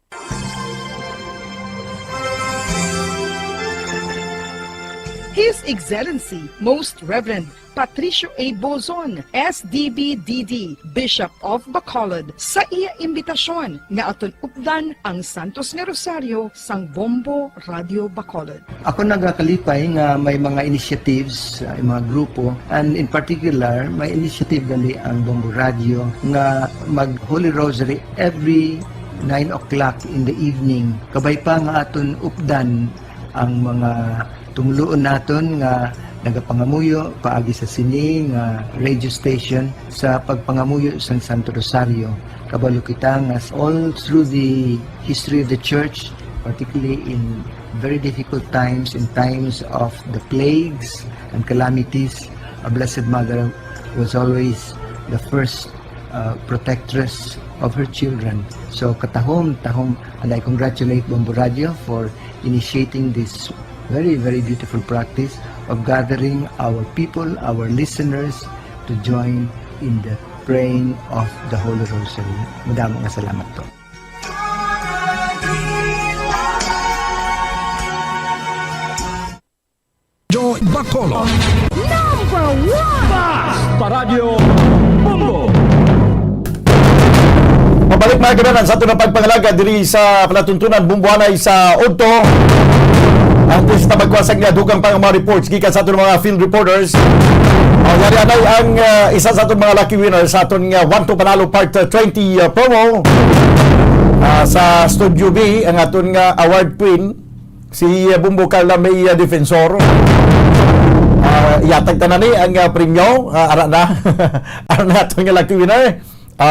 His Excellency, Most Reverend Patricio A. Bozon, SDB-DD, Bishop of Bacolod, sa iya imbitasyon nga aton updan ang Santos nga Rosario sang Bombo Radio Bacolod. Ako nagakalipay nga may mga initiatives, mga grupo, and in particular, may initiative gali ang Bombo Radio nga mag Holy Rosary every 9 o'clock in the evening. Kabay pa nga aton updan ang mga tumuluon naton nga nagapangamuyo paagi sa sini nga radio station sa pagpangamuyo sa Santo Rosario. Kabalo kita nga all through the history of the church, particularly in very difficult times, in times of the plagues and calamities, a Blessed Mother was always the first protectress of her children. So katahom, and I congratulate Bombo Radio for initiating this very, very beautiful practice of gathering our people, our listeners, to join in the praying of the Holy Rosary. Madaming salamat po. Joy Bacolod. Number 1! Basta Radio, Bombo! Mabalik mga kaibigan sa ato na pagpangalaga diri sa palatuntunan bumbuhanay sa Udto. Ang sa magkwasag niya dugang pang mga reports gikan sa aton mga field reporters. Yari anay ang isa sa aton mga lucky winners sa aton nga 1 to Panalo Part 20 promo. Sa Studio B ang aton nga award queen si Bumbo Carla May Defensor. Yatag tanan ni ang premyo ara na aton nga lucky winner.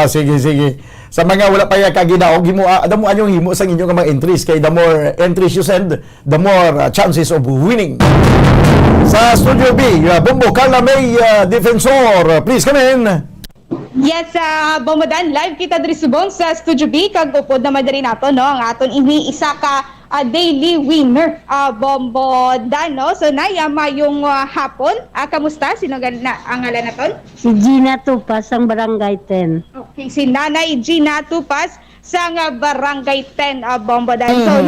Sige. Sa mga wala pa kaginaog, damo anyong himo sa inyong mga entries. Kay the more entries you send, the more chances of winning. Sa Studio B, Bombo Carla May Defensor, please come in. Yes, Bombodan, live kita diri subong sa Studio B. Kag upod na madari nato, no? Ang aton isa ka daily winner, Bombodan, no? So, nayama yung hapon. Kamusta? Sino ang ngalan naton? Si Gina Tupas, ang Barangay 10. Okay, si Nanay Gina Tupas, sang Barangay 10, Bombodan. So,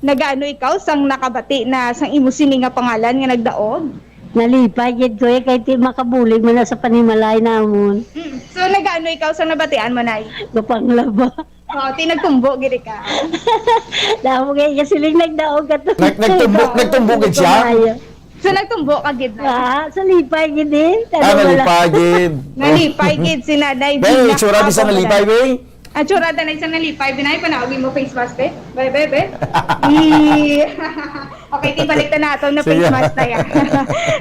nagaano ikaw sang nakabati na sang imo sini nga pangalan nga nagdaog? Nalipay, yun ko kay ti makabulig mo na sa panimalay namon. So, nagaano ikaw sang nabatian mo, Nay? Gapanglaba. Tinagtumbo, giri ka. Damo kay kasiling nagdaog ka to. Nagtumbo gid siya? So, nagtumbo ka gid na? Sa lipay gid eh. Nalipay gid. Nalipay gid si Nanay Gina. Bay, tsura di sa nalipay, bay. Tsura na isang nalipay. Binay pa na, mo face mask, be? Be. Okay, tibalik na nato na face mask na yan.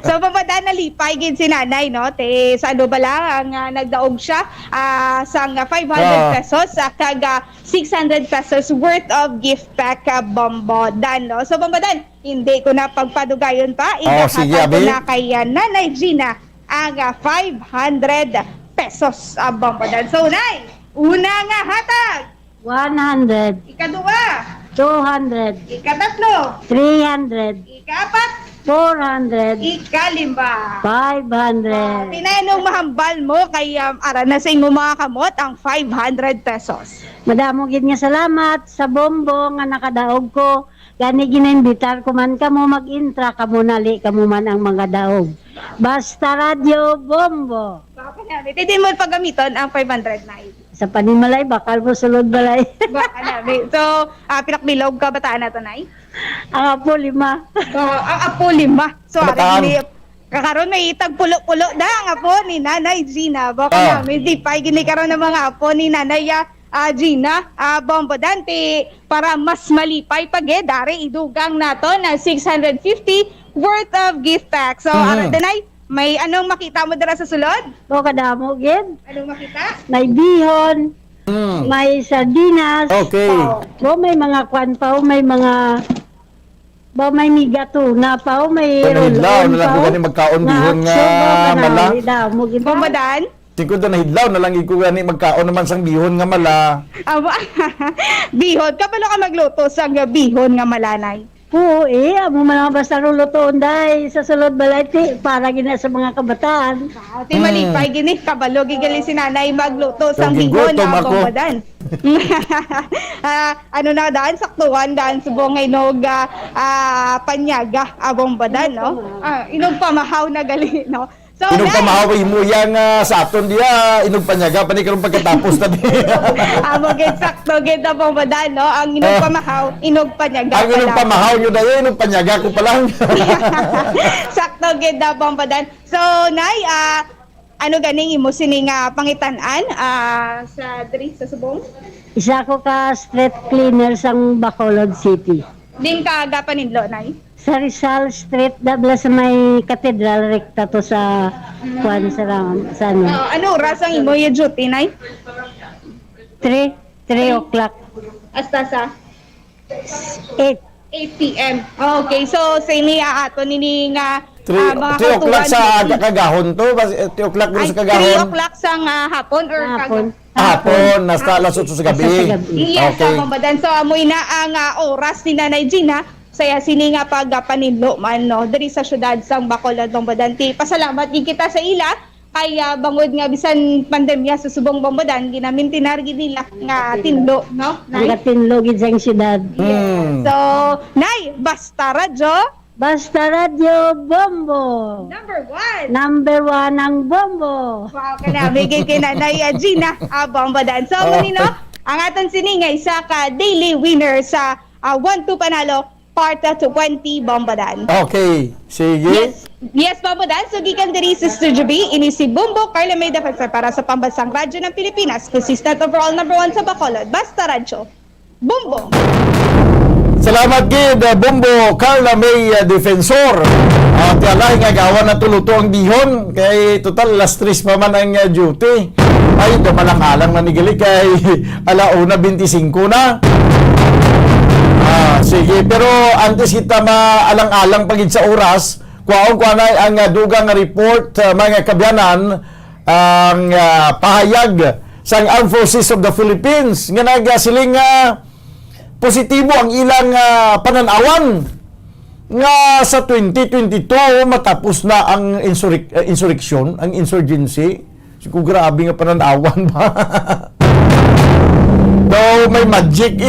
So, papada nalipay gid si Nanay, no? Sa ano ba lang, ang nagdaog siya sang 500 pesos, kag 600 pesos worth of gift pack Bombodan, no? So, Bombodan, hindi ko na pagpadugayon pa. Idahatag ko na kay Nanay Gina ang 500 pesos Bombodan. So, Nay, una nga hatag 100. Ikaduwa 200. Ikatatlo 300. Ikapat 400. Ikalimba 500. Tinanong mahambal mo kay ara na sa imo mga kamot ang 500 pesos. Madamo gid nga salamat sa Bombo nga nakadaog ko. Gani ginimbitar ko man kamo mag-intra kamo nali kamo man ang mga daog. Basta Radio Bombo. Baka namin. Hindi mo pagamiton ang 500 na ito. Sa panimalay, bakal mo sulod balay. Baka namin. So, pinakbilog ka bataan na ito, Nay? Ang apo 5. Ang apo 5. So, kakaroon may tagpulo-pulo na ang apo ni Nanay Gina. Baka namin, di pa ginikaroon ng mga apo ni Nanay Gina, Bombodan, para mas malipay dari idugang nato na 650 worth of gift pack. So, Aradanay, may anong makita mo dara sa sulod? O, kadamo, gid. Anong makita? May bihon, may sardinas. Okay. May mga kwan pa, may mga Ba may miga to na pa o may Ito nahidlaw rolon na lang pa, ko o. gani magkaon bihon nga Akso ba ka na, mala. daw mo gid. Bombadan? Tingko na nahidlaw na lang ko gani magkaon naman sang bihon nga mala. Aba, bihon. Kapalo ka magluto sa bihon nga malanay? Oo, amo man basta rulutoon dai sa sulod balay ti para gina sa mga kabataan. Ti malipay gini, kabalo gigali si nanay magluto sa Lagi bihon gutom na ako. bombadan. Ano na daan, saktuhan daan subong inog panyaga bombadan, no? Inog pamahaw na gali, no? So, Inog pamahaw mo yang sa aton diya inog panyaga pa ni karon pagkatapos ta di. amo gid sakto gid na bombadan, no? Ang inog pamahaw, inog panyaga. Ang inog pala. pamahaw nyo na yun, inog panyaga ko pa lang. Sakto gid na bombadan. So, nay, ano ganing imo sining pangitan-an sa diri sa Subong? Isa ko ka street cleaner sang Bacolod City. Din ka gapanidlo, nay? Sa Rizal Street, dabla sa may katedral, rekta to sa Juan sa ano. Ano oras ang imo yung duty, nay? 3 o'clock. Hasta sa 8. 8 p.m. Okay, so sa ini ato nini nga 3 o'clock sa kagahon to, 3 o'clock dito sa 3 kagahon. o'clock sa hapon or Hapon. Hapon, nasta alas 8 sa gabi. Yes, Okay. Bombadan. So amoy na ang oras ni Nanay Gina saya sini nga pagpaninlo man, no, diri sa syudad sang Bacolod, Bombadan. Ti pasalamat din kita sa ila kaya bangod nga bisan pandemya sa Subong, Bombadan ginamintinar gid nila nga tinlo, no? Ang tinlo gid sang syudad. Yes. So, nay, basta radyo. Basta radyo bombo. Number 1 ang bombo. Wow, kanami gid kay Nanay Gina Bombadan. So, no, ang aton sini nga isa ka daily winner sa 1-2 panalo part 20 Bombadan. Okay, sige. Yes, Bombadan. So, gikan diri sa Studio B, ini si Bumbo Carla May Defensor para sa Pambansang Radyo ng Pilipinas. Consistent overall number 1 sa Bacolod. Basta radyo. Bumbo! Salamat gid Bumbo Carla May Defensor. At alay nga gawan na tuluto ang bihon kay total last 3 pa man ang duty. Ay dumalang-alang man ni gali kay alauna 25 na. Sige, pero antes kita maalang-alang pagid sa oras, kuwaon ko anay ang dugang nga report mga kabyanan ang pahayag sa Armed Forces of the Philippines nga nagasiling positibo ang ilang pananawan nga sa 2022 matapos na ang insurrection, ang insurgency. Siguro grabe nga pananawan ba? Daw may magic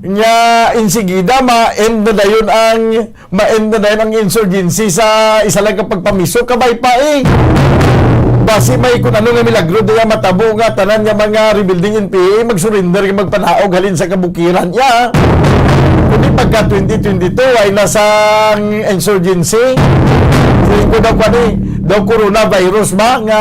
nga insigida ma-end na dayon ang insurgency sa isa lang kapag pamiso kabay pa basi may kung ano nga milagro diya matabo nga tanan nga mga rebuilding NPA mag-surrender nga magpanaog halin sa kabukiran ya kundi pagka 2022 ay nasang insurgency feeling ko daw daw coronavirus ba nga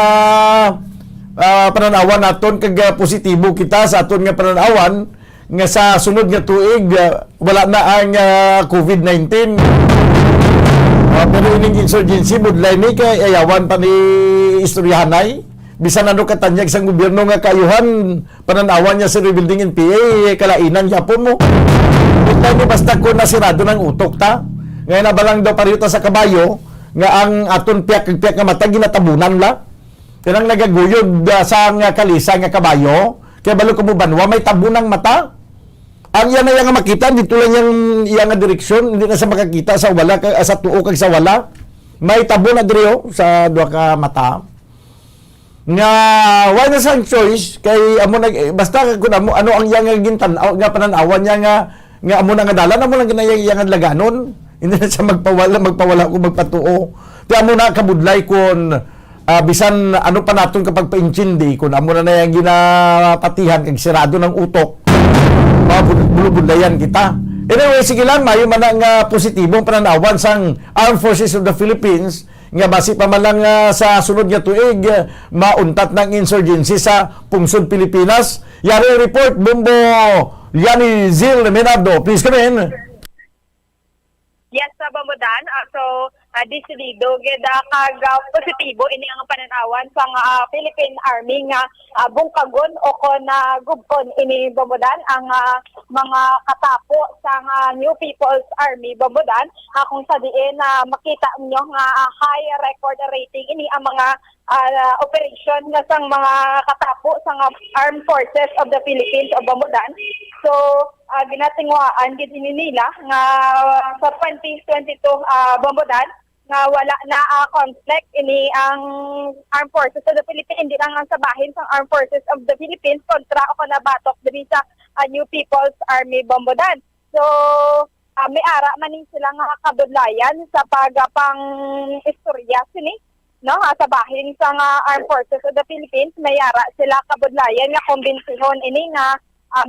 pananawan naton kag positibo kita sa aton nga pananawan nga sa sunod nga tuig wala na ang COVID-19. Pero ining insurgency budlay ni kay ayawan pa ni istoryahanay bisan ano katanyag sang gobyerno nga kayuhan pananawan niya sa rebuilding NPA kalainan yapon mo. Budlay ni basta ko nasirado ng utok ta. Ngayon na balang daw pareho ta sa kabayo nga ang aton piyak nga mata ginatabunan la. Kanang nagaguyod sa nga kalisa nga kabayo kaya balo ko mo banwa may tabunang mata. Ang yan na yung makita, dito lang yung iyang direksyon, hindi na sa makakita sa wala, sa tuo kag sa wala. May tabo na diriyo sa duha ka mata. Nga, why na sang choice, kay amo basta kung ano ang iyang gintan-aw, nga pananawan niya nga amo na nga dalan, amo lang ginayang laganon. Hindi na siya magpawala kung magpatuo. Kaya amo na kabudlay kung bisan ano pa naton kapag pa-inchindi, kung amo na yung ginapatihan, kag sirado ng utok. Bulubulayan kita. Anyway, sige lang, mayo man ang positibong pananawan sang Armed Forces of the Philippines nga basi pa man lang sa sunod nga tuig mauntat ng insurgency sa pungsod Pilipinas. Yari report, Bumbo Yani Zil Menardo. Please come in. Yes, Bombodan. So, disidido gid kag positibo ini ang pananawan sa Philippine Army nga bungkagon o kon gubkon ini Bombodan ang mga katapo sa New People's Army Bombodan kung sa diin makita nyo nga high record rating ini ang mga operation nga sang mga katapo sa Armed Forces of the Philippines o Bombodan. So ginatingwaan gid ini nila nga sa 2022 Bombodan nga wala na conflict ini ang Armed Forces of the Philippines, hindi lang ang sabahin sa Armed Forces of the Philippines kontra o nabatok diri sa New People's Army Bombodan. So may ara man sila nga kabudlayan sa pagapang istorya sini no sabahin sa Armed Forces of the Philippines, may ara sila kabudlayan nga kumbensihon ini nga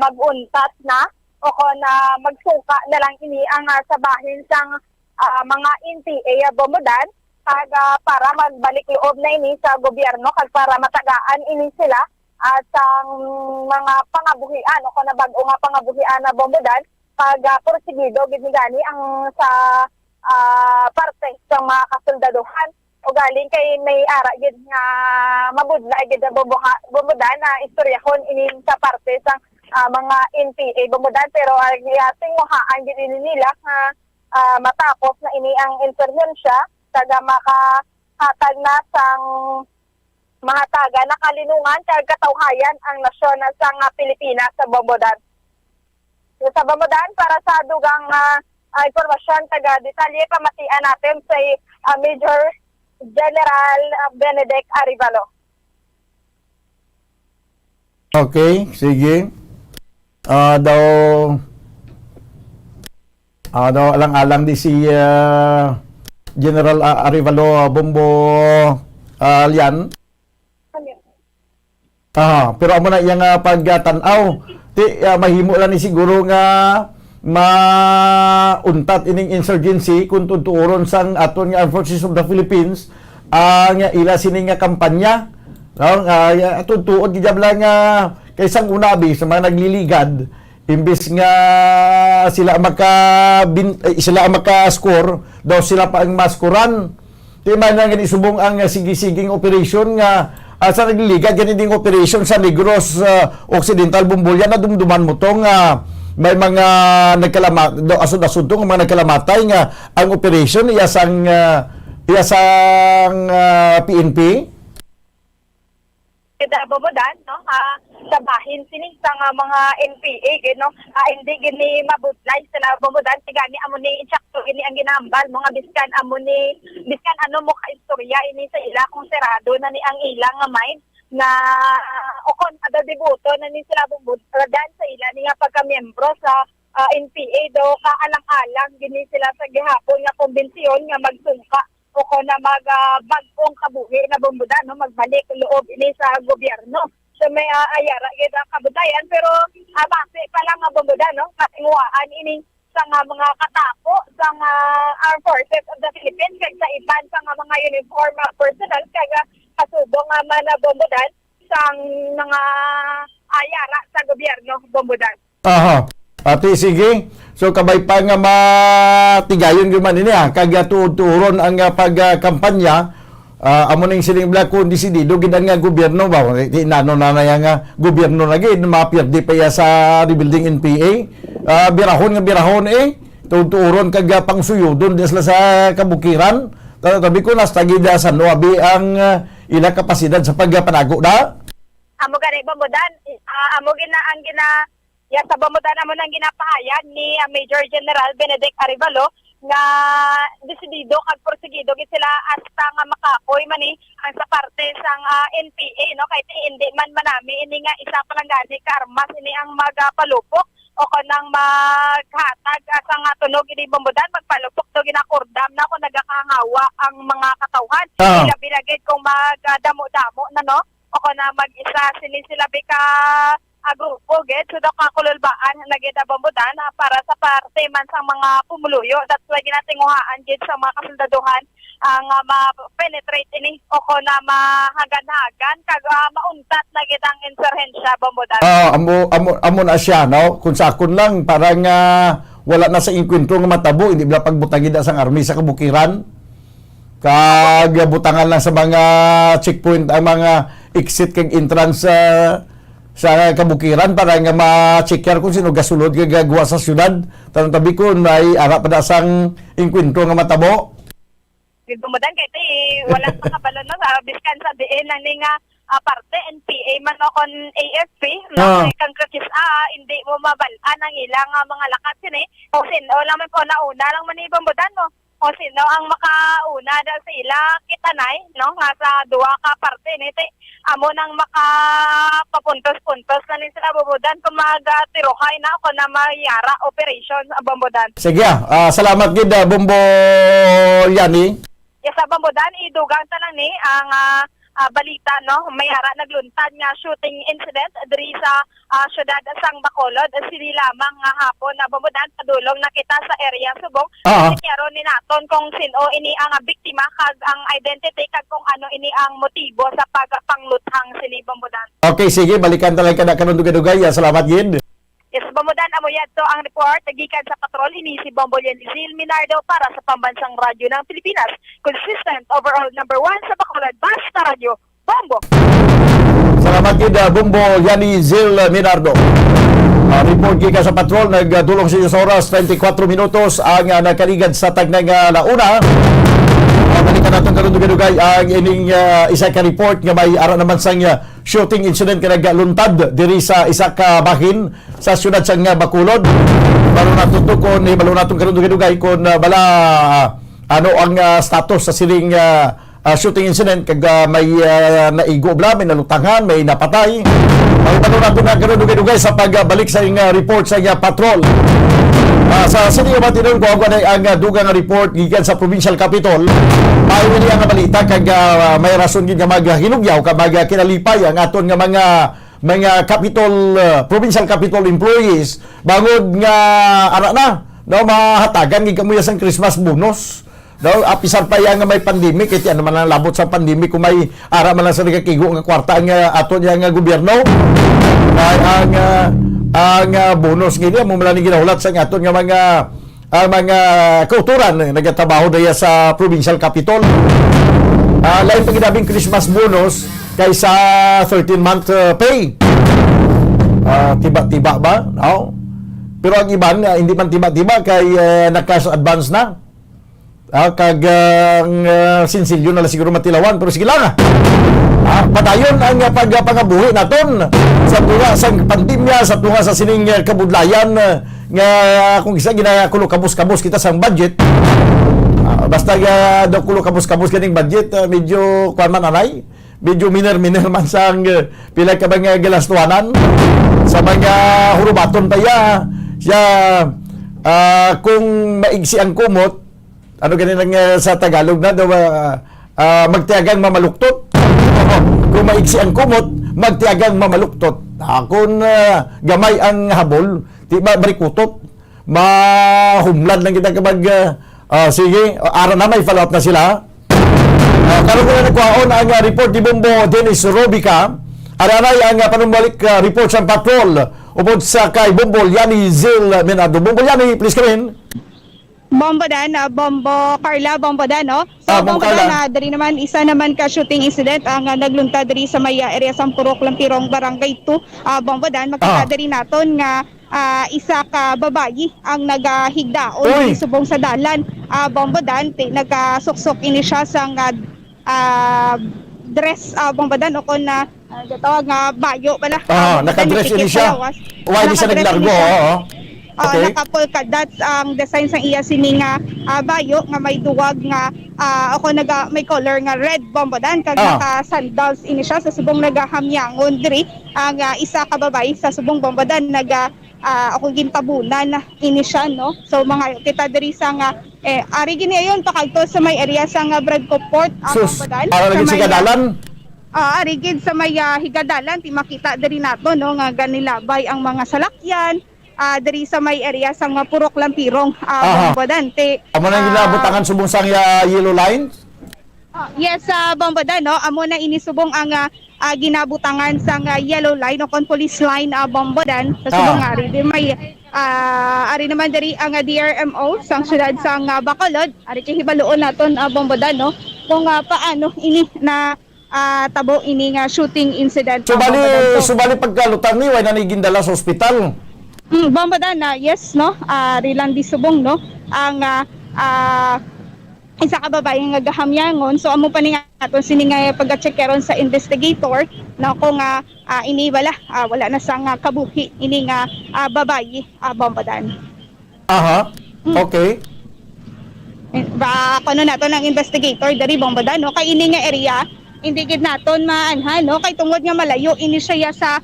maguntat na o na magsuka na lang ini ang sabahin sang mga NPA Bombodan kag para magbalik loob na ini sa gobyerno kag para matagaan ini sila at ang mga pangabuhian o na bag-o nga pangabuhian na Bombodan kag porsigido gid gani ang sa parte sa mga kasoldaduhan o galing kay may ara gid nga mabudla gid Bombodan na istoryahon ini sa parte sa mga NPA Bombodan pero yating mohaan gid nila nga matapos na ini ang intervensya taga makahatag na sang mahataga na kalinungan kag katawhayan ang nasyon sang Pilipinas sa Bombodan. So, sa Bombodan para sa dugang impormasyon taga detalye pamatian natin sa Major General Benedict Arevalo. Okay, sige. Daw alang-alang di si General Arevalo Bombo Lian. Pero amo na iyang pagtanaw ti mahimo lang ni siguro nga mauntat ining insurgency kung tuturon sang aton nga Armed Forces of the Philippines ang ila sining nga kampanya no tutuod gid lang nga kaysang unabi sa mga nagliligad imbis nga sila maka-score daw sila pa ang maskuran di man nga isubong ang sige-siging operation nga sa nagliligad ganitong operation sa Negros Occidental Bombolya na dumduman mo tong may mga nagkalamat asod-asod tong mga nagkalamatay nga ang operation iyasang PNP kada Bombodan no sabahin sini sa mga NPA no hindi gini mabudlay sila Bombodan tigani amo ni insakto ini ang ginambal mga biskan ano mo ka istorya ini sa ila kung serado na ni ang ilang nga mind na okon ada debuto na ni sila Bombodan sa ila ni nga pagka-miyembro sa NPA do kaalang-alang gini sila sa gihapon nga kumbensyon nga magsungka o na magbagong kabuhi na Bombodan no magbalik loob ini sa gobyerno so may ayara gid ang kabudayan pero base pa lang nga Bombodan no katinguan ini sa mga katapo sa Armed Forces of the Philippines kag sa iban sa mga uniform personnel kag kasubong man na Bombodan sa mga ayara sa gobyerno Bombodan. Ati sige. So kabay pa nga matigayon gyud man ini kag tuturon ang pagkampanya amo ning siling black kun disidido gid ang gobyerno ba inano na nga gobyerno na gid mapirdi pa ya sa rebuilding NPA birahon tuturon kag pangsuyodon sila sa kabukiran tabi ko nastagid sa nuabi ang ila kapasidad sa pagpanago da amo gani Bombodan amo gina sa Bombodan mo nang ginapahayan ni Major General Benedict Arevalo nga desidido kag porsigido gid sila hasta nga makakoy man ang sa parte sang NPA no kay hindi man manami ini nga isa pa lang gani ka armas ini ang magpalupok o kanang maghatag sa nga tunog ini Bombodan magpalupok to ginakordam na ko nagakangawa ang mga katawhan ilabi na gid kung magdamo-damo na no o na mag-isa sila ka grupo gid so daw kakululbaan nagida Bombodan para sa parte man sa mga pumuluyo that's why ginatinguhaan gid sa mga kasoldaduhan ang ma-penetrate ini o na mahagan-hagan kag mauntat na gid ang insurhensya Bombodan. Amo na siya no kung sakon lang parang wala na sa inkwentro nga matabo hindi bala pagbutang gid sang army sa kabukiran Kag butangan lang sa mga checkpoint ang mga exit kag entrance sa kabukiran para nga ma-checker kung sino gasulod kag gagawa sa syudad. Tanong tabi ko may ara pa dasang inkwentro nga matabo. Dumudan kay walang makabalo no sa biskan sa diin lang ni nga parte NPA man o kon AFP no kang kakis hindi mo mabalaan ang ilang mga lakat sini o sino lang man po nauna lang man ibambudan no o sino ang makauna daw sa ila kitanay no nga sa duwa ka parte nite amo nang makapapuntos-puntos na ni sila bambudan kung magtirohay na ako na mayara operation sa bambudan. Sige, salamat gid Bombo Yani. Yes, sa bambudan idugang ta lang ni ang balita no mayara nagluntad nga shooting incident diri sa syudad sang Bacolod sili lamang nga hapon na bambudan padulong nakita sa area subong karo ni naton kung sino ini ang biktima kag ang identity kag kung ano ini ang motibo sa pagpangluthang sini bambudan. Okay, sige, balikan talaga kada kanon dugay-dugay. Salamat gid. Yes, bambudan amo yadto ang report gikan sa patrol ini si Bombo Lizil Minardo para sa Pambansang Radyo ng Pilipinas. Consistent overall number 1 sa Bacolod, basta radyo, Bombo. Salamat gid Bombo Yani Zil Minardo. Report gikan sa patrol nagdulong sa oras 24 minutos ang nakaligad sa tagnang launa. Balikan natin karon dugay-dugay ang ining isa ka report nga may ara naman sang shooting incident nga nagluntad diri sa isa ka bahin sa syudad sang Bacolod. Balo naton tukon balo naton karon dugay-dugay kon bala ano ang status sa siling shooting incident kag may naigo bla, may nalutangan, may napatay. Balo naton karon dugay-dugay sa pagbalik sa report sa patrol. Sa City of Batinon ko ang dugang report gikan sa provincial capital. May wili ang balita kag may rason gid nga maghinugyaw kag kinalipay ang aton nga mga capital provincial capital employees bangod nga ara na daw mahatagan gid kamuya sang Christmas bonus. Daw apisan pa yang may pandemic kay ano man ang labot sa pandemic kung may ara man lang sa nagakigo nga kwarta ang aton yang gobyerno. Ang bonus gini mo man lang ginahulat sa aton nga mga kauturan nagatrabaho daya sa provincial capital. Lain pag ginabing Christmas bonus kaysa 13-month pay. Tiba-tiba ba? No? Pero ang iban hindi man tiba-tiba kay nag-cash advance na. Kag sinsilyo na lang siguro matilawan pero sige lang. Padayon ang pagpangabuhi naton sa tunga sa pandemya, sa tunga sa sining kabudlayan nga kung isa ginakulo kabus-kabus kita sa budget. Basta daw kulo kabus-kabus kining budget medyo kuan man anay, medyo miner man sang pila ka bang galastuanan sa mga hurubaton pa siya kung maigsi ang kumot ano ganin sa Tagalog na daw magtiagang mamaluktot. Kung maigsi ang kumot, magtiagang mamaluktot. Kung gamay ang habol, di ba barikutot, mahumlan lang kita kapag sige, ara na may follow-up na sila. Karoon ko na nagkuhaon ang report ni Bombo Dennis Robica. Aranay ang panumbalik report sa patrol upod sa kay Bombo Yani Zil Minardo. Bombo Yani, please come in. Bombo Dan, Bombo Carla, Bombo Dan, no? So, Bombo Dan, dari naman, isa naman ka shooting incident ang naglunta dari sa may area sa Purok Lampirong, Barangay 2. Bombo Dan, makita dari naton nga isa ka babayi ang nagahigdaon subong sa dalan. Bombo Dan, nagasuksok ini siya sa dress, Bombo Dan, o kung na tawag nga bayo pala. Nakadress ini siya. Why di siya naglargo, okay. Nakapolka dots ang design sa iya sining bayo nga may duwag nga ako may color nga red Bombo Dan kag naka sandals ini siya sa subong nagahamyangon diri ang isa ka babae sa subong Bombo Dan ako gintabunan ini siya no. So mga kita diri sa nga ari gini ayon pakadto sa may area sa nga Bradco Port Bombo Dan sa may higadalan. Ari gid sa may higadalan ti makita diri nato no nga ganilabay ang mga salakyan. Dari sa may area sa Purok Lampirong, Bombo Dan. Amo na ginabutangan subong sang yellow line? Yes, Bombo Dan, no? Amo na inisubong ang ginabutangan sa yellow line o kon police line, Bombo Dan. Sa subong ari, may ari naman diri ang DRMO sang syudad sang Bacolod, ari kay hibaluon naton bombodan no kung paano ini na tabo ini nga shooting incident. Subali pagkalutang ni way nanigindala sa ospital. Bombodan na yes no, ari lang di subong no ang isa ka babae nga gahamyangon. So amo pa ni nga aton sini nga pagga-check karon sa investigator na kung ini wala na sang kabuhi ini nga babae bombodan. Aha. Okay. Ba kuno nato ng investigator dari bombodan no kay ini nga area hindi gid naton maanhan no kay tungod nga malayo ini siya sa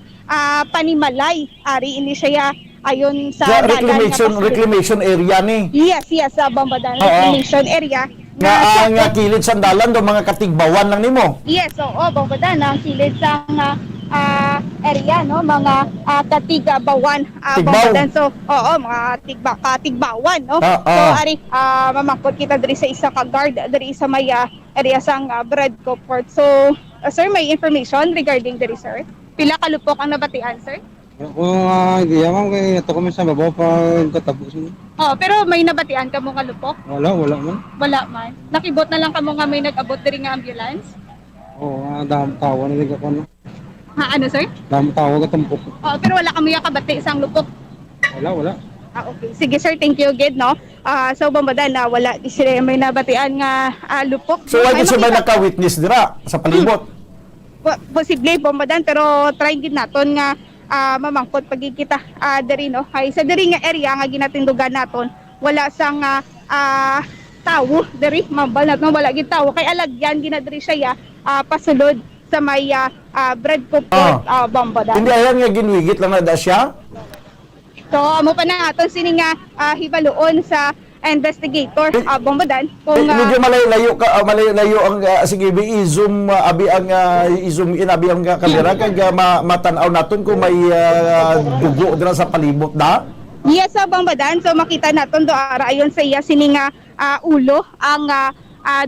Panimalay. Ari ini siya ayon sa reclamation area ni. Yes, bombodan reclamation area. Nga kilid sandalan do mga katigbawan lang nimo. Yes, bombodan ang kilid sa area no mga katigbawan bombodan. So mga katigbawan no. So ari mamangkot kita diri sa isa ka guard diri sa may area sang Bradco Port. So sir, may information regarding diri sir. Pila ka lupok ang nabatian sir? Kung hindi ma'am kay ato kami sa babaw pa katapos mo. Pero may nabatian ka mo nga lupok? Wala man. Wala man. Nakibot na lang ka mo nga may nag-abot diri nga ambulance? Dam tawo na ko no. Ano sir? Dam tawo ka tumpok. Pero wala kami kabati sang lupok. Wala. Okay. Sige sir, thank you again no. So bombodan na wala di sila may nabatian nga lupok. So why di may naka-witness dira sa palibot? Posible bombodan pero try gid naton nga mamangkot pagkikita diri no ay sa diri nga area nga ginatindugan naton wala sang tawo diri mambal naton wala gid tawo kay alagyan ginadiri siya pasulod sa may Bradco Port bombodan. Hindi ayan nga ginwigit lang na da siya. So amo pa na aton sini nga hibaluon sa investigator bombodan kung medyo malayo ang sige i-zoom i-zoom in abi ang kamera kag matanaw naton kung may dugo dira sa palibot da. Yes bombodan, so makita naton do ara ayon sa iya sini nga ulo ang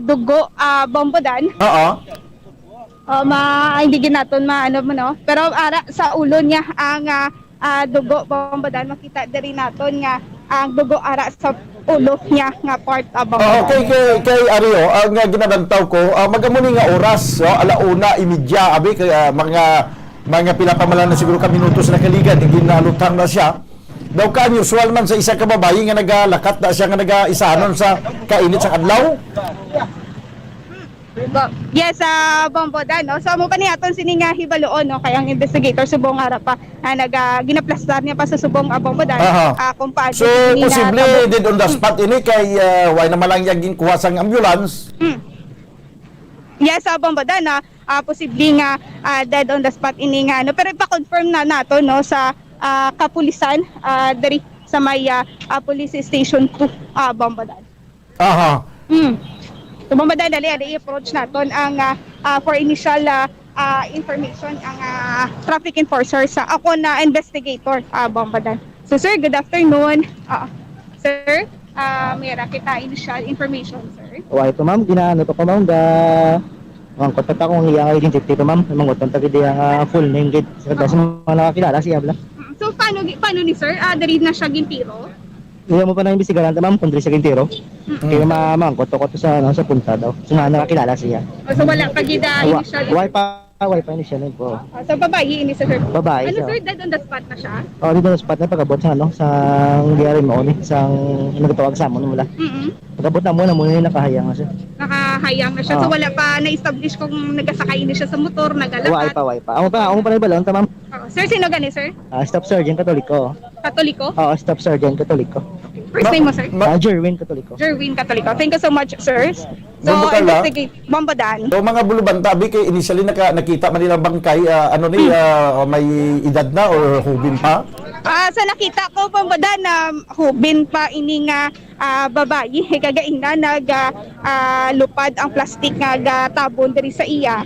dugo bombodan. Hindi gid naton maano mo no pero ara sa ulo niya ang dugo bombodan makita diri naton nga ang dugo ara sa ulo niya nga part bombodan. Kay Ario ang ginabantaw ko magamuni nga oras 1:30 abi kay mga pila pa man na siguro ka minutos na kaligan ginalutang na siya. Daw ka usual man sa isa ka babae nga nagalakat na siya nga nagaisanon sa kainit sa adlaw. Yes, bombodan no. So mo pa ni aton sini nga hibaluon no kay ang investigator subong harap pa ginaplastar niya pa sa subong bombodan kung paano. So posible did on the spot ini kay why naman lang yung kuha sang ambulance. Yes, bombodan na posible nga dead on the spot ini nga no pero ipa-confirm na nato no sa kapulisan diri sa may police station 2 bombodan. So bombodan dali i-approach naton ang for initial information ang traffic enforcer sa ako na investigator bombodan. So sir, good afternoon. Sir, mayroon kita initial information sir. Ito ma'am, ginaano to ko ma'am ang kontak ako ng iyang identity to ma'am. Mga kontak gid ang full name gid sa mga nakakilala siya bla. So paano ni sir? Diri na siya gintiro? Iya mo pa na imbestigahan ma'am kung diri sa gintiro. Kaya mangkot ko sa sa punta daw. So nakakilala siya. So wala pa gid initial. Wifi ni siya po. So babae ini sa sir. Babae siya. Sir, dead on the spot na siya? Dead on the spot na pagabot sa sa DRMO ni sang nagtawag sa amon mula. Pagabot na muna nakahayang na siya. Nakahayang na siya. So wala pa na-establish kung nagasakay ni siya sa motor, nagalakat. Wifi. Ako pa na ibalon ta ma'am. Sir, sino gani sir? Staff Sergeant Katoliko. Katoliko? Staff Sergeant Katoliko. First name mo sir? Jerwin Katoliko. Jerwin Katoliko. Thank you so much sir. So investigate bombodan. So mga bulubantabi kay initially nakita man nila bangkay may edad na or hubin pa? Sa nakita ko bombodan na hubin pa ini nga babae kagaina lupad ang plastic nga tabon diri sa iya.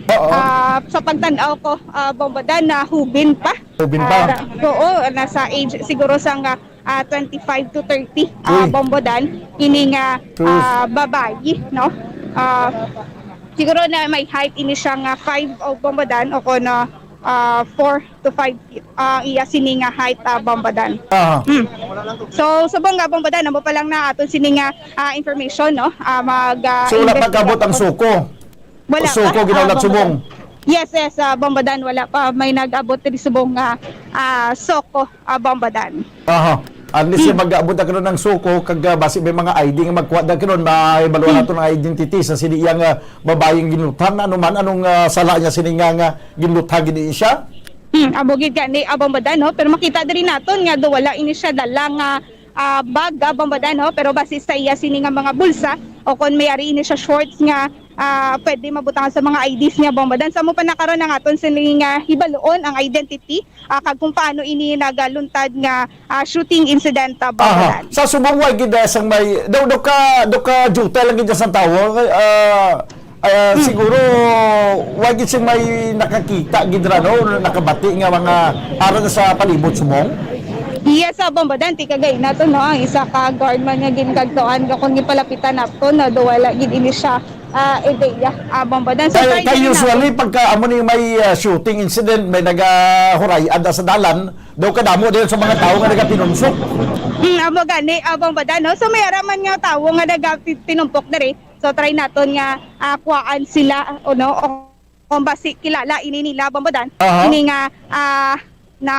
Sa pagtan-aw ko bombodan na hubin pa. Hubin pa? Oo, nasa age siguro sa 25 to 30 bombodan ini nga babae no. Siguro na may height ini siya nga 5 o bombodan o kono 4 to 5 iya sininga height bombadan. Aha. So subong nga bombadan amo pa lang na aton sininga information no. So wala pagkabot ang suko. Wala Suko pa, ginawlat bombadan. subong. Yes, bombadan wala pa may nag-abot diri subong nga soko bombadan. Aha. Unless yung mag-aabot na karon ng suko, kag basi may mga ID nga magkuha na karon, maibaluan nato ng identity sa sini iyang babayeng ginluthan, ano man, anong sala niya sini nga ginluthan gini siya? Abogid ka ni bombadan no, pero makita diri naton nga do wala ini siya dala nga bag bombadan no, pero base sa iya sini nga mga bulsa o kon may ari ini siya shorts nga pwede mabutangan sa mga IDs niya bombadan. Sa mo pa nakaroon ng aton sining hibaloon ang identity kag kung paano ini nagaluntad nga shooting incident bombadan. Sa subong way gid sang may do ka juta lang gid sa tawo. Siguro way gid sing may nakakita gid ra no, nakabati nga mga aron sa palibot sumong. Yes, bombadan ti kagay nato no ang isa ka guardman nga ginkagtuan nga kun gipalapitan nato na do wala gid ini siya ideya bombadan. So kay usually pagka amo ni may shooting incident, may nagahurayan sa dalan, daw kadamo din sa mga tao nga nagapinunsok. Amo gani bombadan no. So may araman nga tawo nga nagapinumpok diri. So try naton nga kuhaan sila o no o kung basi kilala ini nila bombadan. Ini nga na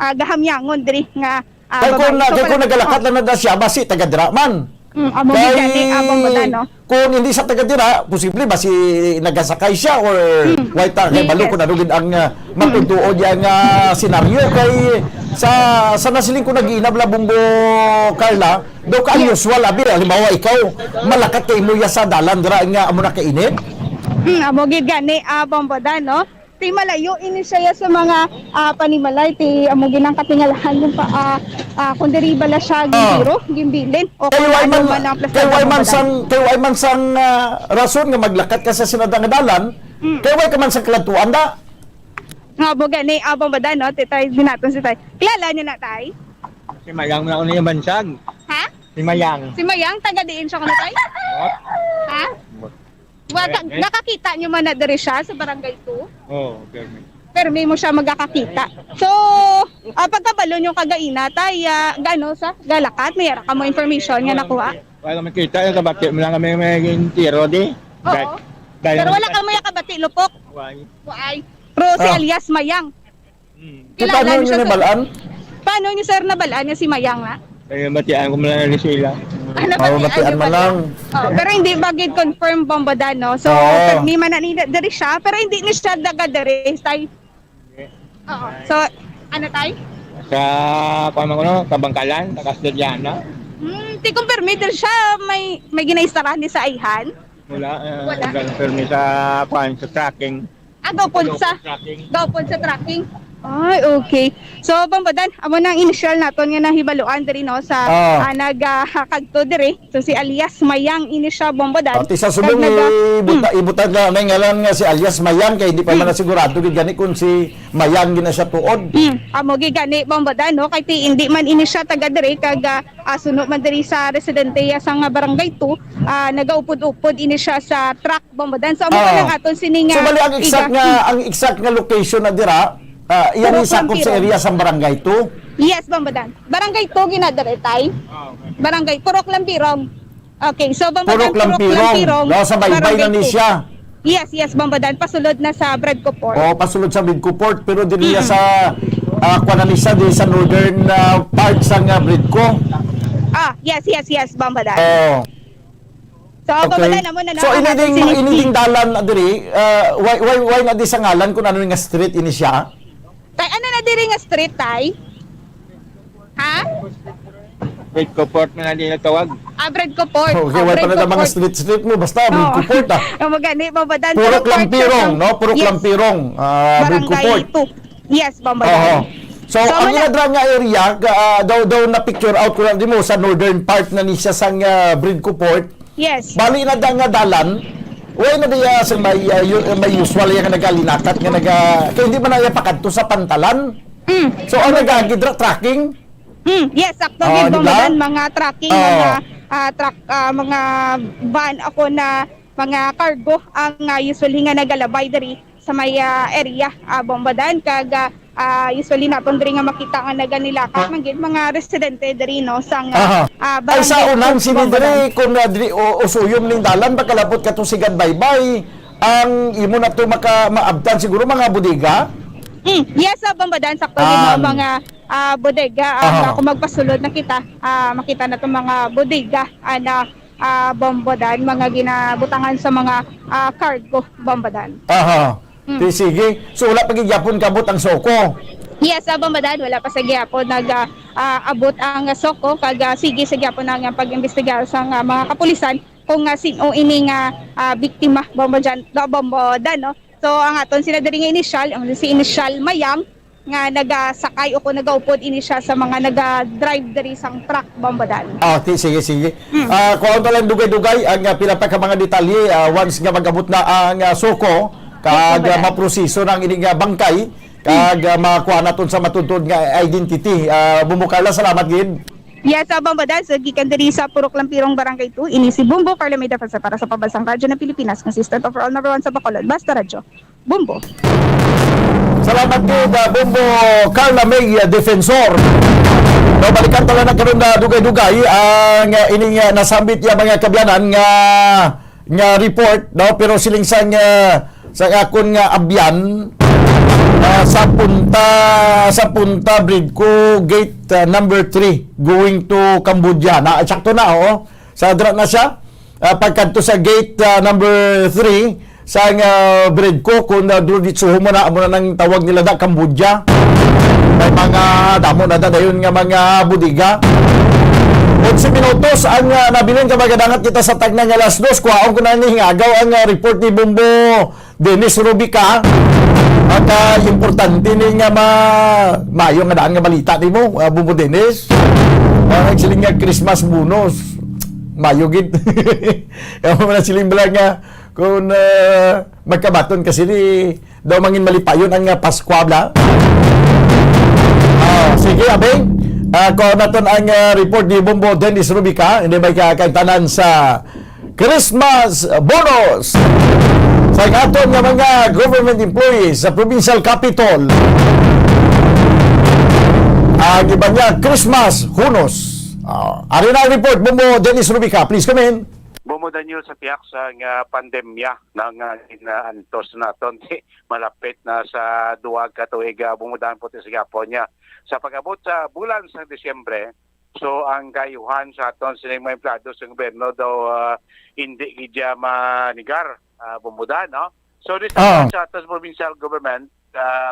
gahamyangon diri nga kay kung nagalakat lang na siya basi taga dira man. Amo gani bombadan no. Kung hindi sa taga dira, posible basi nagasakay siya or white kay balo ko narugid ang matutuod yang senaryo kay sa nasiling ko nag-inab la Bumbo Carla, daw ka unusual abi halimbawa ikaw malakat kay mo sa dalan dira nga amo na kainit. Amo gid gani bombadan no. Ti malayo ini siya sa mga panimalay ti amo ginang katingalahan yung kung diri bala siya gibiro gimbilin o kung ano man ang plastic kay way man sang rason nga maglakat ka sa sinadang dalan, kay way ka man sa klatuan da. Nga bo gani bombadan no, ti tay dinaton si tay. Kilala niyo na tay? Si Mayang na ni bansag. Ha? Si Mayang. Si Mayang taga diin siya kuno tay? Ha? Nakakita nyo man na diri siya sa barangay 2? Oo, permi. Permi mo siya magkakakita. So, pagkabalo nyo kagaina, tay, gano sa galakat, mayara ka mo information nga nakuha? Wala makita, yung kabati mo lang kami may tiro di. Oo. Pero wala kang may kabati, lupok? Why? Pero si alias Mayang. Kilala nyo siya. Paano nyo sir nabalaan niya si Mayang na? Kaya batian ko mula na sila. Batian man lang. Pero hindi bagid confirm bombadan no. So may man na diri siya pero hindi ni siya daga diri tay. Oo. So ano tay? Sa pamang ko no, Kabangkalan, Kastudyana. Ti confirm diri siya may ginaistaran ni sa Ayhan. Wala confirm sa sa tracking. Gawpon sa tracking. Ay, okay. So, bombadan, amo nang initial naton nga nahibaluan diri no sa nagakagto diri. So si alias Mayang ini siya bombadan. Pati sa subong ibutad na may ngalan nga si alias Mayang kay hindi pa man sigurado gid gani kung si Mayang gina siya tuod. Amo gid gani bombadan no kay ti hindi man ini siya taga diri kag suno man diri sa residente sa nga barangay 2 nagaupod-upod ini siya sa truck bombadan. So amo pa lang aton sini nga. So bali ang exact nga location na dira yan isakop sa area sa barangay 2? Yes, bombadan. Barangay 2 ginadere tay. Barangay Purok Lampirong. Okay, so bombadan Purok Lampirong. Sa baybay na ni siya. Yes, bombadan pasulod na sa Bredco Port. Pasulod sa Bredco Port pero diri sa Kuanalisa di sa northern part sa Bredco. Yes, bombadan. So, okay. So iniding dalan diri why na di sa ngalan kung ano nga street ini siya? Tay, ano na diri nga street, tay? Ha? Bredco Port na din tawag. Bredco Port. Okay, wala pa na mga street mo, basta Bredco Port Magani, bombadan. Purok Lampirong, no? Purok Lampirong, Bredco Port. Yes, bombadan. So, ang inadra nga area, daw na picture out ko lang din mo sa northern part na ni siya sa Bredco Port. Yes. Bali na nga dalan, way na diya sa may usual yung nagalinakat nga kaya hindi man na pakadto sa pantalan. So ang nagagidra tracking? Yes, sakto gid bombadan mga tracking mga van ako na mga cargo ang usually nga nagalabay diri sa may area bombadan kag usually naton diri nga makita nga naganilakas man gid mga residente diri no sang Ay sa unang sinidiri kung diri usuyom ning dalan bakalabot kato sigad baybay ang imo na to maabtan siguro mga bodega. Yes, bombadan sakto din no, mga bodega kung magpasulod na kita makita na to mga bodega na bombadan mga ginabutangan sa mga cargo bombadan. Sige. So wala pa gyapon kabot ang soko. Yes, bombadan wala pa sa gyapon abot ang soko kag sige sa gyapon ang pag-imbestigar sa mga kapulisan kung sino ini nga biktima bombadan no. So ang aton sila diri nga si initial Mayang nga nagasakay o kung nagaupod ini siya sa mga naga-drive diri sang truck bombadan. Sige. Kung lang dugay-dugay ang pila pa ka mga detalye once nga magabot na ang soko kag maproseso ng ining bangkay kag makuha naton sa matuntod nga identity. Bumbo Carla, salamat gid. Yes, bombadan so gikan diri sa Purok Lampirong Barangay 2 ini si Bumbo Carla May Defensa para sa Pambansang Radyo ng Pilipinas, consistent of all number 1 sa Bacolod, Basta Radyo. Bumbo. Salamat gid Bumbo Carla May Defensor. No, balikan tala na karon na dugay-dugay ang ining nasambit ya mga kabyanan nga report no, pero siling sa akon nga abyan sa punta Bridco gate number 3 going to Cambodia. Sakto na sa dra na siya pagkanto sa gate number 3 sa Bridco kung suho mo na nang tawag nila da Cambodia. May mga damo na dayon nga mga budiga. 11 minutos ang nabilin kamagadangat kita sa tagna nga alas 2. Kuhaon ko na hingagaw ang report ni Bumbo Dennis Rubica. At importante ni nga mayo nga daan nga balita ni mo, Bumbo Dennis. Nagsiling nga Christmas bonus. Mayo gid. Ewan mo na siling bala nga kung magkabaton kasi daw mangin malipayon ang Pasko bla. Sige, abeng. Kung natin ang report ni Bumbo Dennis Rubica, hindi may kakagtanan sa Christmas bonus sa aton nga mga government employees sa provincial capital. Ang iba niya, Christmas bonus. Ari na ang report, Bumbo Dennis Rubica. Please come in. Bumudan nyo sa tiyak sa pandemya ng antos naton malapit na sa duwag katuig bumudan po sa Gaponya. Sa pag-abot sa bulan sa Disyembre, so ang kayuhan sa aton sining mga empleyado sa gobyerno daw hindi gidya manigar bumudan, no? So this sa aton provincial government,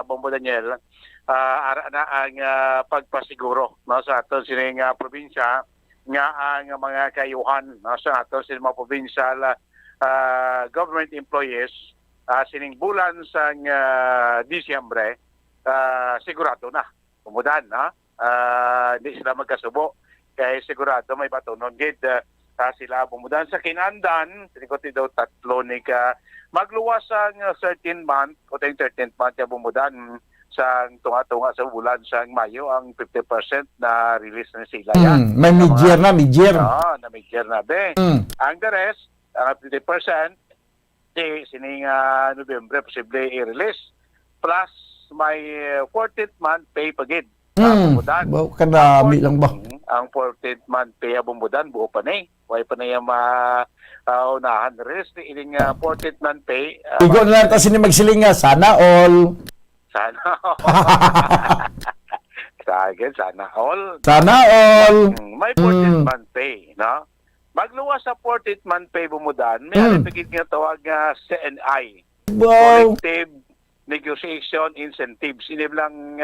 Bumudan Daniel, ara na ang pagpasiguro no, sa aton sining probinsya nga ang mga kayuhan no, sa aton sining mga provincial government employees sining bulan sa Disyembre, sigurado na bumudan, no? Hindi sila magkasubo kaya sigurado may batonon gid sila bumudan sa kinandan sinikot daw tatlo ni magluwas ang 13 month o 13th month ya bumudan sa tunga-tunga sa bulan sa Mayo ang 50% na release na sila yan. May mid-year na. Na mid-year na be. Ang the rest 50% sining November posible i-release plus may 14th month pay pagid. Bumudan. Kanami lang ba? Ang 14th month pay bumudan buo pa ni. Way pa na yung unahan rest ining 14th month pay. Igo na lang kasi ni magsiling sana all. Sana all. Sana all. May 14th month pay, no? Magluwas sa 14th month pay bumudan, may pagiging nga tawag nga CNI. Wow. Collective Negotiation Incentives. Ini lang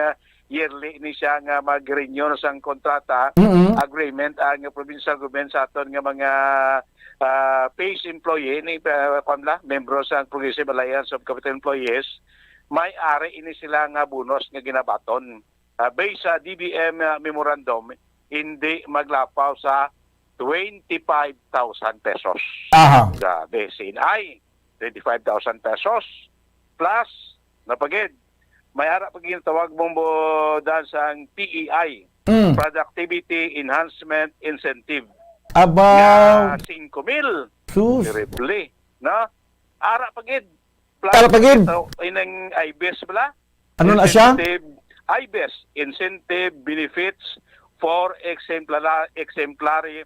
yearly ni siya nga mag-renew sa kontrata agreement ang provincial government sa aton nga mga PACE employee ni membro sa Progressive Alliance of Capital Employees, may ari ini sila nga bonus nga ginabaton. Based sa DBM memorandum, hindi maglapaw sa 25,000 pesos. Grabe, CNI, 25,000 pesos plus napagid may ara pag ginatawag Bumbo dahil sa PEI, Productivity Enhancement Incentive. About 5,000. Terrible, no? Ara pagid Kalapagin. So, inang IBES pala. Ano na siya? IBES, Incentive Benefits for Exemplary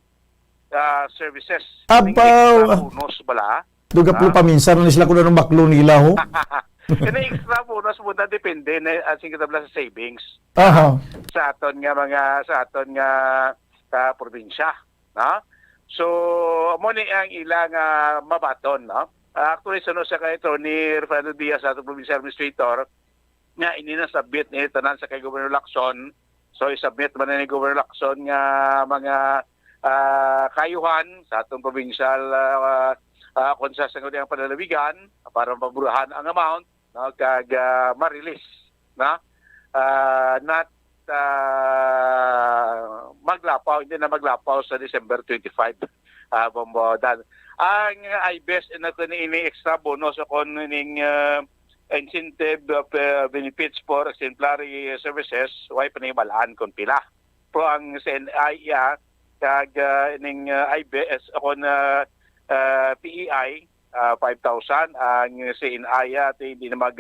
Services. Abaw. Bonus pala. Duga po paminsan na sila kuno ng baklo nila ho. Kaya extra bonus mo na depende na asing kitabla sa savings. Aha. Sa aton nga probinsya, no? So mo ni ang ilang mabaton, no? Actually sa ito ni Rafael Diaz sa provincial administrator nga ini na submit ni tanan sa kay Governor Lacson. So i-submit man ni Governor Lacson nga mga kayuhan sa atong provincial kung sa sanggol ang panlalawigan para maburahan ang amount, no, kag ma-release na not maglapaw, hindi na maglapaw sa December 25 bombodan. Ang IBES na ini extra bonus kon ning incentive benefits for exemplary services way panibalaan kon pila. Pro ang CNI kag ning IBS kon PEI 5,000 ang CNI hindi na mag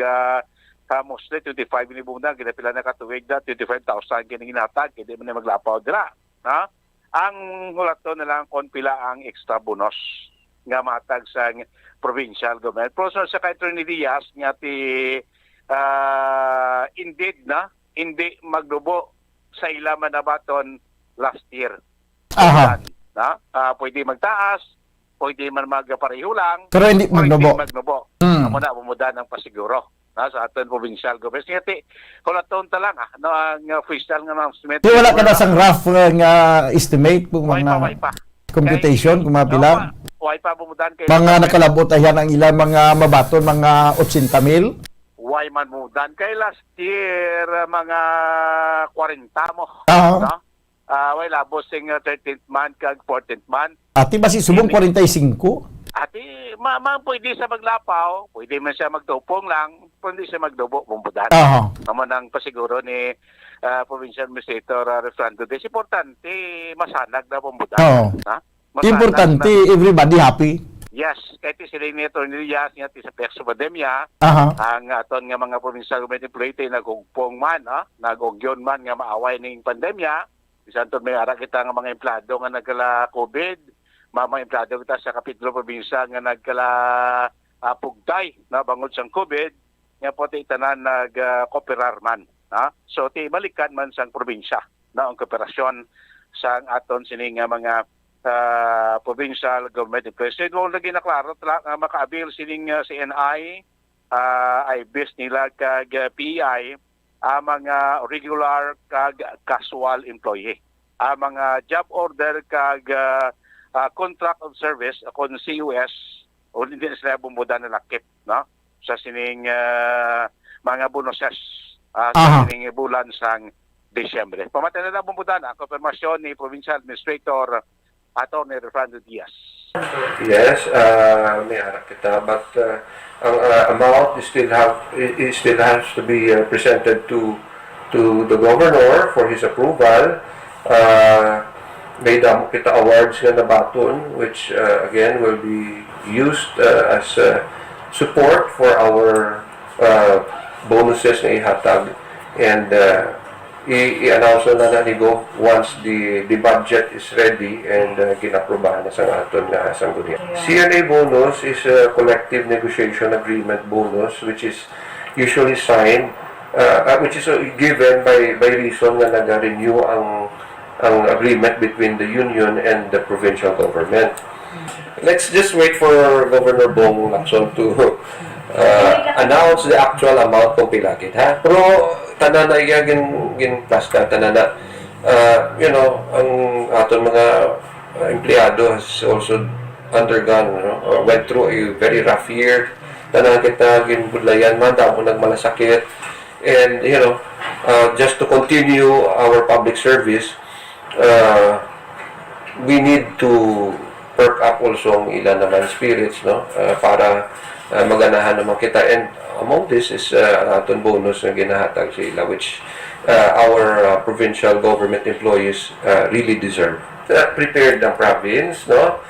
mostly 25 ni buna ginapila na katuig na 25,000 kini ginatag hindi man maglapaw dira, ha? Ang hulaton na lang kon pila ang extra bonus nga matag sa provincial government. Pero sa kay Attorney Diaz nga ti indeed na hindi magdubo sa ila manabaton last year. Aha. Na pwede magtaas, pwede man magpareho lang, pero hindi magnubo. Amo na bumuda ng pasiguro sa aton provincial government. Ngati hulaton ta lang no ang official nga announcement. Di wala ka na sang rough nga estimate kung mga computation kung mapila. Way pa bumudan kay mga nakalabot ayan ang ilang mga mabaton mga 80,000. Way man bumudan kay last year mga 40 mo. No? Way labos sing 13th month kag 14th month. Ati ba si subong 45? Ati pwede siya maglapaw, pwede man siya magtupong lang, pwede siya magdubo bumudan. Naman ang pasiguro ni Provincial Administrator Refrando Des. Importante masanag na bumudan. Na? Importante everybody happy. Yes, kahit sila ni Attorney Diaz nga sa Pexo Pandemia, ang aton nga mga provincial government employee nagugpong man, nagugyon man nga maaway ning pandemya. Bisan to may ara kita nga mga empleyado nga nagkala COVID, mga empleyado kita sa kapitulo probinsya nga nagkala pugtay na bangod sang COVID, nga po tanan nag-cooperar man. So ti balikan man sang probinsya na ang kooperasyon sang aton sining mga provincial government employees. So, doon lagi na klaro, makaabil sining CNI, IBES nila kag PEI, mga regular kag casual employee. Mga job order kag contract of service, kon CUS, o hindi na sila bumuda na lakip, no? Sa sining mga bonuses sa sining bulan sang Disyembre. Pamatay na lang bumuda na, konfirmasyon ni Provincial Administrator Attorney Refrando Diaz. Yes, may anak kita, but ang amount still has to be presented to the governor for his approval. May damo kita awards nga nabaton, which again will be used as support for our bonuses na ihatag, and i-announce na ni Go once the budget is ready and ginaprobahan na sa aton nga sanggunian. CNA bonus is a collective negotiation agreement bonus which is usually signed, which is given by reason na nag-renew ang agreement between the union and the provincial government. Let's just wait for Governor Bong Lacson to announce the actual amount kung pilakit, ha? Pero tanan na gin-plasta, tanan na ang aton mga empleyado has also undergone, went through a very rough year. Tanan kita ginbudlayan man, damo nagmalasakit, and just to continue our public service, we need to perk up also ang ilan naman spirits, no? Para maganahan naman kita, and among this is aton bonus na ginahatag sa ila, which our provincial government employees really deserve. Prepared ang province, no?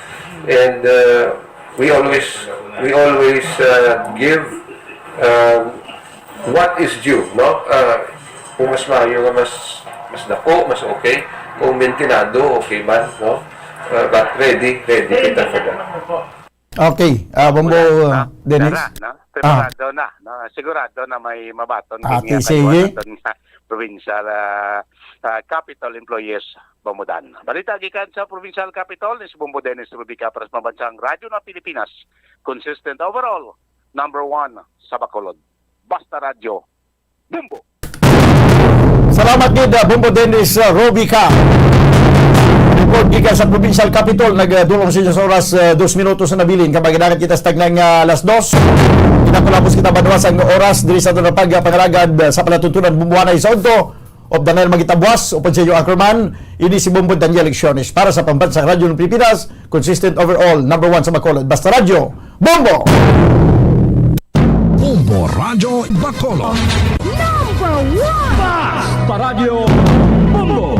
And we always give what is due, no? Kung mas maayo nga mas dako, mas okay. Kung mentinado, okay man, no? But ready kita for that. Okay, Bombo Dennis. Sigurado na, no? Sigurado na may mabaton Okay, sige. na provincial capital employees Bomodan. Balita gikan sa provincial capital ni si Bombo Dennis Rubica para sa Pambansang Radyo ng Pilipinas. Consistent overall, number 1 sa Bacolod. Basta Radyo, Bombo. Salamat gid Bombo Dennis Rubica. Report gikan sa provincial capital, nagdulong siya sa oras 2 minutos na nabilin kapag ginakat kita stag ng alas 2. Kinapulapos kita banuas ang oras diri sa tunang pagpangalagad sa palatuntunan bumbuhanay sa udto of Daniel Magitabuas upod sa iyo Ackerman. Ini si Bombo Daniel Lecciones para sa Pambansang Radyo ng Pilipinas, consistent overall, number 1 sa Bacolod. Basta Radyo, Bombo! Bombo Radyo Bacolod. Number 1! Basta Radyo, Bombo!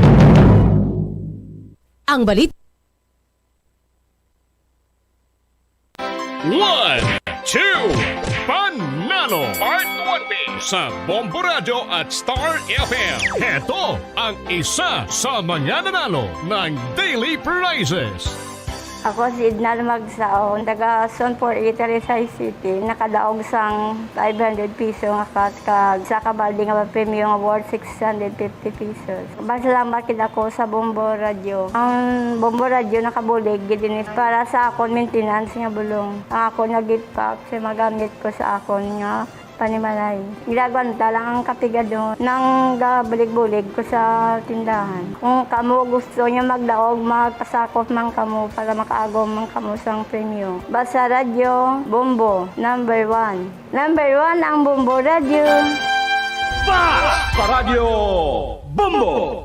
Ang balit 1, 2, Panalo Part 1B sa Bombo Radio at Star FM. Ito ang isa sa mananalo ng Daily Prizes. Ako si Idnal Magsaon, taga Sonpor, Itarizay City. Nakadaog sang 500 piso nga kag sa kabali nga premium award 650 pesos. Salamat kid ako sa Bombo Radio. Ang Bombo Radio nakabulig gid para sa akon maintenance nga bulong. Ang ako nag-gift pack sa magamit ko sa akon nga panimalay. Ginagawa lang ang kapigado nang gabulig-bulig ko sa tindahan. Kung kamo gusto niyo magdaog, magpasakop man kamo para makaagaw man kamo sang premium. Basta Radyo, Bombo, number 1. Number 1 ang Bombo Radio. Basta Radyo, Bombo!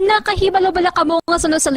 Nakahibalo bala kamo nga sunod sa